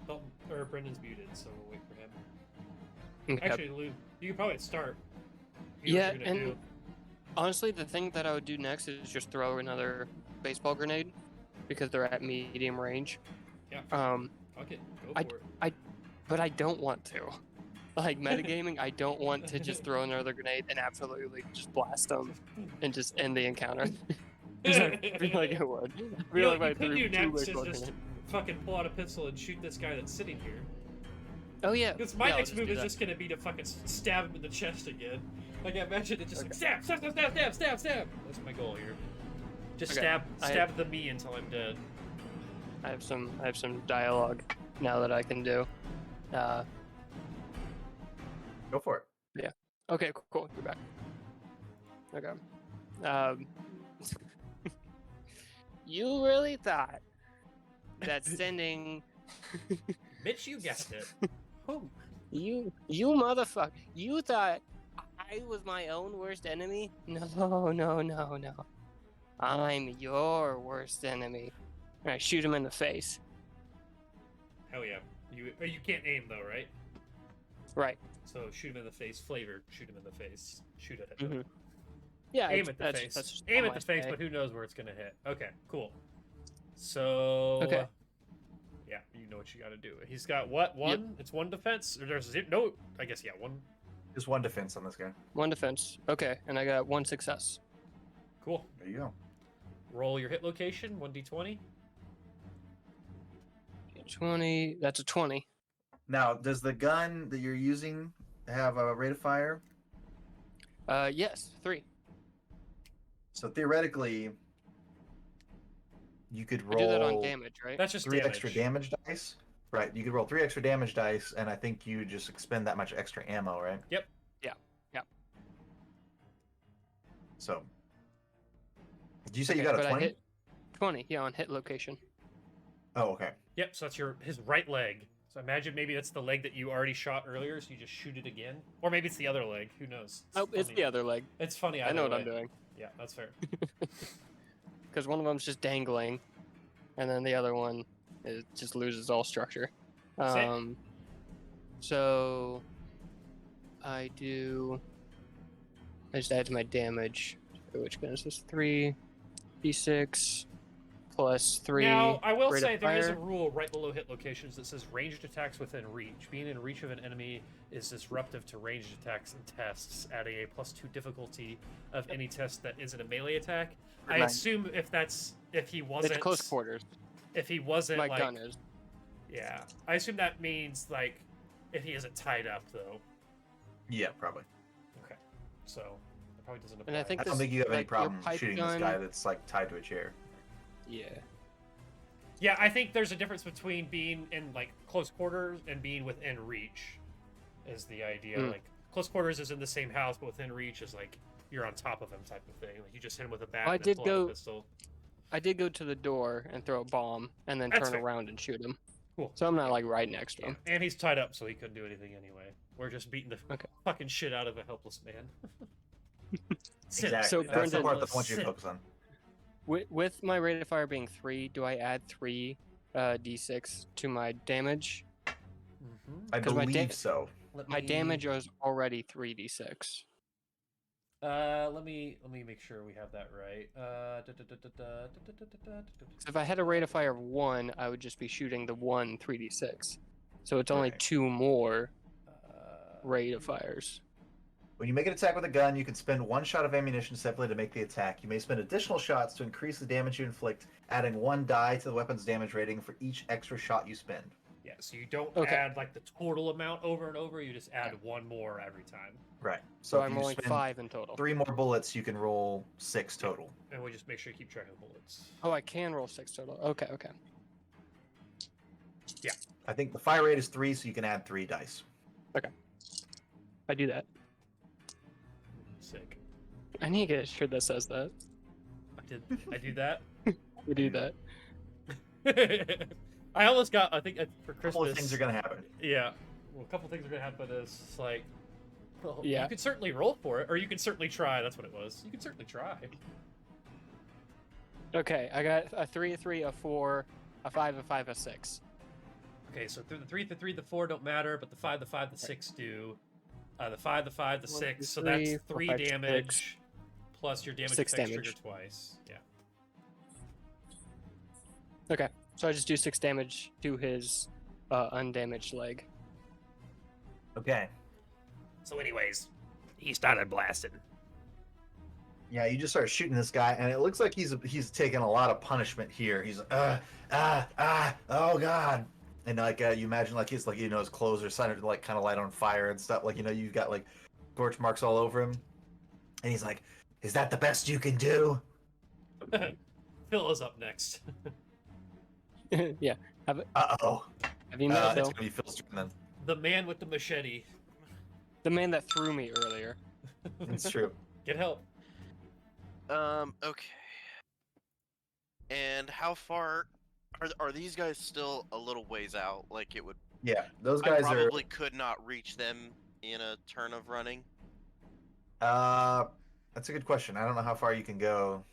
S1: Dalton, or Brendan's muted, so we'll wait for him.
S4: Okay.
S1: Actually, Lou, you could probably start. You know
S4: Yeah,
S1: what you're gonna
S4: and
S1: do.
S4: honestly, the thing that I would do next is just throw another baseball grenade because they're at medium range.
S1: Yeah.
S4: Okay,
S1: Go for it.
S4: but I don't want to. Like metagaming, I don't want to just throw another grenade and absolutely just blast them and just end the encounter. 'Cause I feel like it would. I
S1: You know
S4: feel
S1: what
S4: like
S1: you
S4: if I
S1: could
S4: threw
S1: do
S4: two
S1: next is
S4: baseball
S1: just
S4: grenades.
S1: fucking pull out a pistol and shoot this guy that's sitting here.
S4: Oh yeah.
S1: Because my
S4: yeah, I'll
S1: next
S4: just
S1: move
S4: do
S1: is
S4: that.
S1: just gonna be to fucking stab him in the chest again. Like I imagine it just like stab. That's my goal here. Just
S4: Okay,
S1: stab the me until I'm dead.
S4: I have some dialogue now that I can do.
S2: Go for it.
S4: Okay, cool. You're back. Okay. You really thought that sending
S1: Mitch, you guessed it. Oh.
S4: you motherfucker, you thought I was my own worst enemy? No. I'm your worst enemy. And I shoot him in the face.
S1: Hell yeah. You can't aim though, right?
S4: Right.
S1: So shoot him in the face. Flavor. Shoot him in the face. Shoot at it.
S4: Mm-hmm. Yeah.
S1: Aim at the
S4: that's
S1: face.
S4: just
S1: Aim
S4: how
S1: at the
S4: I
S1: face,
S4: say.
S1: but who knows where it's gonna hit? Okay, cool. So.
S4: Okay.
S1: Yeah, you know what you got to do. He's got what? One?
S4: Yep.
S1: It's one defense. Or there's no. I guess yeah, one.
S2: Just one defense on this guy.
S4: One defense. Okay, and I got one success.
S1: Cool.
S2: There you go.
S1: Roll your hit location. 1d20.
S4: 20. That's a 20.
S2: Now, does the gun that you're using have a rate of fire?
S4: Yes, 3.
S2: So theoretically, you could
S4: I
S2: roll
S4: do that on damage, right?
S1: That's just
S2: 3
S1: damage.
S2: extra damage dice. Right, you could roll 3 extra damage dice, and I think you just expend that much extra ammo, right?
S1: Yep.
S4: Yeah.
S2: So, did you say you
S4: Okay,
S2: got a
S4: but I
S2: 20?
S4: hit 20, yeah, on hit location.
S2: Oh, okay.
S1: Yep. So that's his right leg. So imagine maybe that's the leg that you already shot earlier. So you just shoot it again, or maybe it's the other leg. Who knows?
S4: Oh, it's
S1: funny.
S4: the other leg.
S1: It's funny.
S4: I know
S1: either
S4: what I'm
S1: way.
S4: doing.
S1: Yeah, that's fair.
S4: Because one of them's just dangling, and then the other one just loses all structure.
S1: Same.
S4: So I just add to my damage, which goes is 3d6 plus 3.
S1: Now, I will
S4: rate
S1: say
S4: of
S1: there is a
S4: fire.
S1: rule right below hit locations that says ranged attacks within reach. Being in reach of an enemy is disruptive to ranged attacks and tests, adding a +2 difficulty of any test that isn't a melee attack. I
S3: Nice.
S1: assume if he wasn't
S4: It's close quarters.
S1: if he wasn't
S4: My
S1: like
S4: gun is.
S1: yeah, I assume that means like if he isn't tied up though.
S2: Yeah, probably.
S1: Okay, so that probably doesn't apply.
S4: And I think
S2: I don't
S4: this,
S2: think you have any
S4: like, your
S2: problem
S4: pipe
S2: shooting
S4: gun,
S2: this guy that's like tied to a chair.
S4: Yeah.
S1: Yeah, I think there's a difference between being in like close quarters and being within reach. Is the idea like close quarters is in the same house, but within reach is like you're on top of him type of thing. Like you just hit him with a bat
S4: I
S1: and
S4: did
S1: pull out a
S4: go-
S1: pistol.
S4: I did go to the door and throw a bomb and then
S1: That's
S4: turn
S1: fair.
S4: around and shoot him.
S1: Cool.
S4: So I'm not like right next to
S1: Yeah.
S4: him.
S1: And he's tied up, so he couldn't do anything anyway. We're just beating the
S4: Okay.
S1: fucking shit out of a helpless man. Sit.
S2: Exactly.
S4: So,
S2: That's the
S4: Brendan,
S2: part that I want you to
S1: sit.
S2: focus on.
S4: With my rate of fire being 3, do I add 3 d6 to my damage?
S1: Mhm.
S2: I
S4: 'Cause my
S2: believe
S4: da-
S2: so.
S1: Let
S4: My
S1: me-
S4: damage was already 3d6.
S1: Let me make sure we have that right.
S4: So if I had a rate of fire of 1, I would just be shooting the 1 3d6. So it's only
S2: Right.
S4: 2 more rate of fires.
S2: When you make an attack with a gun, you can spend 1 shot of ammunition separately to make the attack. You may spend additional shots to increase the damage you inflict, adding 1 die to the weapon's damage rating for each extra shot you spend.
S1: Yeah, so you don't
S4: Okay.
S1: add like the total amount over and over. You just add 1 more every time,
S2: Right.
S4: So
S2: if
S4: I'm
S2: you
S4: rolling
S2: spend
S4: 5 in total.
S2: 3 more bullets, you can roll 6 total.
S1: and we just make sure you keep track of the bullets.
S4: Oh, I can roll 6 total. Okay, okay.
S2: I think the fire rate is 3, so you can add 3 dice.
S4: I do that.
S1: Sick.
S4: I need to get a shirt that says that.
S1: I do that.
S4: We do that.
S1: I almost got. I think for
S2: A couple
S1: Christmas.
S2: of things are going to happen.
S1: Yeah. Well, a couple things are gonna happen. Is like. Well,
S4: Yeah.
S1: You could certainly roll for it, or you could certainly try. That's what it was. You could certainly try.
S4: Okay, I got a 3, a 3, a 4, a 5, a 5, a 6.
S1: Okay, so the 3, the 3, the 4 don't matter, but the 5, the 5, the 6 do. The 5, the 5, the
S4: 1,
S1: 6.
S4: 2,
S1: So
S4: 3,
S1: that's 3
S4: 4, 5, 6.
S1: damage. Plus your damage
S4: 6
S1: effects
S4: damage.
S1: trigger twice. Yeah.
S4: Okay, so I just do 6 damage to his undamaged leg.
S2: Okay.
S1: So, anyways, he started blasting.
S2: Yeah, you just start shooting this guy, and it looks like he's taking a lot of punishment here. He's like, oh god, and like you imagine like he's like his clothes are starting to like kind of light on fire and stuff. Like you've got like scorch marks all over him, and he's like, "Is that the best you can do?"
S1: Phil is up next.
S4: Yeah.
S2: Uh-oh.
S4: Have you met
S2: It's
S4: Phil?
S2: gonna be Phil's turn then.
S1: The man with the machete.
S4: The man that threw me earlier.
S2: It's true.
S1: Get help.
S5: Okay. And how far are these guys still a little ways out? Like it would.
S2: Yeah, those
S5: I
S2: guys
S5: probably could not reach them in a turn of running.
S2: are. That's a good question. I don't know how far you can go.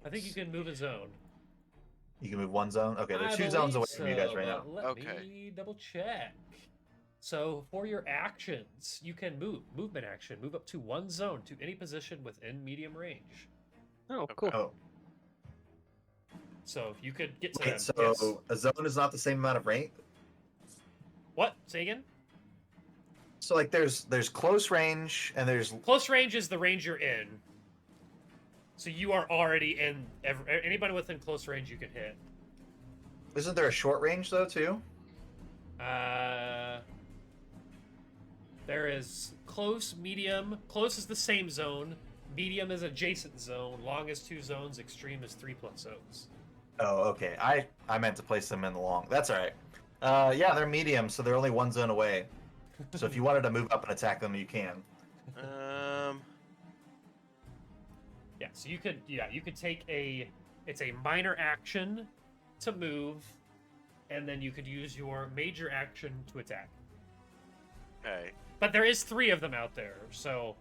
S1: I think you can move a zone.
S2: You can move 1 zone. Okay, they're
S1: I
S2: 2 zones away
S1: believe
S2: from you guys
S1: so,
S2: right now.
S1: but Let
S5: Okay.
S1: me double check. So for your actions, you can movement action, move up to 1 zone to any position within medium range.
S4: Oh, cool.
S2: Oh,
S1: So if you could get to
S2: okay.
S1: them.
S2: So
S1: Yes.
S2: a zone is not the same amount of range.
S1: What? Say again?
S2: So like there's close range and there's
S1: Close range is the range you're in. So you are already in. Anybody within close range you can hit.
S2: isn't there a short range though too?
S1: There is close, medium. Close is the same zone. Medium is adjacent zone. Long is 2 zones. Extreme is 3+ zones.
S2: Oh, okay. I meant to place them in the long. That's all right. Yeah, they're medium, so they're only 1 zone away. So if you wanted to move up and attack them, you can.
S1: Yeah, so you could take it's a minor action to move, and then you could use your major action to attack.
S5: Okay.
S1: But there is 3 of them out there, so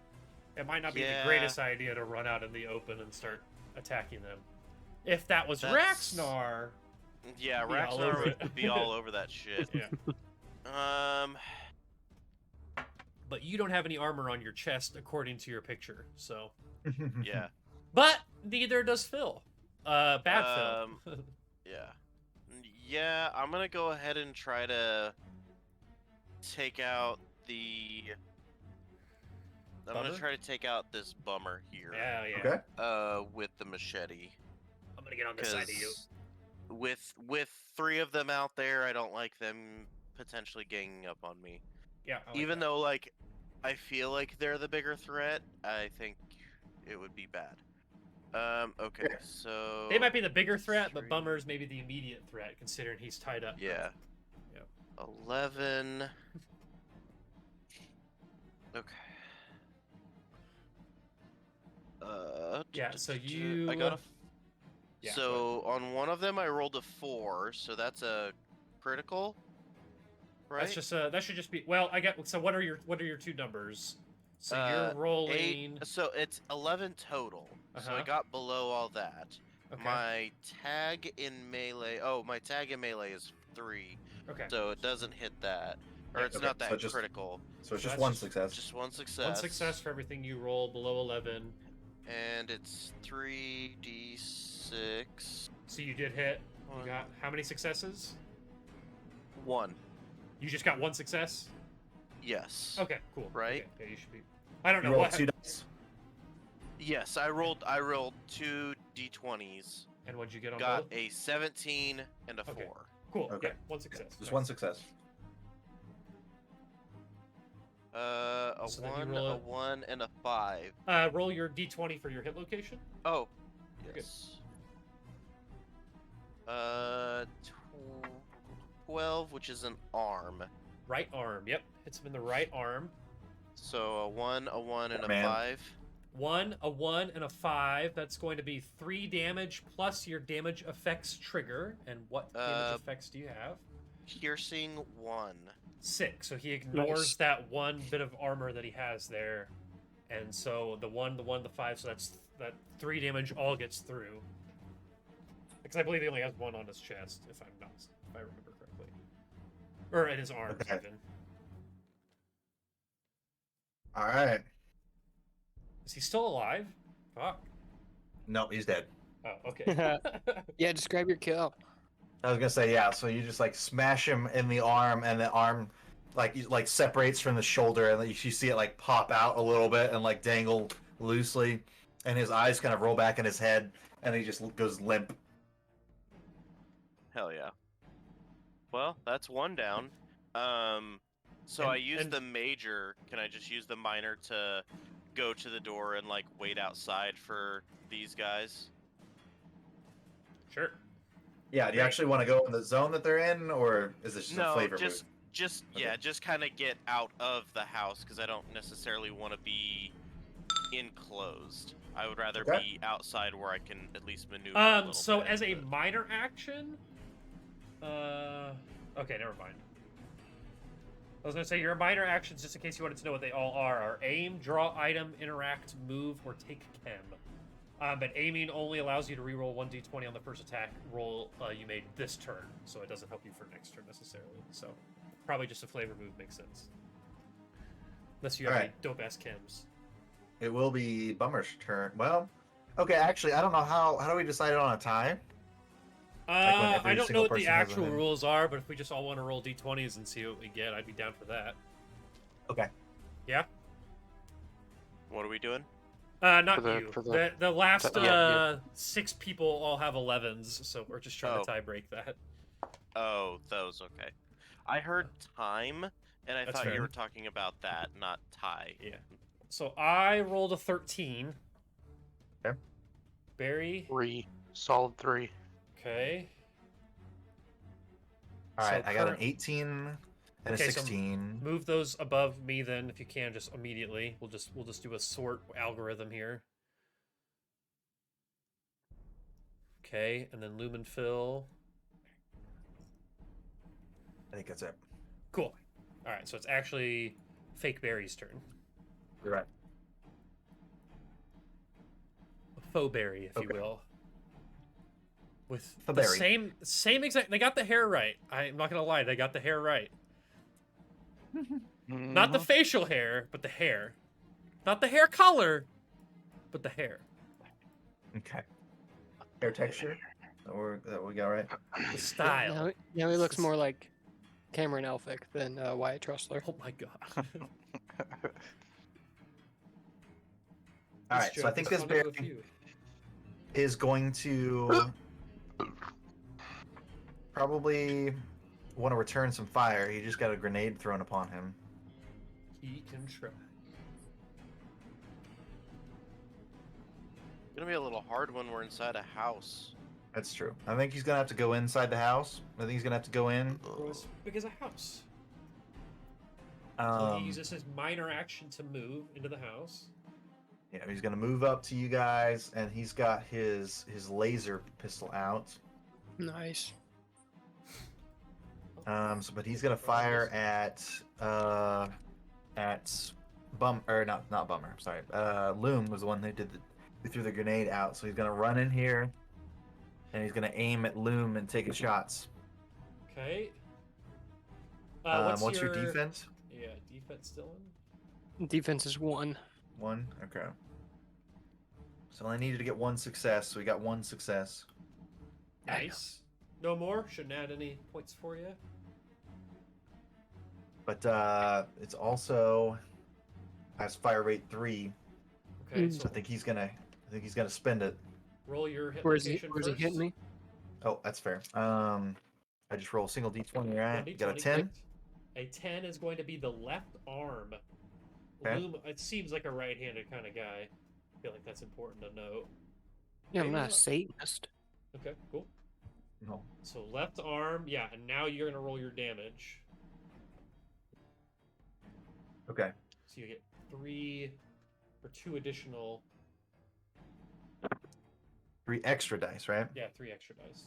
S1: it might not be
S5: Yeah.
S1: the greatest idea to run out in the open and start attacking them. If that was
S5: That's-
S1: Raxnar,
S5: Yeah,
S1: Be all over
S5: Raxnar
S1: it.
S5: would be all over that shit.
S1: yeah. But you don't have any armor on your chest according to your picture, so.
S5: Yeah.
S1: But neither does Phil. Bad film.
S5: Yeah. Yeah, I'm gonna go ahead and try to take out the. I'm
S1: Bummer?
S5: gonna try to take out this bummer here.
S1: Yeah, yeah.
S2: Okay.
S5: With the machete.
S1: I'm gonna get on this side of you.
S5: With 3 of them out there, I don't like them potentially ganging up on me.
S1: Yeah. I like
S5: Even
S1: that.
S5: though like I feel like they're the bigger threat, I think it would be bad. Okay,
S2: Yeah.
S5: so
S1: They might be the bigger threat, but
S5: 3.
S1: Bummer's maybe the immediate threat, considering he's tied up.
S5: Yeah.
S1: Yep.
S5: 11. Okay.
S1: Yeah, so
S5: I
S1: you.
S5: got a.
S1: Yeah,
S5: So on one of them I rolled a 4, so that's a critical, right?
S1: That's just that should just be well. I get. So what are your 2 numbers? So you're
S5: 8.
S1: rolling.
S5: So it's 11 total. So I
S1: Uh-huh.
S5: got below all that.
S1: Okay.
S5: My tag in melee. Oh, my tag in melee is 3.
S1: Okay.
S5: So it doesn't hit that, or
S1: Yeah,
S5: it's
S2: okay,
S5: not
S2: so
S5: that
S2: just-
S5: critical.
S2: So it's
S1: So
S2: just
S1: that's
S2: one
S1: just-
S2: success.
S5: Just one success.
S1: 1 success for everything you roll below 11.
S5: And it's 3d6.
S1: So you did hit. You
S5: One.
S1: got how many successes?
S5: 1.
S1: You just got 1 success.
S5: Yes.
S1: Okay. Cool.
S5: Right?
S1: Okay, yeah, you should be. I don't
S2: You
S1: know
S2: roll
S1: what.
S2: 2 dice.
S5: Yes, I rolled 2 d20s.
S1: And what'd you get on
S5: Got
S1: both?
S5: a 17 and a
S1: Okay.
S5: 4.
S1: Cool.
S2: Okay.
S1: Yeah, 1 success.
S2: Just
S1: Nice.
S2: one success.
S5: A
S1: So then you
S5: 1,
S1: roll
S5: a
S1: it.
S5: 1, and a 5.
S1: Roll your d20 for your hit location.
S5: Oh,
S1: You're good.
S5: yes. 12, which is an arm.
S1: Right arm. Yep. Hits him in the right arm.
S5: So a 1, and a
S2: Man.
S5: 5.
S1: 1, a 1, and a 5. That's going to be 3 damage plus your damage effects trigger. And what damage effects do you have?
S5: Piercing 1.
S1: 6. So he ignores
S4: Nice.
S1: that 1 bit of armor that he has there. And so the 1, the 5, so that 3 damage all gets through. Because I believe he only has 1 on his chest, if I remember correctly. Or in his arms,
S2: Okay.
S1: even.
S2: All right.
S1: Is he still alive? Fuck.
S2: No, he's dead.
S1: Oh, okay.
S4: Yeah, describe your kill.
S2: I was gonna say yeah. So you just like smash him in the arm, and the arm like separates from the shoulder, and you see it like pop out a little bit and like dangle loosely, and his eyes kind of roll back in his head, and he just goes limp.
S5: Hell yeah. Well, that's 1 down. So
S1: And-
S5: I used
S1: and-
S5: the major. Can I just use the minor to go to the door and like wait outside for these guys?
S1: Sure.
S2: Yeah. Do you
S1: Right.
S2: actually want to go in the zone that they're in, or is this just a
S5: No,
S2: flavor
S5: just
S2: move?
S5: yeah,
S2: Okay.
S5: just kind of get out of the house because I don't necessarily want to be enclosed. I would rather
S2: Okay.
S5: be outside where I can at least maneuver. A little
S1: So
S5: bit,
S1: as a
S5: but-
S1: minor action, okay, never mind. I was gonna say your minor actions, just in case you wanted to know what they all are aim, draw item, interact, move, or take chem. But aiming only allows you to reroll 1d20 on the first attack roll you made this turn, so it doesn't help you for next turn necessarily. So probably just a flavor move makes sense. Unless you have any
S2: Alright.
S1: dope ass chems.
S2: It will be Bummer's turn. Well, okay. Actually, I don't know how do we decide on a time? when every
S1: I don't know
S2: single
S1: what the
S2: person has a
S1: actual
S2: hit.
S1: rules are, but if we just all want to roll d20s and see what we get, I'd be down for that.
S2: Okay.
S1: Yeah?
S5: What are we doing?
S1: Not
S3: For the-
S1: you.
S3: for
S1: The last
S3: yeah, yeah.
S1: 6 people all have 11s, so we're just trying
S5: Oh.
S1: to tie break that.
S5: Oh, those. Okay. I heard time, and I
S1: That's
S5: thought
S1: fair.
S5: you were talking about that, not tie.
S1: Yeah. So I rolled a 13.
S2: Okay.
S1: Barry.
S3: 3. Solid 3.
S1: Okay.
S2: All right.
S1: So
S2: I got an
S1: current-
S2: 18 and
S1: Okay,
S2: a
S1: so
S2: 16.
S1: Move those above me then, if you can, just immediately. We'll just do a sort algorithm here. Okay, and then lumen fill.
S2: I think that's it.
S1: Cool. All right, so it's actually Fake Barry's turn.
S2: You're right.
S1: Faux Barry, if you
S2: Okay.
S1: will. With
S2: Faux
S1: the
S2: Barry.
S1: same exact. They got the hair right. I'm not gonna lie, they got the hair right. Not the facial hair, but the hair. Not the hair color, but the hair.
S2: Okay. Hair texture that we got right.
S1: The
S4: Yeah,
S1: style.
S4: now he looks more like Cameron Elphick than Wyatt Trussler.
S1: Oh my god.
S2: All right, so I think this bear is going to probably want to return some fire. He just got a grenade thrown upon him.
S1: He can try.
S5: Gonna be a little hard when we're inside a house.
S2: That's true. I think he's gonna have to go inside the house. I think he's gonna have to go in.
S1: Grow as big as a house. So he uses his minor action to move into the house.
S2: Yeah, he's gonna move up to you guys, and he's got his laser pistol out.
S4: Nice.
S2: But he's gonna fire at not Bummer. Sorry, Loom was the one who threw the grenade out. So he's gonna run in here, and he's gonna aim at Loom and take his shots.
S1: Okay.
S2: What's your defense?
S1: Yeah, defense still
S4: Defense is 1.
S2: 1. Okay. So I needed to get 1 success. So we got 1 success.
S1: in. Nice. No more? Shouldn't add any points for you.
S2: But it's also has fire rate 3.
S1: Okay,
S2: So
S1: so
S2: I think he's gonna spend it.
S1: roll your hit
S4: Where's he
S1: location
S4: hitting
S1: first.
S4: me?
S2: Oh, that's fair. I just roll a single d20, right?
S1: 1d20
S2: Got a 10.
S1: clicked. A 10 is going to be the left arm.
S2: Okay.
S1: Loom, it seems like a right-handed kind of guy. I feel like that's important to note.
S4: Yeah, I'm
S1: Maybe
S4: not a
S1: not.
S4: Satanist.
S1: Okay, cool.
S2: No.
S1: So left arm, yeah, and now you're gonna roll your damage.
S2: Okay.
S1: So you get 3 or 2 additional.
S2: 3 extra dice, right?
S1: Yeah, 3 extra dice.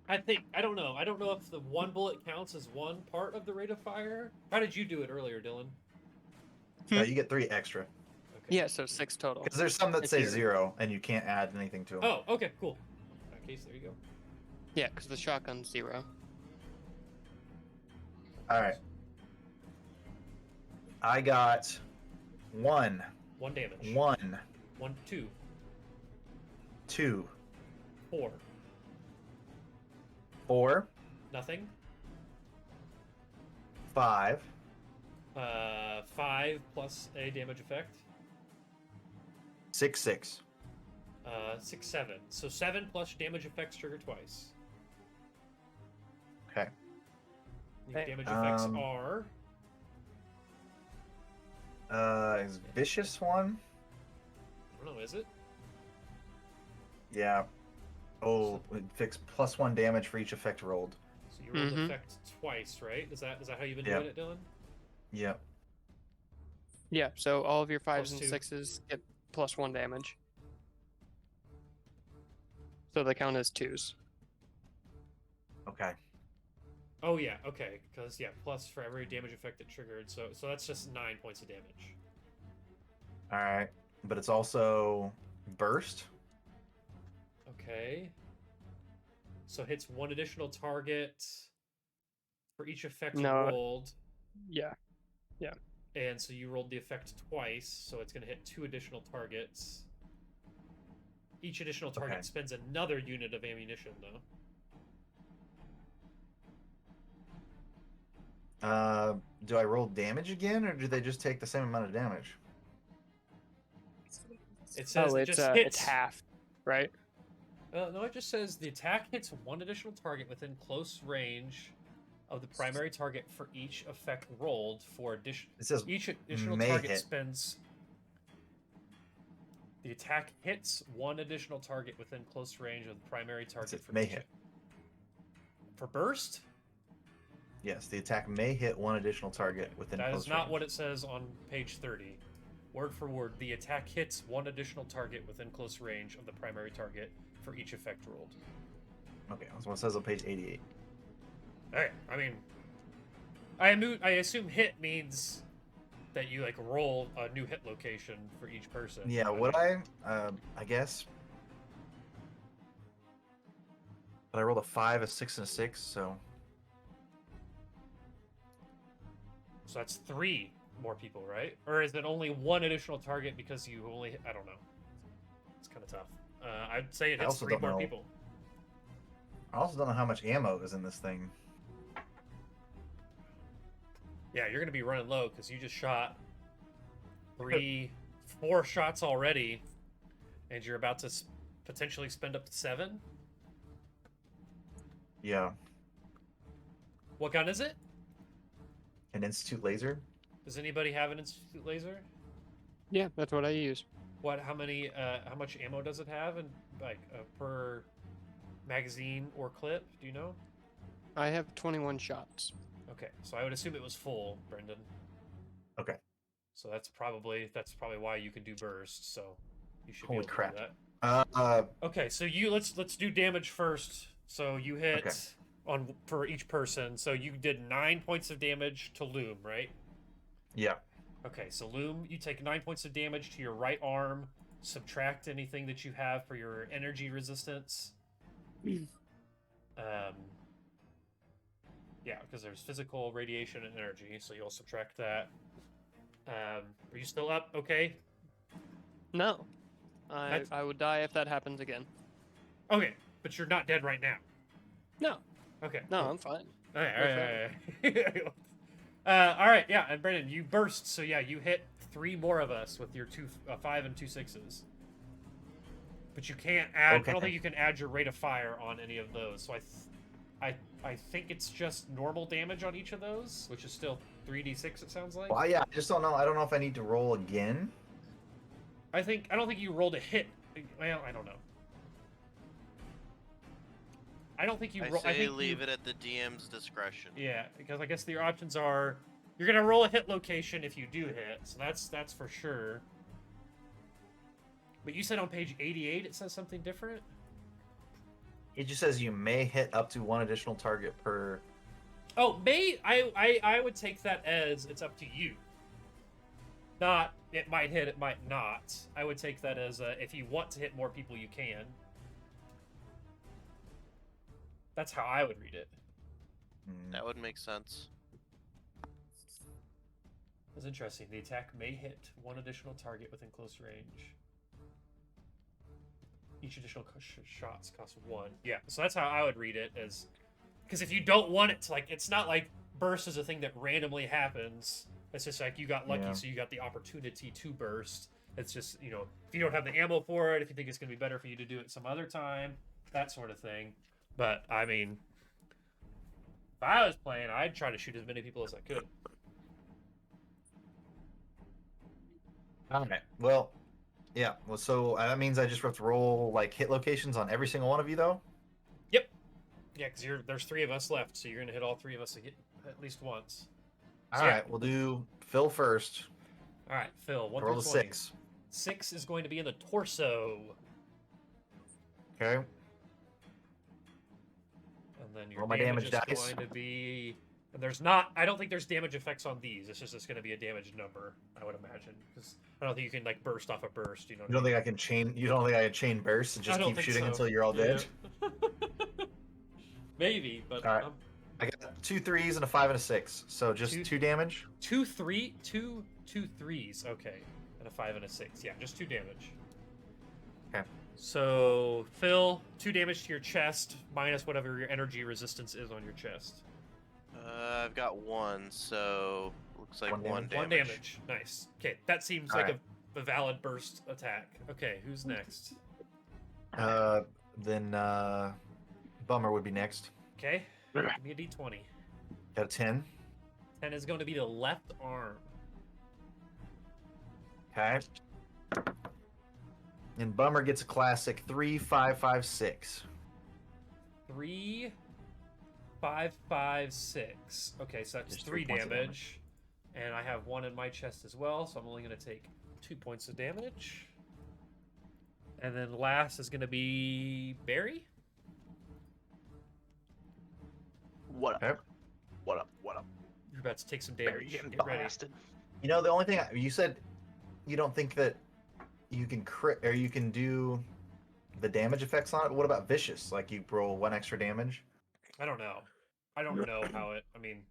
S1: I don't know. I don't know if the 1 bullet counts as 1 part of the rate of fire. How did you do it earlier, Dylan?
S2: You get 3 extra.
S1: Okay.
S4: Yeah, so 6 total.
S2: Because there's some that
S4: If
S2: say
S4: you're-
S2: 0, and you can't add anything to them.
S1: Oh, okay, cool. In that case, there you go.
S4: Yeah, because the shotgun's 0.
S2: All right. I got 1,
S1: 1 damage.
S2: 1,
S1: 1, 2,
S2: 2,
S1: 4.
S2: 4,
S1: Nothing.
S2: 5,
S1: 5 plus a damage effect.
S2: 6, 6.
S1: 6, 7. So 7 plus damage effects trigger twice.
S2: Okay.
S1: The
S4: Okay.
S1: damage effects
S2: Um,
S1: are.
S2: Is vicious one?
S1: I don't know, is it?
S2: Yeah. Oh, it fix +1 damage for each effect rolled.
S1: So you rolled the
S4: Mhm.
S1: effect twice, right? Is that how you've been
S2: Yeah.
S1: doing it, Dylan?
S2: Yep.
S4: Yeah, so all of your 5s
S1: Plus
S4: and
S1: 2.
S4: 6s get +1 damage. So they count as 2s.
S2: Okay.
S1: Oh yeah, okay. Because yeah, plus for every damage effect it triggered. So that's just 9 points of damage.
S2: All right. But it's also burst.
S1: Okay. So hits 1 additional target for each effect
S4: No.
S1: rolled.
S4: Yeah.
S1: And so you rolled the effect twice, so it's going to hit 2 additional targets. Each additional target
S2: Okay.
S1: spends another unit of ammunition, though.
S2: Do I roll damage again, or do they just take the same amount of damage?
S1: It says
S4: Oh,
S1: it
S4: it's
S1: just hits.
S4: it's half, right?
S1: No, it just says the attack hits 1 additional target within close range of the primary target for each effect rolled. For
S2: It says
S1: each additional
S2: may
S1: target
S2: hit.
S1: spends. The attack hits 1 additional target within close range of the primary target for
S2: may
S1: each.
S2: hit.
S1: For burst?
S2: Yes, the attack may hit 1 additional target within
S1: That
S2: close
S1: is not
S2: range.
S1: what it says on page 30. Word for word, the attack hits 1 additional target within close range of the primary target for each effect rolled.
S2: Okay, that's what it says on page 88.
S1: Alright, I mean, I assume hit means that you like roll a new hit location for each person.
S2: Yeah, I guess. But I rolled a 5, a 6, and a 6, so
S1: So that's 3 more people, right? Or is it only 1 additional target because you only I don't know. kind of tough. I'd say it
S2: I
S1: hits
S2: also
S1: 3
S2: don't
S1: more
S2: know.
S1: people.
S2: I also don't know how much ammo is in this thing.
S1: Yeah, you're gonna be running low because you just shot 4 shots already, and you're about to potentially spend up to 7.
S2: Yeah.
S1: What gun is it?
S2: An institute laser.
S1: Does anybody have an institute laser?
S4: Yeah, that's what I use.
S1: What? How many? How much ammo does it have, and like per magazine or clip? Do you know?
S4: I have 21 shots.
S1: Okay, so I would assume it was full, Brendan.
S2: Okay.
S1: So that's probably why you can do burst. So you should
S2: Holy
S1: be able
S2: crap.
S1: to do that.
S2: Uh,
S1: Okay, so let's do damage first. So you hit on for each person. So you did 9 points of damage to Loom, right?
S2: yeah.
S1: Okay, so Loom, you take 9 points of damage to your right arm. Subtract anything that you have for your energy resistance. Yeah, because there's physical, radiation, and energy, so you'll subtract that. Are you still up? Okay.
S4: No. I would die if that happens again.
S1: Okay, but you're not dead right now.
S4: No.
S1: Okay.
S4: No,
S1: cool.
S4: I'm fine.
S1: All right. All right. Yeah, and Brendan, you burst. So yeah, you hit 3 more of us with your 5 and 2 6s. But you can't add.
S2: Okay.
S1: I don't think you can add your rate of fire on any of those. So I think it's just normal damage on each of those, which is still 3d6. It sounds like.
S2: Well, yeah. I just don't know. I don't know if I need to roll again.
S1: I don't think you rolled a hit. Well, I don't know. I don't think you roll.
S5: I say leave it at the DM's discretion.
S1: Yeah, because I guess your options are you're gonna roll a hit location if you do hit, so that's for sure. But you said on page 88 it says something different.
S2: It just says you may hit up to 1 additional target per.
S1: Oh, I would take that as it's up to you. Not it might hit, it might not. I would take that as if you want to hit more people, you can. That's how I would read it.
S5: That would make sense.
S1: That's interesting. The attack may hit 1 additional target within close range. Each additional shots cost 1. Yeah, so that's how I would read it, as because if you don't want it to, like, it's not like burst is a thing that randomly happens. It's just like you got lucky, so you got the opportunity to burst. It's just, you know, if you don't have the ammo for it, if you think it's going to be better for you to do it some other time, that sort of thing. But I mean, if I was playing, I'd try to shoot as many people as I could.
S2: All right. Well, yeah. Well, so that means I just have to roll like hit locations on every single one of you, though.
S1: Yep. Yeah, because there's 3 of us left, so you're gonna hit all 3 of us at least once.
S2: All right. We'll do Phil first.
S1: All right, Phil. 1
S2: Roll a
S1: through 20.
S2: 6.
S1: 6 is going to be in the torso,
S2: Okay.
S1: and then your
S2: Roll my
S1: damage
S2: damage
S1: is
S2: dice.
S1: going to be. And there's not. I don't think there's damage effects on these. It's just going to be a damage number. I would imagine, because I don't think you can like burst off a burst. You know.
S2: You don't think I can chain? You don't think I can chain burst and
S1: I
S2: just
S1: don't
S2: keep
S1: think
S2: shooting
S1: so.
S2: until you're all dead?
S1: Yeah. Maybe, but
S2: All right. I got 2 3s and a 5 and a 6. So just 2 damage.
S1: 2 3s. Okay, and a 5 and a 6. Yeah, just 2 damage.
S2: Okay.
S1: So Phil, 2 damage to your chest minus whatever your energy resistance is on your chest.
S5: I've got 1, so looks like 1 damage.
S1: 1 damage. Nice. Okay, that seems
S2: All
S1: like
S2: right.
S1: a valid burst attack. Okay, who's next?
S2: Then Bummer would be next.
S1: Okay, give me a d20.
S2: Got a 10.
S1: 10 is going to be the left arm.
S2: Okay. And Bummer gets a classic 3 5 5 6.
S1: 3, 5, 5, 6. Okay, so that's
S2: Just
S1: 3
S2: 3 points of
S1: damage. And I have 1 in my chest as well, so I'm only going to take 2 points of damage. And then last is going to be Barry.
S3: What up?
S2: Okay.
S3: What up? What up?
S1: You're about to take some
S3: Barry
S1: damage.
S3: getting
S1: Get ready.
S3: blasted.
S2: You know, the only thing you said, you don't think that you can crit or you can do the damage effects on it. What about vicious? Like you roll 1 extra damage.
S1: I don't know. I don't know how it. I mean,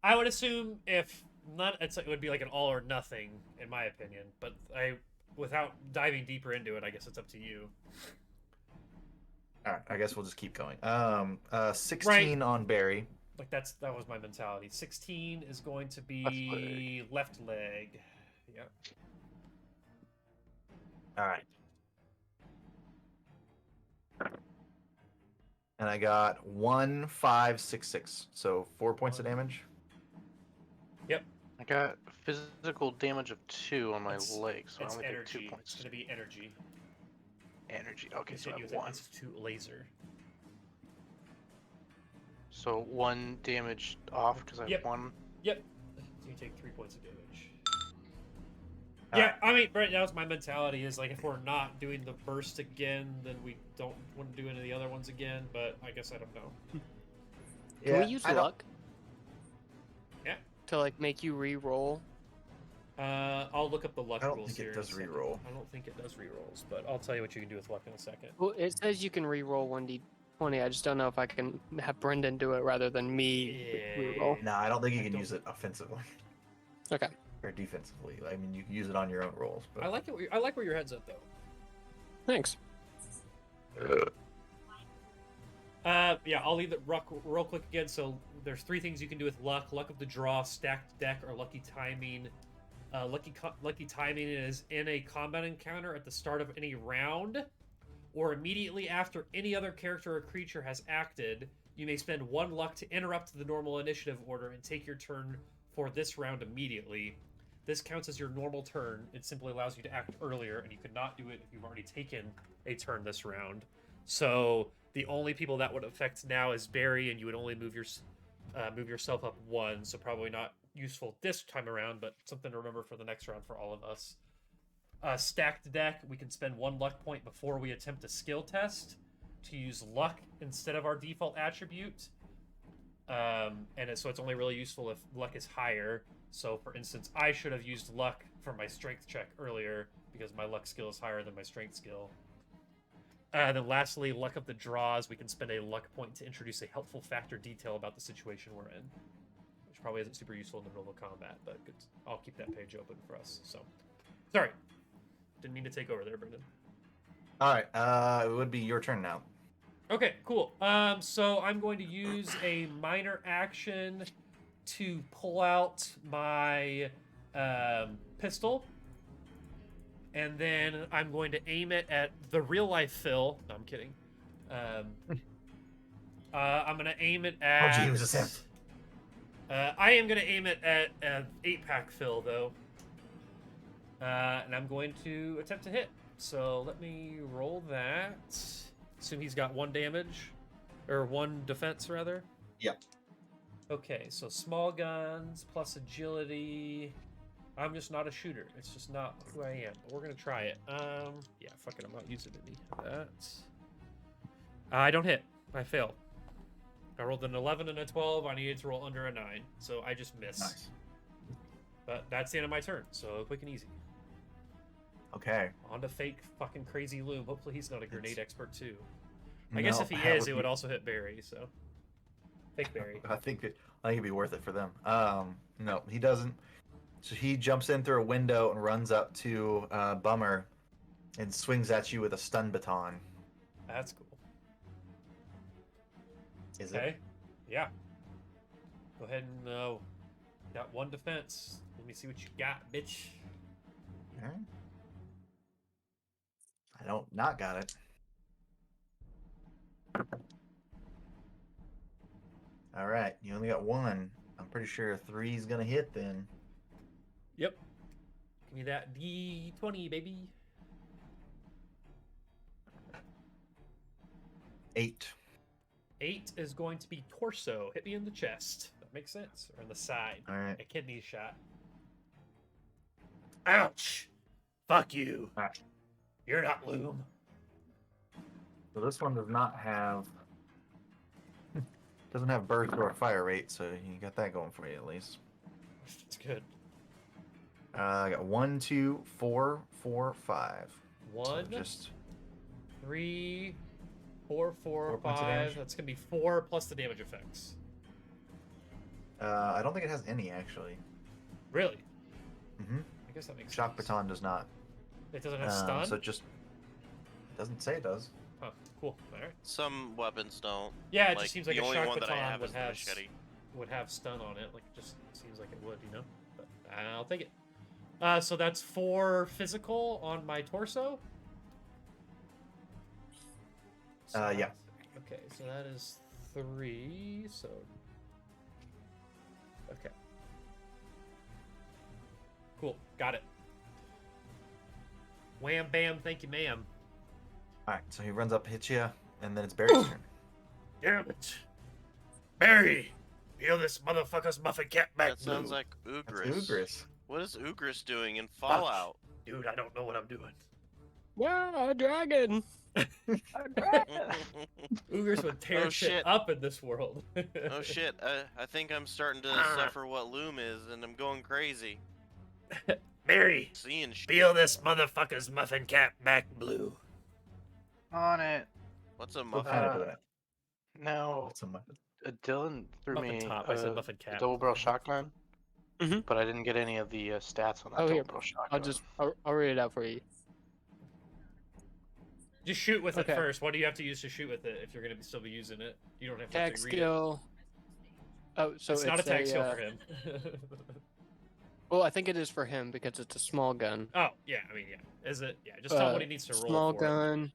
S1: I would assume if not, it would be like an all or nothing, in my opinion. But without diving deeper into it, I guess it's up to you.
S2: All right, I guess we'll just keep going. 16
S1: Right.
S2: on Barry.
S1: Like that was my mentality. 16 is going to
S3: Left
S1: be left leg. Yep.
S2: All right. And I got 1, 5, 6, 6. So 4 points of damage.
S1: Yep.
S3: I got physical damage of 2 on my
S1: It's-
S3: leg, so I
S1: It's
S3: only take 2
S1: energy. It's
S3: points.
S1: going to be energy.
S3: Energy. Okay,
S1: He's
S3: so I
S1: hit you
S3: have
S1: with an
S3: 1.
S1: institute laser.
S3: So 1 damage off because I have
S1: Yep.
S3: 1.
S1: Yep. So you take 3 points of damage.
S2: All
S1: Yeah,
S2: right.
S1: I mean, right now my mentality is like if we're not doing the burst again, then we don't want to do any of the other ones again. But I guess I don't know.
S4: Can we use
S2: I don't-
S4: luck?
S1: Yeah.
S4: To like make you re-roll.
S1: I'll look up the luck
S2: I don't
S1: rules
S2: think it
S1: here. in
S2: does
S1: a second.
S2: reroll.
S1: I don't think it does rerolls, but I'll tell you what you can do with luck in a second.
S4: Well, it says you can re-roll 1d20. I just don't know if I can have Brendan do it rather than me re-roll.
S2: No, I don't think you
S1: I
S2: can
S1: don't-
S2: use it offensively
S4: Okay.
S2: or defensively. I mean, you can use it on your own rolls. But
S1: I like it. I like where your head's at, though.
S4: Thanks.
S1: Yeah, I'll leave it real quick again. So there's 3 things you can do with luck: luck of the draw, stacked deck, or lucky timing. Lucky timing is in a combat encounter at the start of any round, or immediately after any other character or creature has acted. You may spend 1 luck to interrupt the normal initiative order and take your turn for this round immediately. This counts as your normal turn. It simply allows you to act earlier, and you could not do it if you've already taken a turn this round. So the only people that would affect now is Barry, and you would only move yourself up 1. So probably not useful this time around, but something to remember for the next round for all of us. Stacked deck, we can spend 1 luck point before we attempt a skill test to use luck instead of our default attribute. So it's only really useful if luck is higher. So for instance, I should have used luck for my strength check earlier because my luck skill is higher than my strength skill. Then lastly, luck of the draws, we can spend a luck point to introduce a helpful fact or detail about the situation we're in, which probably isn't super useful in the middle of combat, but good. I'll keep that page open for us. So, sorry, didn't mean to take over there, Brendan.
S2: all right, it would be your turn now.
S1: Okay, cool. So I'm going to use a minor action to pull out my pistol, and then I'm going to aim it at the real life Phil. No, I'm kidding. I'm gonna aim it at.
S2: Oh, gee, it was a simp.
S1: I am gonna aim it at 8-pack Phil though, and I'm going to attempt to hit. So let me roll that. Assume he's got 1 damage, or 1 defense rather.
S2: Yep.
S1: Okay, so small guns plus agility. I'm just not a shooter. It's just not who I am. But we're gonna try it. Yeah, fuck it. I'm not using any of that. I don't hit. I fail. I rolled an 11 and a 12. I needed to roll under a 9, so I just miss.
S2: Nice.
S1: But that's the end of my turn. So quick and easy.
S2: Okay.
S1: On to fake fucking crazy loom. Hopefully he's not a grenade expert too. I
S2: No,
S1: guess if he
S2: that
S1: is, it would
S2: be-
S1: also hit Barry. So fake Barry.
S2: I think it'd be worth it for them. No, he doesn't. So he jumps in through a window and runs up to Bummer and swings at you with a stun baton.
S1: That's cool.
S2: Is
S1: Okay.
S2: it?
S1: Yeah. Go ahead and got 1 defense. Let me see what you got, bitch.
S2: Alright. I don't not got it. All right, you only got 1. I'm pretty sure 3 is gonna hit then.
S1: Yep. Give me that D20, baby.
S2: 8.
S1: 8 is going to be torso. Hit me in the chest. That makes sense. Or in the side.
S2: All right.
S1: A kidney shot. Ouch! Fuck you.
S2: Alright.
S1: You're not Loom.
S2: So this one does not have doesn't have burst or fire rate, so you got that going for you at least.
S1: It's good.
S2: I got 1, 2, 4, 4, 5.
S1: 1,
S2: So just
S1: 3, 4, 4,
S2: 4 points of
S1: 5.
S2: damage?
S1: That's gonna be 4 plus the damage effects.
S2: I don't think it has any actually.
S1: Really?
S2: Mm-hmm.
S1: I guess that makes
S2: Shock
S1: sense.
S2: baton does not.
S1: It doesn't have stun?
S2: So it just doesn't say it does.
S1: Huh, cool. Alright.
S5: Some weapons don't.
S1: Yeah, it just seems like
S5: the
S1: a
S5: only
S1: shock
S5: one that I
S1: baton
S5: have
S1: would
S5: is the
S1: have
S5: machete.
S1: would have stun on it. Like, it just seems like it would, you know? But I'll take it. So that's 4 physical on my torso? So
S2: Yeah.
S1: Okay, so that is 3, so... Okay. Cool, got it. Wham, bam, thank you, ma'am.
S2: Alright, so he runs up, hits you, and then it's Barry's turn.
S1: Damn it. Barry, feel this motherfucker's muffin cat back
S5: That sounds
S1: blue.
S5: like
S2: That's
S5: Ugris.
S2: Ugris.
S5: What is Ugris doing in Fallout?
S1: Dude, I don't know what I'm doing.
S4: Yeah, a dragon. A dragon.
S1: Ugris would tear
S5: Oh,
S1: shit
S5: shit.
S1: up in this world.
S5: Oh shit, I think I'm starting to suffer what Loom is, and I'm going crazy.
S1: Barry,
S5: Seeing shit.
S1: feel this motherfucker's muffin cap back blue.
S3: On it.
S5: What's a
S2: What
S5: muffin?
S2: kind of that?
S3: No,
S2: What's a muffin?
S3: Dylan threw
S1: Muffin
S3: me
S1: top. I said
S3: a
S1: muffin cap.
S3: double barrel shotgun,
S4: Mhm.
S3: but I didn't get any of the stats on that
S4: Oh,
S3: double
S4: here.
S3: barrel shotgun.
S4: I'll read it out for you.
S1: Just shoot with
S4: Okay.
S1: it first. What do you have to use to shoot with it if you're going to still be using it? You don't have to
S4: Tag
S1: actually read
S4: skill. Oh, so
S1: it's not a tag skill
S4: uh,
S1: for him.
S4: Well, I think it is for him because it's a small gun.
S1: Oh, yeah, I mean, yeah. Is it? Yeah, just tell him what he needs to roll
S4: Small
S1: for it.
S4: gun.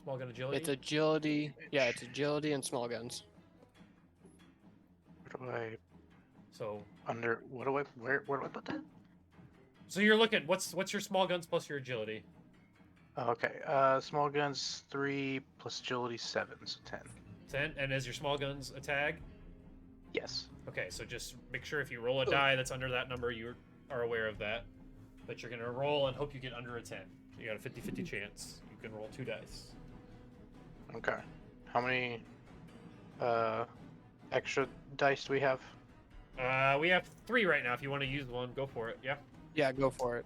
S1: Small gun agility?
S4: It's agility. Yeah, it's agility and small guns.
S3: Where do I
S1: So
S3: where do I put that?
S1: so you're looking, what's your small guns plus your agility?
S3: Oh, okay. Small guns 3 plus agility 7, so 10.
S1: 10? And is your small guns a tag?
S3: Yes.
S1: Okay, so just make sure if you roll a die that's under that number, you are aware of that. But you're going to roll and hope you get under a 10. You got a 50-50 chance. You can roll 2 dice.
S3: Okay. How many extra dice do we have?
S1: We have 3 right now. If you want to use one, go for it. Yeah?
S4: Yeah, go for it.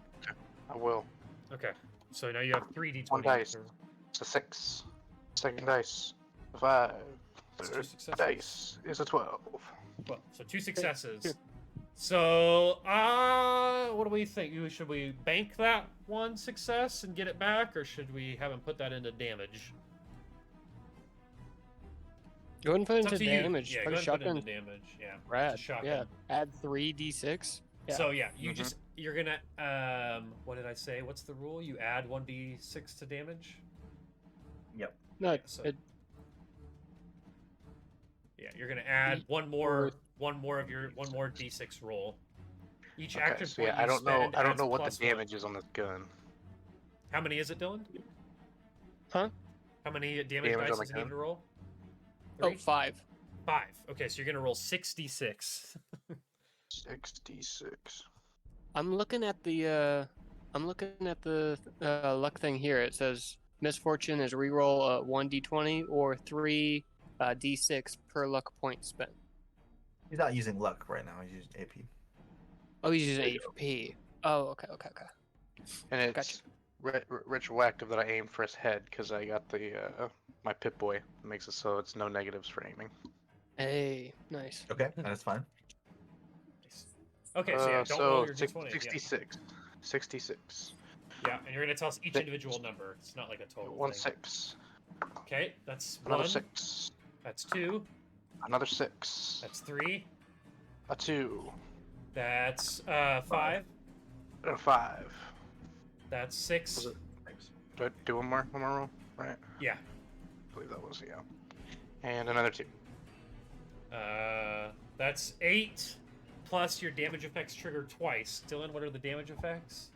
S3: I will.
S1: Okay. So now you have 3 d20.
S3: One dice. It's a 6. Second dice. 5.
S1: That's 2
S3: Third
S1: successes.
S3: dice is a 12.
S1: Well, so 2
S4: Here.
S1: successes. So, what do we think? Should we bank that 1 success and get it back, or should we have him put that into damage?
S4: Go ahead and put it
S1: It's up
S4: into
S1: to you.
S4: damage.
S1: Yeah,
S4: Put
S1: go
S4: a
S1: ahead and put it
S4: shotgun.
S1: into damage. Yeah.
S4: Rad.
S1: It's a shotgun.
S4: Yeah. Add 3d6. Yeah.
S1: So yeah, you
S3: Mhm.
S1: just you're gonna what did I say? What's the rule? You add 1d6 to damage.
S2: Yep.
S4: No,
S1: so-
S4: it,
S1: Yeah, you're gonna add
S4: D-
S1: one more d6 roll. Each
S3: Okay,
S1: action
S3: so
S1: point
S3: yeah,
S1: you spend
S3: I don't
S1: adds
S3: know what
S1: plus
S3: the
S1: 1.
S3: damage is on this gun.
S1: How many is it, Dylan?
S4: Huh?
S1: How many damage
S3: Damage
S1: dice
S3: on the
S1: does he need
S3: gun?
S1: to roll?
S4: oh,
S1: 3?
S4: 5.
S1: 5. Okay, so you're gonna roll 6d6.
S3: 66.
S4: I'm looking at the luck thing here. It says misfortune is reroll 1d20 or 3 d6 per luck point spent.
S2: He's not using luck right now. He's using AP.
S4: Oh, he's using AP. Oh, okay.
S3: And it's
S4: Gotcha.
S3: retroactive that I aimed for his head because I got the my Pip-Boy. It makes it so it's no negatives for aiming.
S4: Hey, nice.
S2: Okay, that's fine.
S1: Nice. Okay, so yeah, don't roll your
S3: six-
S1: d20. Yeah.
S3: 66. 66.
S1: Yeah, and you're gonna tell us each individual number. It's not like a total
S3: 1
S1: thing.
S3: 6.
S1: Okay, that's
S3: Another
S1: 1.
S3: 6.
S1: That's 2.
S3: Another 6.
S1: That's 3.
S3: A 2.
S1: That's 5.
S3: A 5.
S1: That's 6.
S3: Was it- Do I do one more roll? Right?
S1: Yeah.
S3: I believe that was, yeah. And another 2.
S1: That's 8. Plus your damage effects trigger twice. Dylan, what are the damage effects?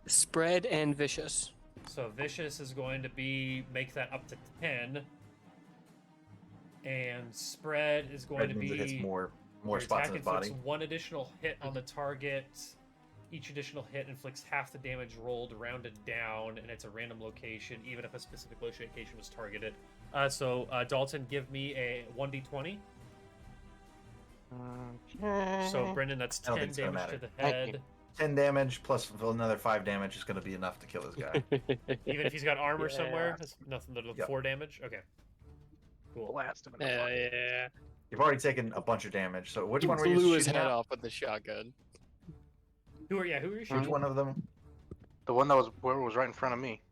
S4: Spread and vicious.
S1: So vicious is going to be make that up to 10. And spread is going
S2: That
S1: to
S2: means
S1: be
S2: it hits more
S1: your
S2: spots in
S1: attack
S2: his body.
S1: inflicts 1 additional hit on the target. Each additional hit inflicts half the damage rolled rounded down, and it's a random location, even if a specific location was targeted. So Dalton, give me a 1d20. So Brendan, that's
S2: I don't
S1: 10
S2: think it's gonna
S1: damage to
S2: matter.
S1: the
S3: Thank
S1: head.
S2: 10 damage plus another 5 damage is going to be enough to kill this guy.
S1: Even if he's got armor
S4: Yeah.
S1: somewhere, that's nothing to
S2: Yep.
S1: 4 damage. Okay. Cool.
S3: Blast him in the
S4: Yeah,
S3: body.
S4: yeah.
S2: You've already taken a bunch of damage, so which
S4: He
S2: one were you
S4: blew his
S2: shooting
S4: head
S2: at?
S4: off with the shotgun.
S1: Who are you
S2: Which
S1: shooting?
S2: one of them?
S3: The one that was right in front of me.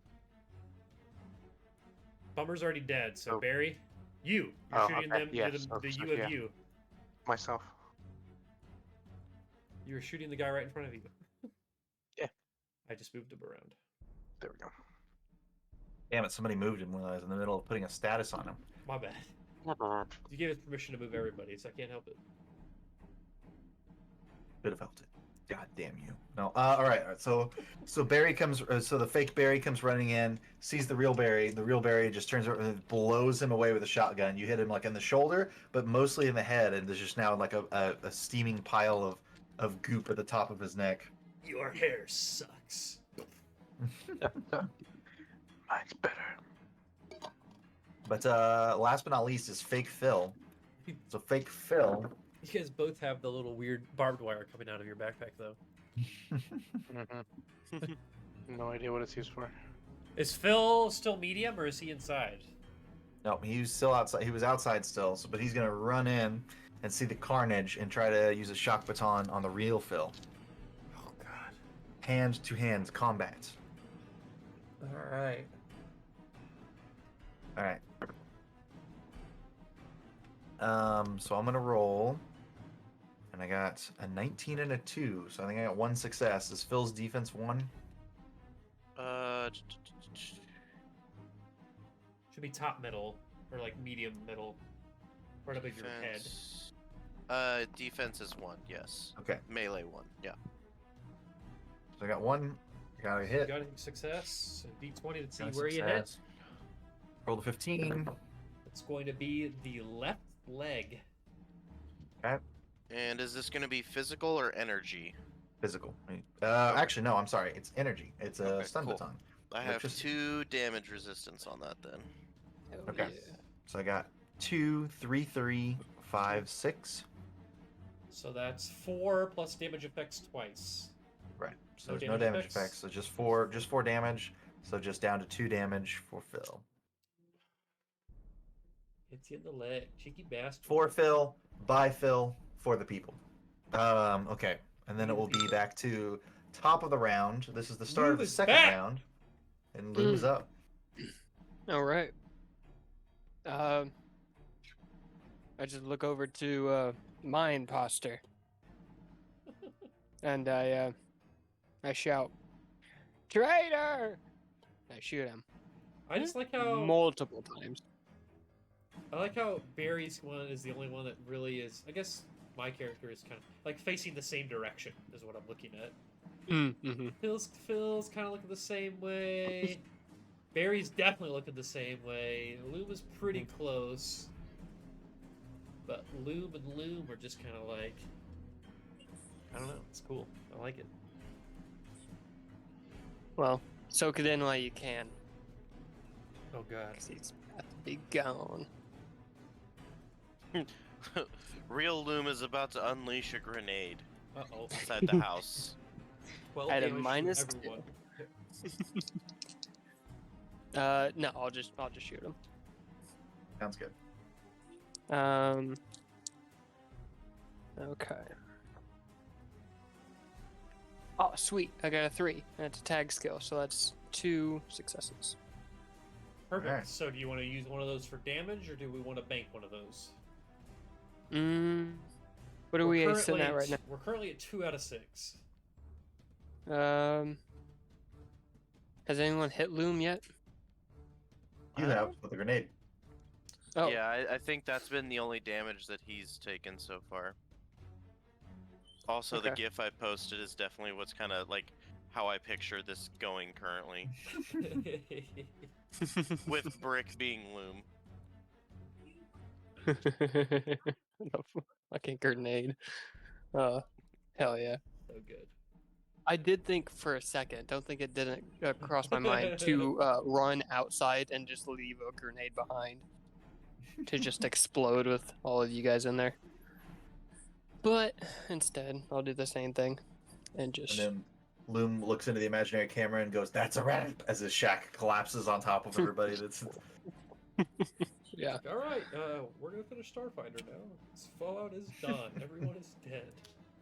S1: Bummer's already dead, so
S3: Oh.
S1: Barry, you're
S3: Oh,
S1: shooting
S3: okay.
S1: them.
S3: Yeah,
S1: You're
S3: so-
S1: the
S3: so,
S1: you of
S3: yeah.
S1: you.
S3: Myself.
S1: You're shooting the guy right in front of you.
S3: Yeah.
S1: I just moved him around.
S3: There we go.
S2: Damn it! Somebody moved him when I was in the middle of putting a status on him.
S1: My bad. You gave us permission to move everybody, so I can't help it.
S2: Could have helped it. God damn you! No. All right. So Barry comes. So the fake Barry comes running in, sees the real Barry. The real Barry just turns around and blows him away with a shotgun. You hit him like in the shoulder, but mostly in the head, and there's just now like a steaming pile of goop at the top of his neck.
S1: Your hair sucks.
S3: Mine's better.
S2: But last but not least is fake Phil. So fake Phil.
S1: You guys both have the little weird barbed wire coming out of your backpack, though.
S3: No idea what it's used for.
S1: Is Phil still medium, or is he inside?
S2: No, he was still outside. He was outside still. So, but he's gonna run in and see the carnage and try to use a shock baton on the real Phil.
S1: Oh God!
S2: Hand to hand combat.
S1: All right.
S2: All right. So I'm gonna roll, and I got a 19 and a 2. So I think I got one success. Is Phil's defense 1?
S1: Should be top middle, or like medium middle, right above your head.
S5: Defense is 1, yes.
S2: Okay.
S5: Melee 1, yeah.
S2: So I got one. Got a hit.
S1: Got a success. So D20 to see
S2: Got a
S1: where you hit.
S2: success. Rolled a 15.
S1: It's going to be the left leg.
S5: And is this going to be physical or energy?
S2: Physical. Actually, no. I'm sorry. It's energy. It's a
S5: Okay,
S2: stun
S5: cool.
S2: baton.
S5: I have
S2: Electricity.
S5: 2 damage resistance on that then.
S4: Hell
S2: Okay.
S4: yeah.
S2: So I got 2, 3, 3, 5, 6.
S1: So that's 4 plus damage effects twice.
S2: Right. So
S1: No
S2: there's no
S1: damage
S2: damage
S1: effects?
S2: effects. So just four damage. So just down to 2 damage for Phil.
S1: Hits you in the leg, cheeky bastard.
S2: For Phil, by Phil, for the people. Okay. And then it will be back to top of the round. This is the start of
S1: Loom
S2: the
S1: is
S2: second
S1: back!
S2: round. And Loom is up.
S4: All right. I just look over to my imposter, and I shout, "Traitor!" I shoot him
S1: I just like how
S4: multiple times.
S1: I like how Barry's one is the only one that really is. I guess my character is kind of like facing the same direction is what I'm looking at.
S4: Mm-hmm.
S1: Phil's kind of looking the same way. Barry's definitely looking the same way. Loom is pretty close, but Loom and Loom are just kind of like, I don't know. It's cool. I like it.
S4: Well, soak it in while you can,
S1: Oh God.
S4: 'cause he's about to be gone.
S5: Real Loom is about to unleash a grenade
S1: Uh oh.
S5: inside the house.
S1: 12
S4: At a
S1: damage to
S4: minus
S1: everyone.
S4: No, I'll just shoot him.
S2: Sounds good.
S4: Okay. Oh, sweet! I got a 3. That's a tag skill, so that's 2 successes.
S1: Perfect.
S2: Alright.
S1: So do you want to use one of those for damage, or do we want to bank one of those?
S4: What are
S1: We're
S4: we sitting at right
S1: We're currently at 2 out of 6.
S4: now? Has anyone hit Loom yet?
S2: You have with a grenade.
S4: Oh,
S5: Yeah, I think that's been the only damage that he's taken so far. Also, the
S4: Okay.
S5: GIF I posted is definitely what's kind of like how I picture this going currently, with Brick being Loom.
S4: No fucking grenade. Hell yeah.
S1: So good.
S4: I did think for a second, don't think it didn't cross my mind to run outside and just leave a grenade behind to just explode with all of you guys in there. But instead, I'll do the same thing and just.
S2: And then Loom looks into the imaginary camera and goes, "That's a wrap!" as his shack collapses on top of everybody. That's
S4: Yeah.
S1: All right, we're gonna finish Starfinder now. Fallout is done. Everyone is dead.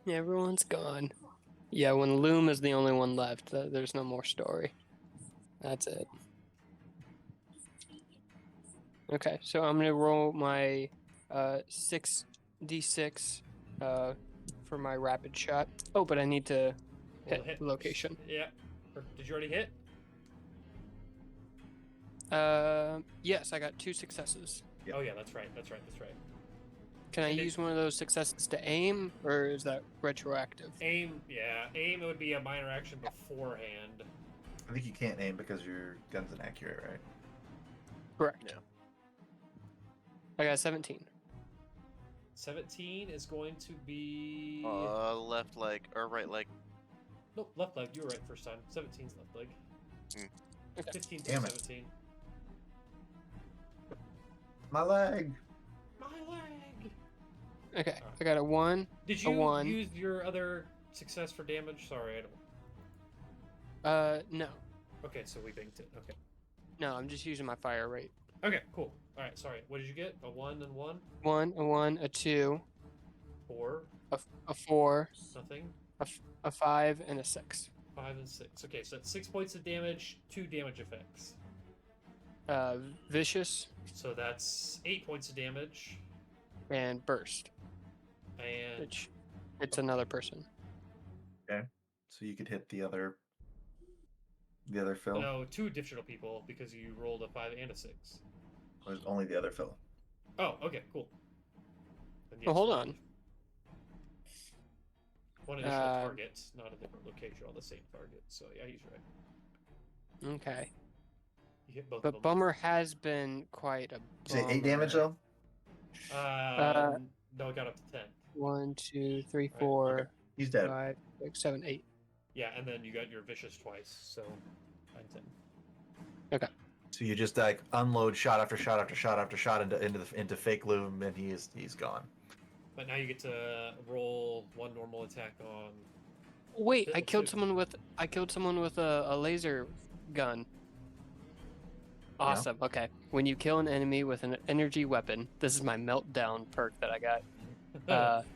S4: Everyone's gone. Yeah, when Loom is the only one left, there's no more story. That's it. Okay, so I'm gonna roll my 6d6 for my rapid shot. Oh, but I need to
S1: Roll
S4: hit
S1: the
S4: location.
S1: Yeah. Or did you already hit?
S4: Yes, I got 2 successes.
S2: Yep.
S1: Oh yeah, that's right. That's right. That's right.
S4: Can I
S1: And
S4: use one of those successes to aim, or is that retroactive?
S1: Aim, yeah, aim would be a minor action beforehand.
S2: I think you can't aim because your gun's inaccurate, right?
S4: Correct.
S5: Yeah.
S4: I got 17.
S1: 17 is going to be
S5: Left leg or right leg.
S1: nope, left leg. You were right first time. 17's left leg.
S4: Okay.
S1: 15 to
S2: Damn it.
S1: 17.
S2: My leg.
S1: My leg.
S4: Okay, I got a 1.
S1: Did
S4: A
S1: you
S4: 1.
S1: use your other success for damage? Sorry, I don't.
S4: No.
S1: Okay, so we banked it. Okay.
S4: No, I'm just using my fire rate.
S1: Okay, cool. All right, sorry. What did you get? A 1 and 1?
S4: 1, a 2,
S1: 4,
S4: a 4,
S1: nothing.
S4: a 5, and a 6.
S1: 5 and 6. Okay, so that's 6 points of damage, 2 damage effects.
S4: Vicious
S1: So that's 8 points of damage.
S4: and burst,
S1: And
S4: which it's another person.
S2: So you could hit the other Phil.
S1: no, 2 additional people because you rolled a 5 and a 6.
S2: There's only the other Phil.
S1: Oh, okay, cool. Then
S4: Oh, hold
S1: one-
S4: on.
S1: One additional target, not a different location, on the same target. So yeah, he's right.
S4: Okay.
S1: You hit both of
S4: But
S1: them.
S4: Bummer has been quite a
S2: Did you say 8 damage though?
S1: No, it got up to 10.
S4: 1, 2, 3,
S1: Right,
S4: 4,
S2: He's dead.
S4: 5, 6, 7, 8.
S1: Yeah, and then you got your vicious twice, so 9, 10.
S2: So you just like unload shot after shot after shot after shot into fake Loom, and he's gone.
S1: But now you get to roll 1 normal attack on.
S4: Wait, I
S1: Phil,
S4: killed
S1: too.
S4: someone with a laser gun. Awesome. Okay. When you kill an enemy with an energy weapon, this is my meltdown perk that I got.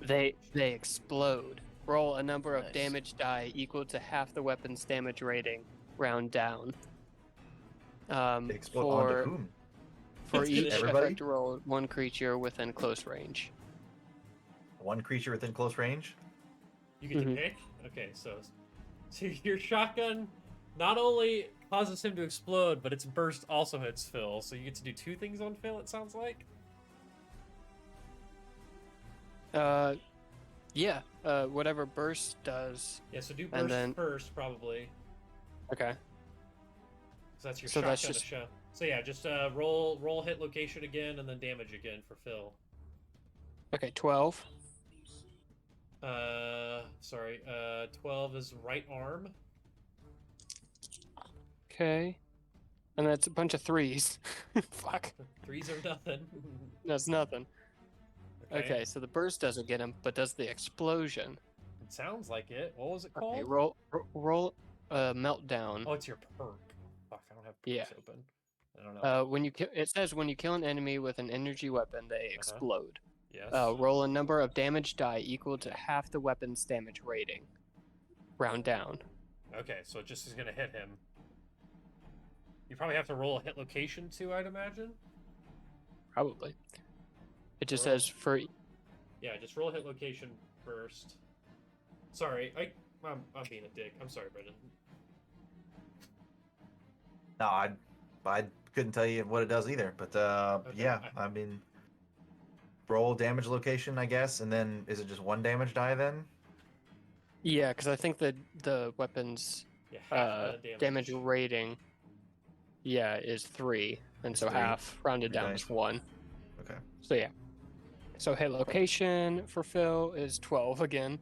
S4: They explode. Roll a number of
S5: Nice.
S4: damage die equal to half the weapon's damage rating. Round down.
S2: They explode onto
S4: For
S2: whom?
S4: for each
S2: Everybody?
S4: effect roll, 1 creature within close range.
S2: One creature within close range.
S1: You get to
S4: Mhm.
S1: pick? Okay, so your shotgun not only causes him to explode, but its burst also hits Phil. So you get to do 2 things on Phil, it sounds like?
S4: Yeah. Whatever burst does.
S1: Yeah, so do
S4: And
S1: burst
S4: then-
S1: first, probably.
S4: Okay.
S1: Because that's your
S4: So
S1: shotgun
S4: that's
S1: to
S4: just-
S1: show. So yeah, just roll hit location again, and then damage again for Phil.
S4: Okay. 12.
S1: Sorry. 12 is right arm.
S4: Okay. And that's a bunch of 3s. Fuck.
S1: 3s are nothing.
S4: That's nothing. Okay, so the burst doesn't get him, but does the explosion.
S1: It sounds like it. What was it called?
S4: Okay, roll meltdown.
S1: Oh, it's your perk. Fuck, I don't have perks
S4: Yeah.
S1: open. I don't know.
S4: When you it says when you kill an enemy with an energy weapon, they explode.
S1: Yes.
S4: Roll a number of damage die equal to half the weapon's damage rating. Round down.
S1: Okay, so it just is gonna hit him. You probably have to roll a hit location too, I'd imagine.
S4: Probably. It just
S1: Roll.
S4: says for
S1: Yeah, just roll a hit location first. Sorry, I'm being a dick. I'm sorry, Brendan.
S2: No, I couldn't tell you what it does either. But
S1: Okay,
S2: yeah, I mean, roll damage location, I guess, and then is it just 1 damage die then?
S4: yeah, because I think the weapon's
S1: Yeah, half the
S4: damage rating, yeah, is 3, and
S2: It's
S4: so
S2: 3.
S4: half rounded
S2: 3
S4: down
S2: dice.
S4: is 1.
S2: Okay.
S4: So yeah. So hit location for Phil is 12 again.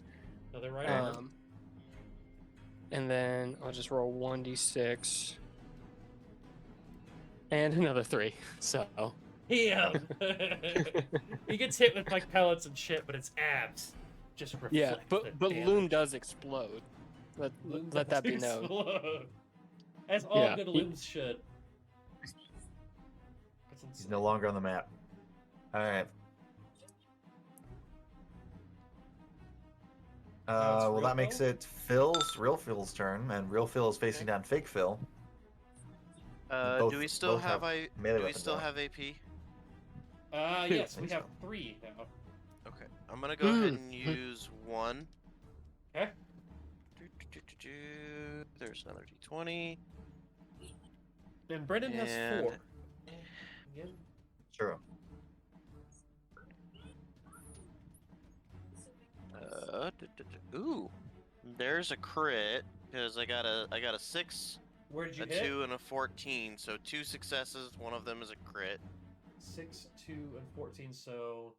S1: Another right arm.
S4: And then I'll just roll 1d6 and another 3. So
S1: Damn! He gets hit with like pellets and shit, but it's abs. Just reflect
S4: yeah,
S1: the
S4: but
S1: damage.
S4: Loom does explode. Let
S1: Loom
S4: that
S1: does
S4: be known.
S1: explode. As all
S4: Yeah,
S1: good
S4: he-
S1: looms should. That's
S2: He's
S1: insane.
S2: no longer on the map. All right.
S1: Now it's
S2: Well,
S1: real
S2: that makes
S1: Phil?
S2: it real Phil's turn, and real Phil is facing down fake Phil. Both-
S5: do we still
S2: both
S5: have
S2: have melee
S5: do we
S2: weapons
S5: still
S2: out.
S5: have AP?
S1: Yes,
S2: I
S1: we
S2: think
S1: have
S2: so.
S1: 3 now.
S5: Okay, I'm gonna go ahead and use 1.
S1: Okay.
S5: There's another D20.
S1: And Brendan has
S5: And
S1: 4. Again.
S2: Sure.
S5: Ooh, there's a crit because I got a 6,
S1: Where did you
S5: a
S1: hit?
S5: 2, and a 14. So 2 successes. One of them is a crit.
S1: 6, 2, and 14. So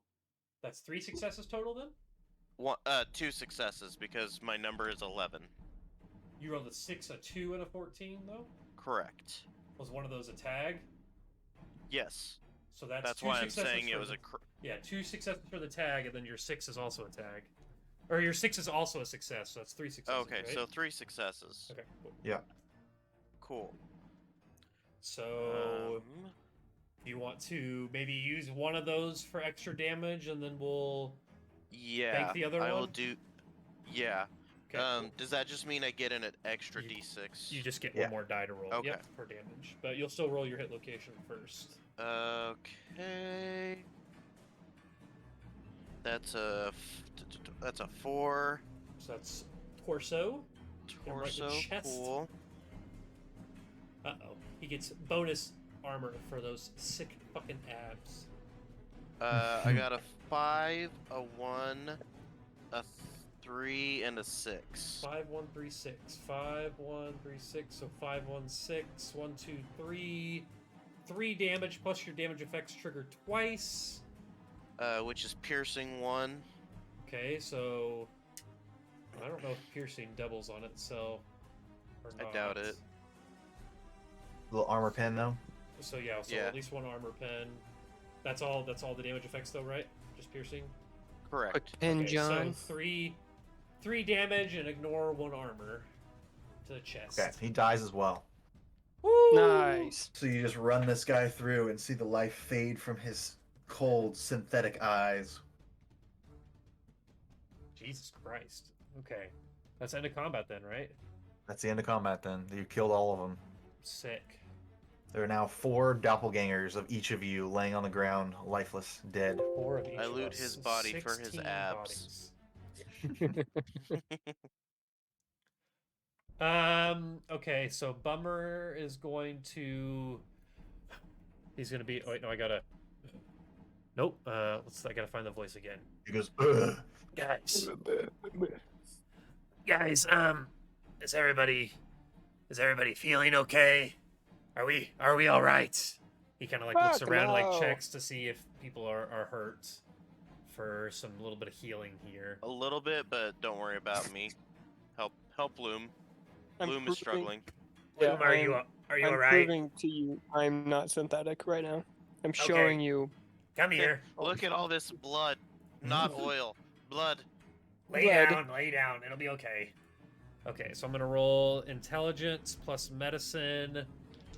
S1: that's 3 successes total then?
S5: 2 successes because my number is 11.
S1: You rolled a 6, a 2, and a 14 though?
S5: Correct.
S1: Was one of those a tag?
S5: Yes.
S1: So that's
S5: That's
S1: 2
S5: why I'm
S1: successes
S5: saying it
S1: for
S5: was
S1: the-
S5: a crit.
S1: Yeah, 2 successes for the tag, and then your 6 is also a tag. Or your 6 is also a success, so that's 3 successes.
S5: Okay,
S1: right?
S5: so 3 successes.
S1: Okay, cool.
S2: Yeah.
S5: Cool.
S1: So you want to maybe use one of those for extra damage, and then we'll
S5: yeah,
S1: bank the other
S5: I
S1: one?
S5: will do. Yeah.
S1: Okay, cool.
S5: Does that just mean I get an extra
S1: You-
S5: D6?
S1: You just get
S2: Yeah.
S1: one more die to roll.
S5: Okay.
S1: Yep, for damage. But you'll still roll your hit location first.
S5: Okay. That's a 4.
S1: So that's torso. And right in the
S5: Torso.
S1: chest.
S5: Cool.
S1: Uh-oh. He gets bonus armor for those sick fucking abs.
S5: I got a 5, a 1, a 3, and a 6.
S1: 5, 1, 3, 6. 5, 1, 3, 6. So 5, 1, 6. 1, 2, 3. 3 damage plus your damage effects trigger twice.
S5: Which is piercing 1.
S1: Okay, so I don't know if piercing doubles on itself or
S5: I
S1: not.
S5: doubt it.
S2: Little armor pen though.
S1: So yeah, so
S5: Yeah.
S1: at least one armor pen. That's all the damage effects though, right? Just piercing.
S5: Correct.
S4: Quick pin,
S1: Okay,
S4: John.
S1: so 3 damage and ignore 1 armor to the chest.
S2: Okay, he dies as well.
S1: Woo!
S4: Nice.
S2: So you just run this guy through and see the life fade from his cold synthetic eyes.
S1: Jesus Christ. Okay. That's end of combat then, right?
S2: That's the end of combat then. You killed all of them.
S1: Sick.
S2: There are now 4 doppelgangers of each of you laying on the ground, lifeless, dead.
S1: 4 of each
S5: I
S1: of
S5: loot
S1: us.
S5: his body for his
S1: 16
S5: abs.
S1: bodies. Okay, so Bummer is going to... He's going to be... Oh, wait, no, I gotta... Nope, I gotta find the voice again.
S2: He goes, ugh.
S1: Guys, is everybody feeling okay? Are we all right? He kind of like looks
S4: Fuck
S1: around,
S4: no.
S1: like checks to see if people are hurt for some little bit of healing here.
S5: A little bit, but don't worry about me. Help Loom.
S4: I'm
S5: Loom is
S4: proving-
S5: struggling.
S4: Yeah,
S1: Loom, are you
S4: I'm
S1: all right?
S4: proving to you I'm not synthetic right now. I'm showing you.
S1: Come here.
S5: Look at all this blood. Not oil. Blood.
S1: Lay down. It'll be okay. Okay, so I'm gonna roll intelligence plus medicine.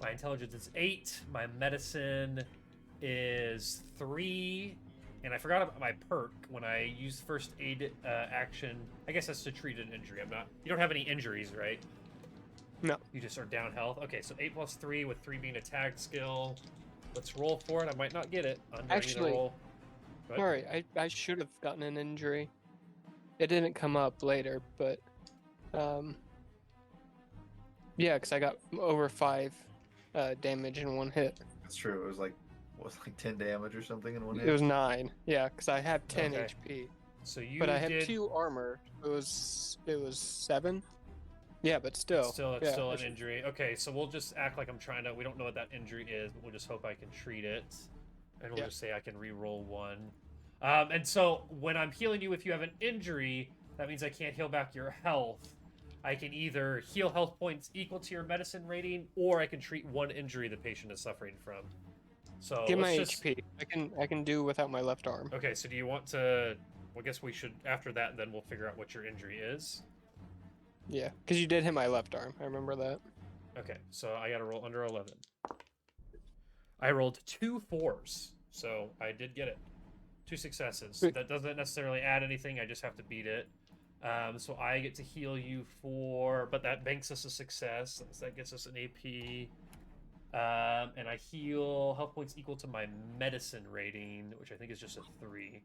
S1: My intelligence is 8. My medicine is 3. And I forgot about my perk when I used first aid action. I guess that's to treat an injury. You don't have any injuries, right?
S4: No.
S1: You just are down health. Okay, so 8 plus 3 with 3 being a tag skill. Let's roll for it. I might not get it.
S4: Actually,
S1: roll. Go ahead.
S4: Sorry, I should have gotten an injury. It didn't come up later, but yeah, because I got over 5 damage in 1 hit.
S2: That's true. It was like 10 damage or something in one
S4: It
S2: hit.
S4: was 9. Yeah, because I have 10
S1: Okay.
S4: HP,
S1: So you
S4: but I have
S1: did...
S4: 2 armor. It was 7. Yeah, but still.
S1: It's still
S4: yeah,
S1: still
S4: I
S1: an
S4: should-
S1: injury. Okay, so we'll just act like I'm trying to. We don't know what that injury is, but we'll just hope I can treat it, and we'll
S4: Yeah.
S1: just say I can re-roll 1. And so when I'm healing you, if you have an injury, that means I can't heal back your health. I can either heal health points equal to your medicine rating, or I can treat 1 injury the patient is suffering from. So
S4: Get my
S1: let's just...
S4: HP. I can do without my left arm.
S1: Okay, so do you want to? Well, I guess we should after that. Then we'll figure out what your injury is.
S4: Yeah, because you did hit my left arm. I remember that.
S1: Okay, so I gotta roll under 11. I rolled 2 4s, so I did get it. 2 successes.
S4: Sweet.
S1: That doesn't necessarily add anything, I just have to beat it. So I get to heal you but that banks us a success. So that gets us an AP. And I heal health points equal to my medicine rating, which I think is just a 3.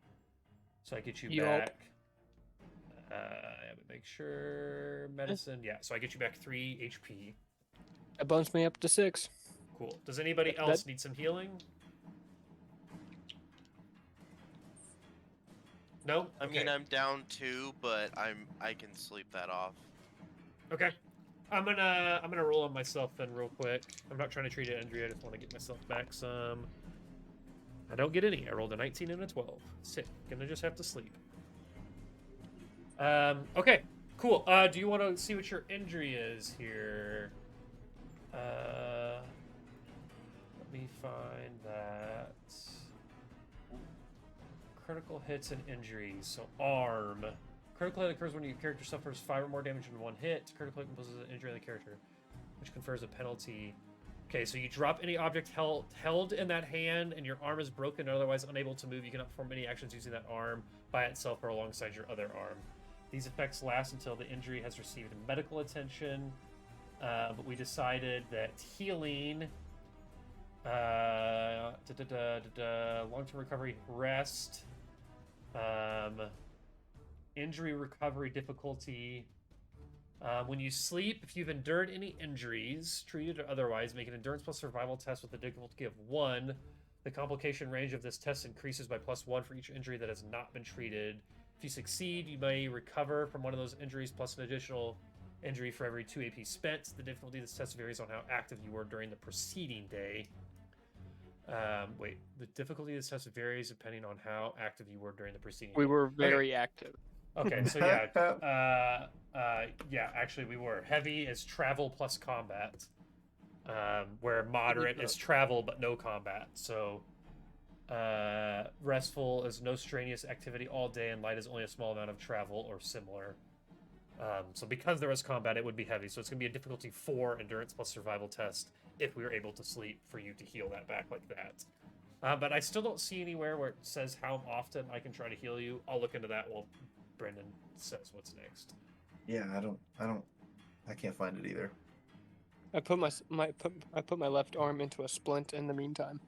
S1: So I get you
S4: Yup.
S1: back. Make sure medicine. Yeah, so I get you back 3 HP.
S4: That bumps me up to 6.
S1: Cool. Does anybody else need some healing? No.
S5: I mean, I'm down 2, but I can sleep that off.
S1: Okay. I'm gonna roll on myself then real quick. I'm not trying to treat an injury. I just want to get myself back some. I don't get any. I rolled a 19 and a 12. Sick. Gonna just have to sleep. Okay. Cool. Do you want to see what your injury is here? Let me find that. Critical hits and injuries. So arm. Critical hit occurs when your character suffers 5 or more damage in one hit. Critical hit imposes an injury on the character, which confers a penalty. Okay, so you drop any object held in that hand, and your arm is broken or otherwise unable to move. You cannot perform any actions using that arm by itself or alongside your other arm. These effects last until the injury has received medical attention, but we decided that healing, long-term recovery, rest, injury recovery difficulty. When you sleep, if you've endured any injuries, treated or otherwise, make an endurance plus survival test with a difficulty of 1. The complication range of this test increases by +1 for each injury that has not been treated. If you succeed, you may recover from one of those injuries plus an additional injury for every 2 AP spent. The difficulty of this test varies on how active you were during the preceding day. The difficulty of this test varies depending on how active you were during the preceding day.
S4: We were very active.
S1: Okay, so yeah, actually we were. Heavy is travel plus combat, where moderate is travel but no combat. So, restful is no strenuous activity all day, and light is only a small amount of travel or similar. So because there was combat, it would be heavy. So it's going to be a difficulty 4 endurance plus survival test if we were able to sleep for you to heal that back like that. But I still don't see anywhere where it says how often I can try to heal you. I'll look into that while Brendan says what's next.
S2: Yeah, I can't find it either.
S4: I put my left arm into a splint in the meantime.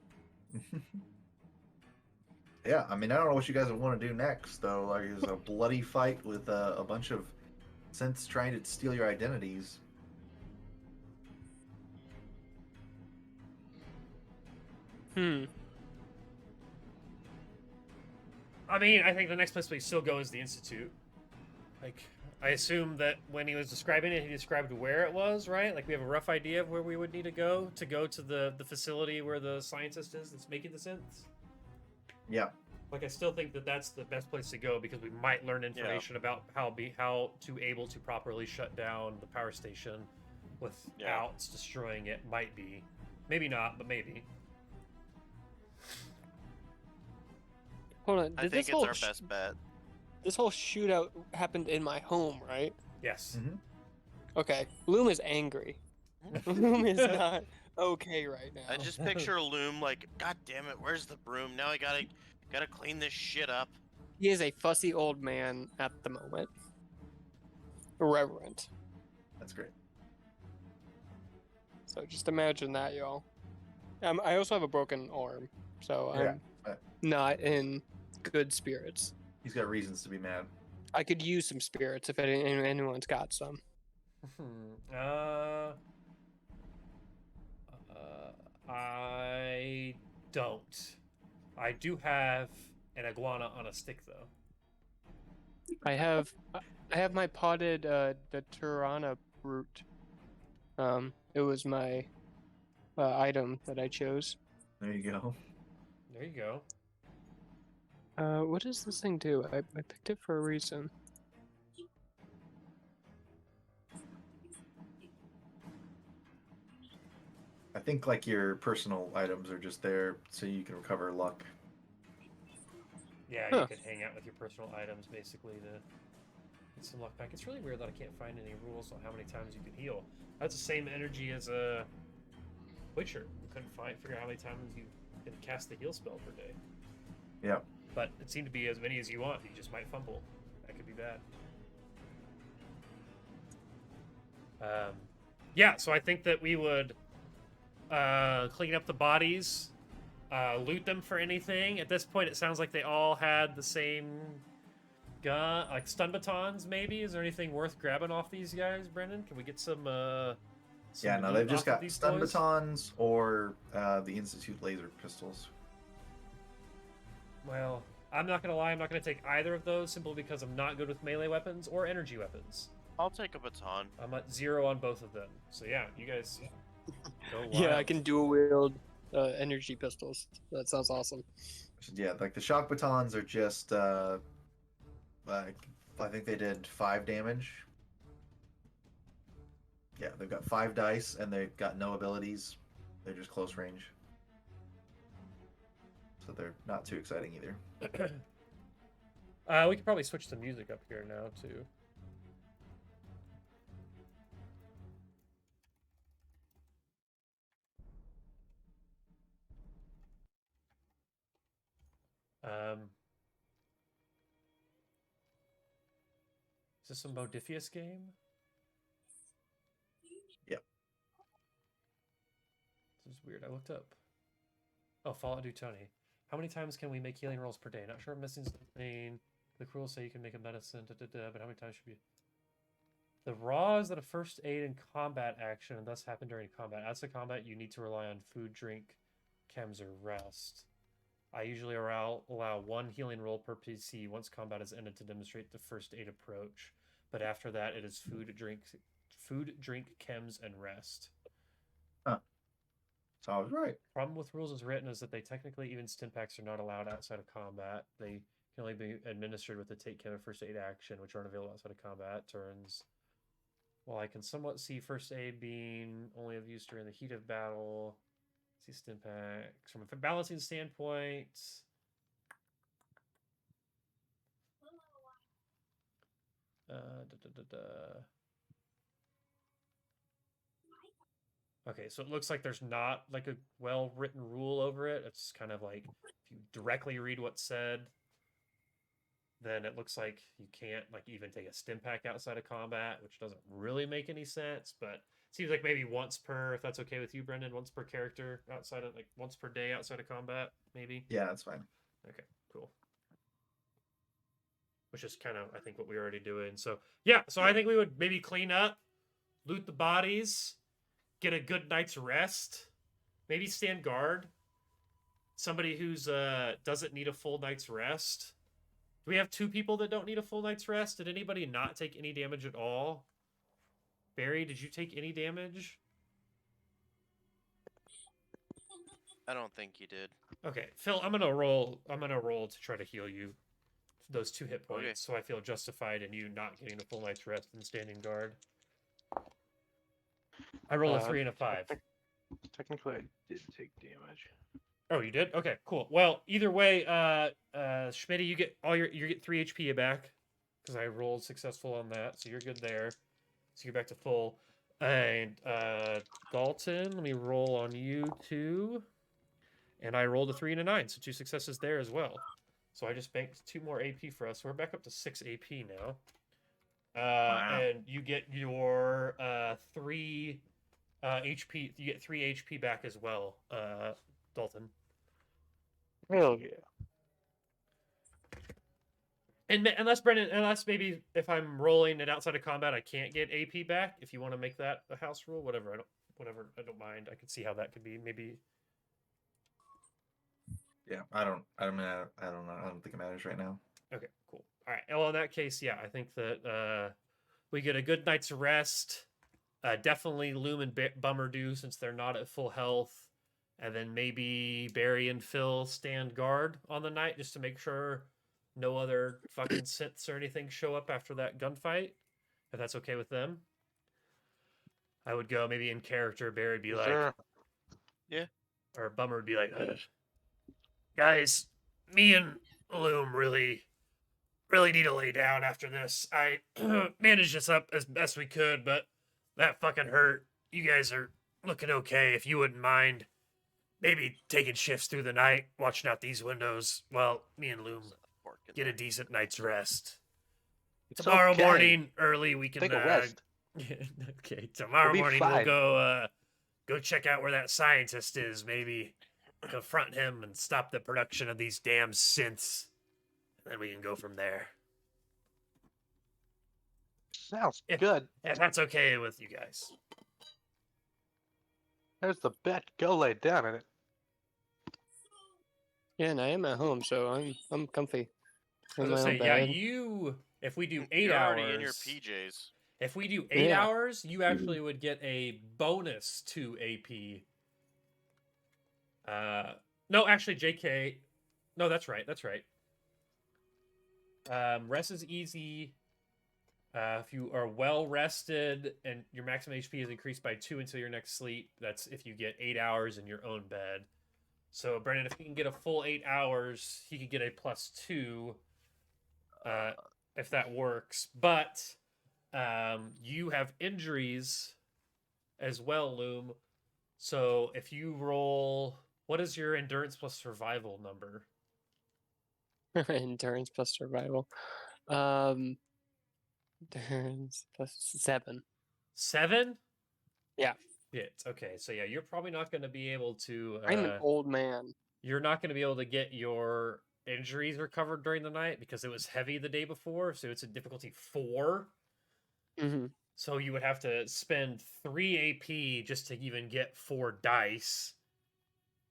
S2: Yeah, I mean, I don't know what you guys would want to do next, though. Like, there's a bloody fight with a bunch of synths trying to steal your identities.
S1: I mean, I think the next place we still go is the Institute. Like, I assume that when he was describing it, he described where it was, right? Like, we have a rough idea of where we would need to go to the facility where the scientist is that's making the synths.
S2: Yeah.
S1: Like, I still think that that's the best place to go because we might learn information about how to able to properly shut down the power station without destroying it. Might be. Maybe not, but maybe.
S4: Hold on.
S5: I think it's our best bet.
S4: This whole shootout happened in my home, right?
S1: Yes.
S2: Mm-hmm.
S4: Okay. Loom is angry. Loom is not okay right now.
S5: I just picture Loom like, God damn it, where's the broom? Now I gotta clean this shit up.
S4: He is a fussy old man at the moment. Irreverent.
S2: That's great.
S4: So just imagine that, y'all. I also have a broken arm, so I'm not in good spirits.
S2: He's got reasons to be mad.
S4: I could use some spirits if anyone's got some.
S1: I don't. I do have an iguana on a stick, though.
S4: I have my potted the Tirana root. It was my item that I chose.
S2: There you go.
S1: There you go.
S4: What does this thing do? I picked it for a reason.
S2: I think like your personal items are just there so you can recover luck.
S1: Yeah, you can hang out with your personal items basically to get some luck back. It's really weird that I can't find any rules on how many times you can heal. That's the same energy as a Witcher. You couldn't figure out how many times you can cast the heal spell per day.
S2: Yeah.
S1: But it seemed to be as many as you want. You just might fumble. That could be bad. Yeah, so I think that we would clean up the bodies, loot them for anything. At this point, it sounds like they all had the same gun, like stun batons. Maybe is there anything worth grabbing off these guys, Brendan? Can we get some?
S2: Yeah, no,
S1: loot
S2: they've just
S1: off of
S2: got
S1: these
S2: stun
S1: boys?
S2: batons or the Institute laser pistols.
S1: Well, I'm not gonna lie. I'm not gonna take either of those simply because I'm not good with melee weapons or energy weapons.
S5: I'll take a baton.
S1: I'm at 0 on both of them. So yeah, you guys go wild.
S4: Yeah, I can dual wield energy pistols. That sounds awesome.
S2: Yeah, like the shock batons are just like I think they did 5 damage. Yeah, they've got 5 dice and they've got no abilities. They're just close range. So they're not too exciting either.
S1: We could probably switch the music up here now too. Is this a Modifius game?
S2: Yep.
S1: This is weird. I looked up. Oh, Fallout Tony. How many times can we make healing rolls per day? Not sure I'm missing something. The cruel say you can make a medicine, but how many times should be? The raw is that a first aid in combat action and thus happen during combat. As to combat, you need to rely on food, drink, chems, or rest. I usually allow 1 healing roll per PC once combat is ended to demonstrate the first aid approach. But after that, it is food, drink, chems, and rest.
S2: Huh. So I was right.
S1: Problem with rules as written is that they technically, even stim packs are not allowed outside of combat. They can only be administered with the take chem and first aid action, which aren't available outside of combat turns. While I can somewhat see first aid being only of use during the heat of battle, see stim packs from a balancing standpoint. Okay, so it looks like there's not like a well-written rule over it. It's kind of like if you directly read what's said, then it looks like you can't like even take a stim pack outside of combat, which doesn't really make any sense, but it seems like maybe once per, if that's okay with you, Brendan, once per character outside of like once per day outside of combat, maybe.
S2: Yeah, that's fine.
S1: Okay, cool. Which is kind of I think what we're already doing. So yeah, so I think we would maybe clean up, loot the bodies, get a good night's rest, maybe stand guard. Somebody who's doesn't need a full night's rest. Do we have 2 people that don't need a full night's rest? Did anybody not take any damage at all? Barry, did you take any damage?
S5: I don't think you did.
S1: Okay, Phil, I'm gonna roll to try to heal you those 2 hit points,
S5: Okay.
S1: so I feel justified in you not getting a full night's rest and standing guard. I roll a 3 and a 5.
S3: Technically, I did take damage.
S1: Oh, you did? Okay, cool. Well, either way, Schmitty, you get you get 3 HP back because I rolled successful on that, so you're good there. So you're back to full. And Dalton, let me roll on you too. And I rolled a 3 and a 9, so 2 successes there as well. So I just banked 2 more AP for us. So we're back up to 6 AP now.
S2: Wow.
S1: And you get your 3 HP. You get 3 HP back as well, Dalton.
S3: Hell yeah.
S1: And unless maybe if I'm rolling it outside of combat, I can't get AP back. If you want to make that a house rule, whatever. I don't mind. I can see how that could be. Maybe.
S2: Yeah, I don't know. I don't think it matters right now.
S1: Okay, cool. All right. Well, in that case, yeah, I think that we get a good night's rest. Definitely Loom and Bummer do since they're not at full health. And then maybe Barry and Phil stand guard on the night just to make sure no other fucking synths or anything show up after that gunfight. If that's okay with them. I would go maybe in character. Barry would be like,
S3: Sure.
S5: Yeah.
S1: Or Bummer would be like, guys, me and Loom really need to lay down after this. I managed this up as best we could, but that fucking hurt. You guys are looking okay. If you wouldn't mind maybe taking shifts through the night, watching out these windows while me and Loom get a decent night's rest.
S3: It's
S1: Tomorrow
S3: okay.
S1: morning, early, we can
S3: Take a rest.
S1: Okay, tomorrow
S3: be
S1: morning we'll
S3: fine.
S1: go check out where that scientist is. Maybe confront him and stop the production of these damn synths. And then we can go from there.
S3: Sounds
S1: If,
S3: good.
S1: if that's okay with you guys.
S3: There's the bed. Go lay down in it.
S4: Yeah, and I am at home, so I'm comfy.
S1: I was
S4: In my
S1: gonna
S4: own
S1: say, yeah,
S4: bed.
S1: if we do 8
S5: You're
S1: hours,
S5: already in your PJs.
S1: if we do 8
S4: Yeah.
S1: hours, you actually would get a bonus to AP. No, actually, JK. No, that's right. That's right. Rest is easy. If you are well rested and your maximum HP is increased by 2 until your next sleep, that's if you get 8 hours in your own bed. So, Brennan, if he can get a full 8 hours, he could get a +2, if that works. But you have injuries as well, Loom. So, if you roll, what is your endurance plus survival number?
S4: Endurance plus survival. Endurance plus 7.
S1: 7?
S4: Yeah.
S1: Shit. Okay, so yeah, you're probably not going to be able to.
S4: I'm an old man.
S1: You're not going to be able to get your injuries recovered during the night because it was heavy the day before, so it's a difficulty 4.
S4: Mm-hmm.
S1: So you would have to spend 3 AP just to even get 4 dice,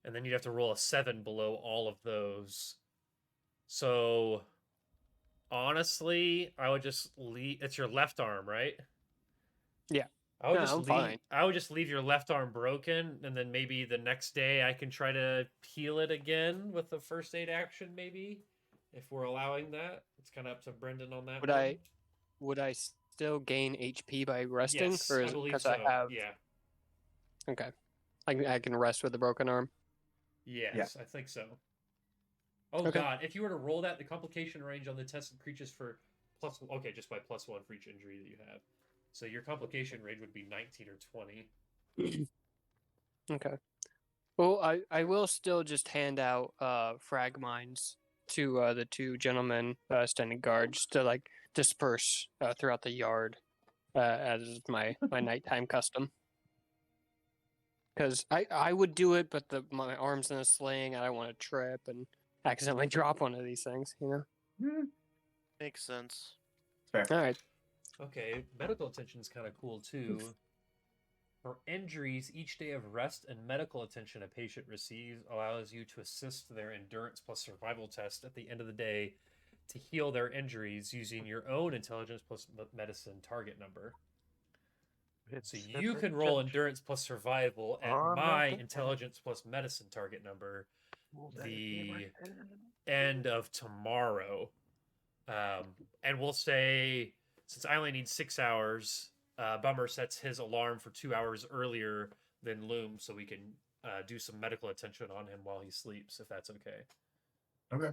S1: and then you'd have to roll a 7 below all of those. So honestly, I would just leave. It's your left arm, right?
S4: Yeah.
S1: I would
S4: No,
S1: just
S4: I'm
S1: leave.
S4: fine.
S1: I would just leave your left arm broken, and then maybe the next day I can try to heal it again with the first aid action. Maybe if we're allowing that, it's kind of up to Brendan on that.
S4: Would I still gain HP by resting,
S1: Yes,
S4: or
S1: I
S4: is it
S1: believe
S4: because
S1: so.
S4: I have?
S1: Yeah.
S4: Okay. I can rest with a broken arm.
S1: Yes, I think so. Oh
S4: Okay.
S1: God! If you were to roll that, the complication range on the tested creatures for plus. Okay, just by +1 for each injury that you have. So your complication range would be 19 or 20.
S4: Okay. Well, I will still just hand out frag mines to the 2 gentlemen standing guard just to like disperse throughout the yard as is my nighttime custom. Because I would do it, but my arm's in a sling, and I don't want to trip and accidentally drop one of these things, you know?
S5: Makes sense.
S2: Fair.
S4: All right.
S1: Okay, medical attention is kind of cool too. For injuries, each day of rest and medical attention a patient receives allows you to assist their endurance plus survival test at the end of the day to heal their injuries using your own intelligence plus medicine target number. So you can roll endurance plus survival at my intelligence plus medicine target number the end of tomorrow. And we'll say, since I only need 6 hours, Bummer sets his alarm for 2 hours earlier than Loom, so we can do some medical attention on him while he sleeps, if that's okay.
S2: Okay.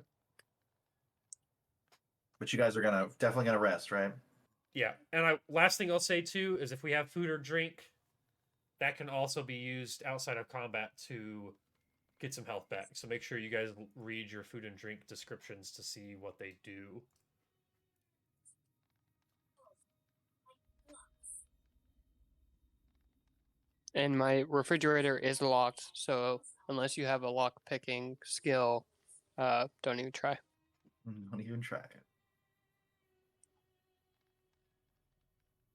S2: But you guys are definitely gonna rest, right?
S1: Yeah, and last thing I'll say too is if we have food or drink, that can also be used outside of combat to get some health back. So make sure you guys read your food and drink descriptions to see what they do.
S4: And my refrigerator is locked, so unless you have a lock picking skill, don't even try.
S2: Don't even try it.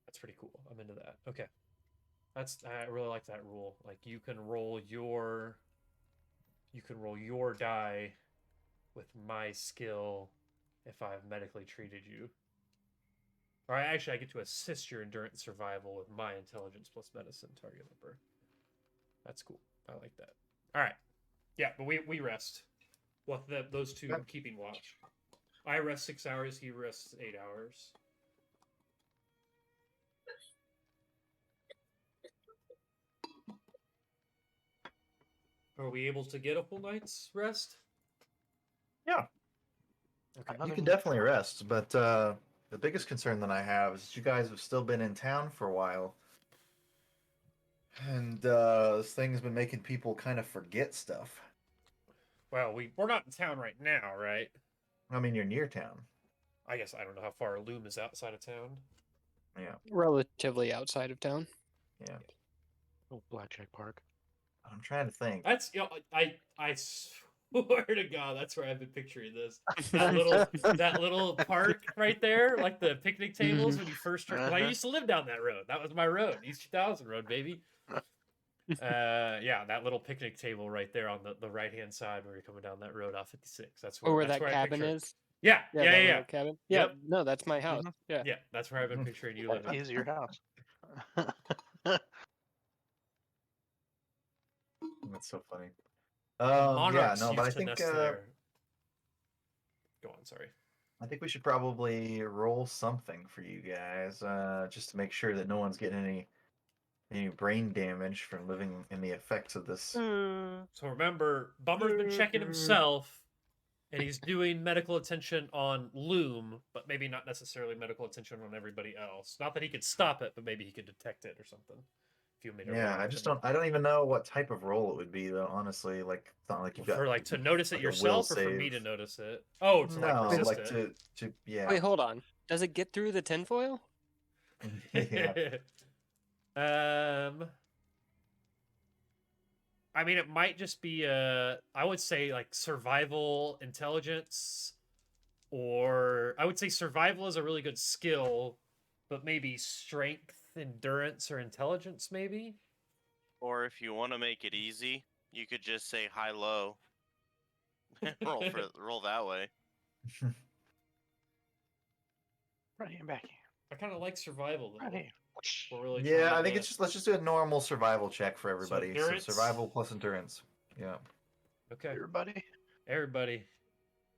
S1: That's pretty cool. I'm into that. Okay. I really like that rule. Like you can roll your die with my skill if I've medically treated you. Or I get to assist your endurance survival with my intelligence plus medicine target number. That's cool. I like that. All right. Yeah, but we rest. Well, those two keeping watch. I rest 6 hours. He rests 8 hours. Are we able to get a full night's rest?
S2: Yeah.
S1: Okay.
S2: You can definitely rest, but the biggest concern that I have is you guys have still been in town for a while. And this thing's been making people kind of forget stuff.
S1: Well, we're not in town right now, right?
S2: I mean, you're near town.
S1: I guess I don't know how far Loom is outside of town.
S2: Yeah,
S4: Relatively outside of town.
S2: yeah.
S3: Oh, Blackjack Park.
S2: I'm trying to think.
S1: That's I swear to God, that's where I've been picturing this. That little park right there, like the picnic tables when you first. Cause I used to live down that road. That was my road, East 2000 Road, baby. Yeah, that little picnic table right there on the right hand side where you're coming down that road off 56. That's
S4: Or
S1: where
S4: where
S1: that's
S4: that
S1: where I
S4: cabin
S1: picture it.
S4: is.
S1: Yeah,
S4: Yeah,
S1: yeah,
S4: that
S1: yeah, yeah.
S4: little cabin. Yeah,
S1: Yep.
S4: no, that's my house.
S3: Mhm.
S4: Yeah.
S1: Yeah, that's where I've been picturing you
S3: That
S1: living.
S3: is your house.
S2: That's so funny.
S1: The Monarchs
S2: no, but I
S1: used to
S2: think
S1: nest there. Go on, sorry.
S2: I think we should probably roll something for you guys, just to make sure that no one's getting any brain damage from living in the effects of this.
S1: So remember, Bummer's been checking himself, and he's doing medical attention on Loom, but maybe not necessarily medical attention on everybody else. Not that he could stop it, but maybe he could detect it or something. If you made a
S2: Yeah,
S1: roll
S2: I
S1: or
S2: just
S1: something.
S2: don't. I don't even know what type of roll it would be, though. Honestly, like it's not like you've got
S1: For like to notice it
S2: like a will
S1: yourself, or for me
S2: save.
S1: to notice it. Oh, to like
S2: No,
S1: resist
S2: like
S1: it.
S2: to yeah.
S4: Wait, hold on. Does it get through the tinfoil?
S2: Yeah.
S1: I mean, it might just be I would say like survival intelligence, or I would say survival is a really good skill, but maybe strength, endurance, or intelligence, maybe.
S5: Or if you want to make it easy, you could just say high low. roll that way.
S3: Right hand, back hand.
S1: I kind of like survival though.
S3: Right hand.
S1: We're really
S2: Yeah,
S1: trying
S2: I think
S1: to-
S2: it's just let's just do a normal survival check for everybody. So
S1: endurance?
S2: survival plus endurance. Yeah,
S1: okay.
S3: Everybody.
S1: Everybody.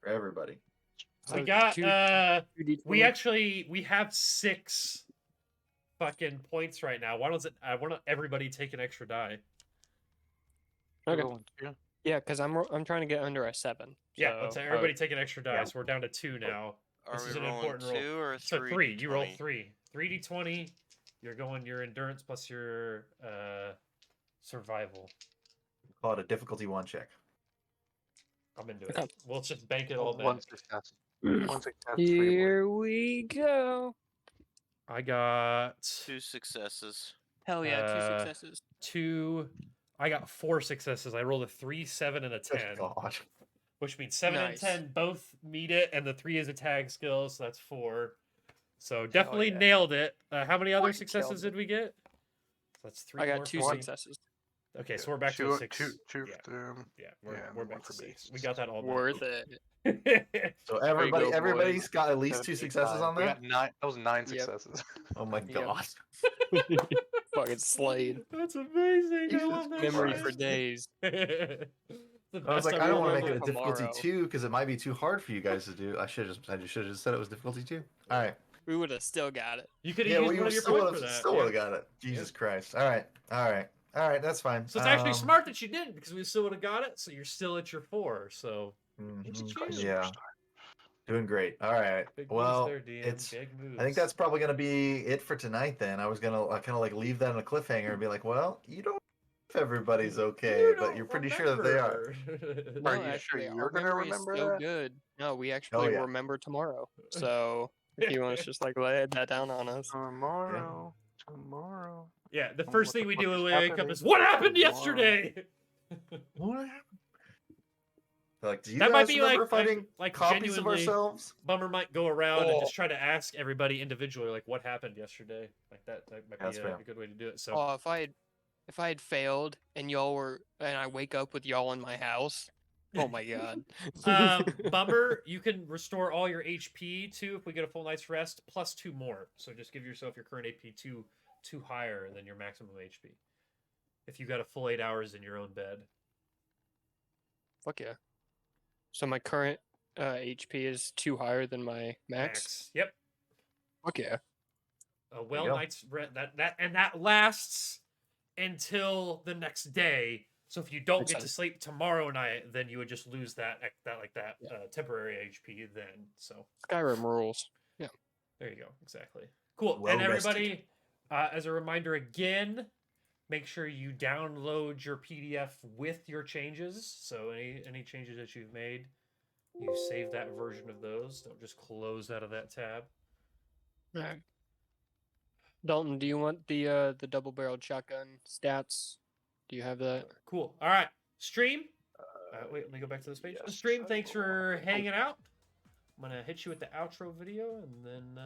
S2: for everybody.
S1: We
S4: So
S1: got
S4: 2d20.
S1: we have 6 fucking points right now. Why doesn't I want everybody take an extra die?
S4: Okay.
S3: Rolling two.
S4: Yeah, because I'm trying to get under a 7.
S1: Yeah,
S4: so,
S1: let's everybody take an extra die.
S2: yeah.
S1: So we're down to 2 now.
S5: Are
S1: This
S5: we
S1: is an
S5: rolling
S1: important roll.
S5: 2 or 3?
S1: So 3. You roll
S5: D20?
S1: 3. 3d20. You're going your endurance plus your survival.
S2: Call it a difficulty 1 check.
S1: I'm into
S4: Okay.
S1: it. We'll just bank it all day.
S3: One success. One success. 3 avoid.
S4: Here we go.
S1: I got
S5: 2 successes.
S4: Hell yeah, 2
S1: Uh,
S4: successes.
S1: 2. I got 4 successes. I rolled a 3, 7, and a 10.
S2: Good God.
S1: Which means 7
S4: Nice.
S1: and 10 both meet it, and the 3 is a tag skill, so that's 4. So definitely
S4: yeah.
S1: nailed it. How many other
S4: Fucking
S1: successes
S4: killed
S1: did we get? So that's 3.
S4: I got
S1: 4,
S4: 2
S1: 5.
S4: successes.
S1: Okay, so we're back to
S3: two,
S1: a 6.
S3: two
S1: yeah,
S3: for them.
S1: yeah,
S3: yeah,
S1: we're
S3: and
S1: back
S3: one
S1: to
S3: for me.
S1: 6. We got that all
S4: Worth it.
S1: it.
S2: So everybody,
S4: go,
S2: everybody's
S4: boys.
S2: got at least
S3: 7,
S2: 2
S3: 8,
S2: successes
S3: 5.
S2: on
S3: We
S2: that.
S3: got 9. That was 9
S4: Yep.
S3: successes.
S2: Oh my
S4: Yep.
S2: God.
S4: Fucking slayed.
S1: That's amazing. I
S2: Jesus
S1: love that
S4: Memory
S2: Christ.
S4: for days.
S1: The
S2: I was
S1: best
S2: like,
S1: I've
S2: I don't
S1: ever
S2: want to make it a
S1: remembered.
S2: difficulty
S4: tomorrow.
S2: 2 because it might be too hard for you guys to do. I should have just said it was difficulty 2. All right.
S4: We would have still got it.
S1: You could have
S2: Yeah,
S1: used
S2: we
S1: one of your
S2: still
S1: points
S2: would
S1: for
S2: have
S1: that.
S2: still
S1: yeah.
S2: would have got it. Jesus Christ. All right. All right. All right. That's fine.
S1: So it's actually smart that you didn't, because we still would have got it. So you're still at your 4. So
S2: Mhm, yeah. Doing great. All right.
S1: big
S2: Well,
S1: moves there, DM.
S2: it's.
S1: Big moves.
S2: I think that's probably going to be it for tonight. Then I was gonna kind of like leave that on a cliffhanger and be like, well, you don't know if everybody's okay,
S1: You
S2: but
S1: don't
S2: you're pretty sure that they are.
S1: remember.
S4: No,
S3: Are you sure
S4: actually,
S3: you're
S4: our
S3: gonna
S4: memory is
S3: remember
S4: so
S3: that?
S4: good. No, we actually
S2: yeah.
S4: remember tomorrow. So if you want to just like lay that down on us.
S3: Tomorrow. Tomorrow.
S1: Yeah, the
S3: Oh,
S1: first
S3: what
S1: thing
S3: the
S1: we
S3: fuck
S1: do
S3: is
S1: when we wake up
S3: happening
S1: is, what happened
S3: tomorrow?"
S1: yesterday?
S2: What happened? Like, do you
S1: That might
S2: guys
S1: be
S2: remember
S1: like
S2: fighting copies of
S1: genuinely,
S2: ourselves?
S1: Bummer might go around and
S4: Oh.
S1: just try to ask everybody individually, like, what happened yesterday. Like that might
S2: That's
S1: be
S2: fair.
S1: a good way to do it. So
S4: Oh, if I had failed and I wake up with y'all in my house. Oh my god.
S1: Bummer, you can restore all your HP too if we get a full night's rest, plus 2 more. So just give yourself your current AP 2 higher than your maximum HP. If you got a full 8 hours in your own bed.
S4: Fuck yeah. So my current HP is 2 higher than my max.
S1: Yep.
S4: Fuck yeah.
S1: A
S2: you go.
S1: night's rest that lasts until the next day. So if you don't
S4: Makes
S1: get to
S4: sense.
S1: sleep tomorrow night, then you would just lose that
S4: Yeah.
S1: temporary HP then. So
S4: Skyrim rules.
S1: there you go. Exactly. Cool.
S2: Well
S1: and
S2: rested.
S1: everybody, as a reminder again, make sure you download your PDF with your changes. So any changes that you've made, you save that version of those. Don't just close out of that tab.
S4: Alright. Dalton, do you want the double-barreled shotgun stats? Do you have that?
S1: Cool. All right. Stream. Wait, let me go back to this page.
S2: Yes,
S1: Stream,
S2: I
S1: thanks
S2: will.
S1: for hanging out. I'm gonna hit you with the outro video, and then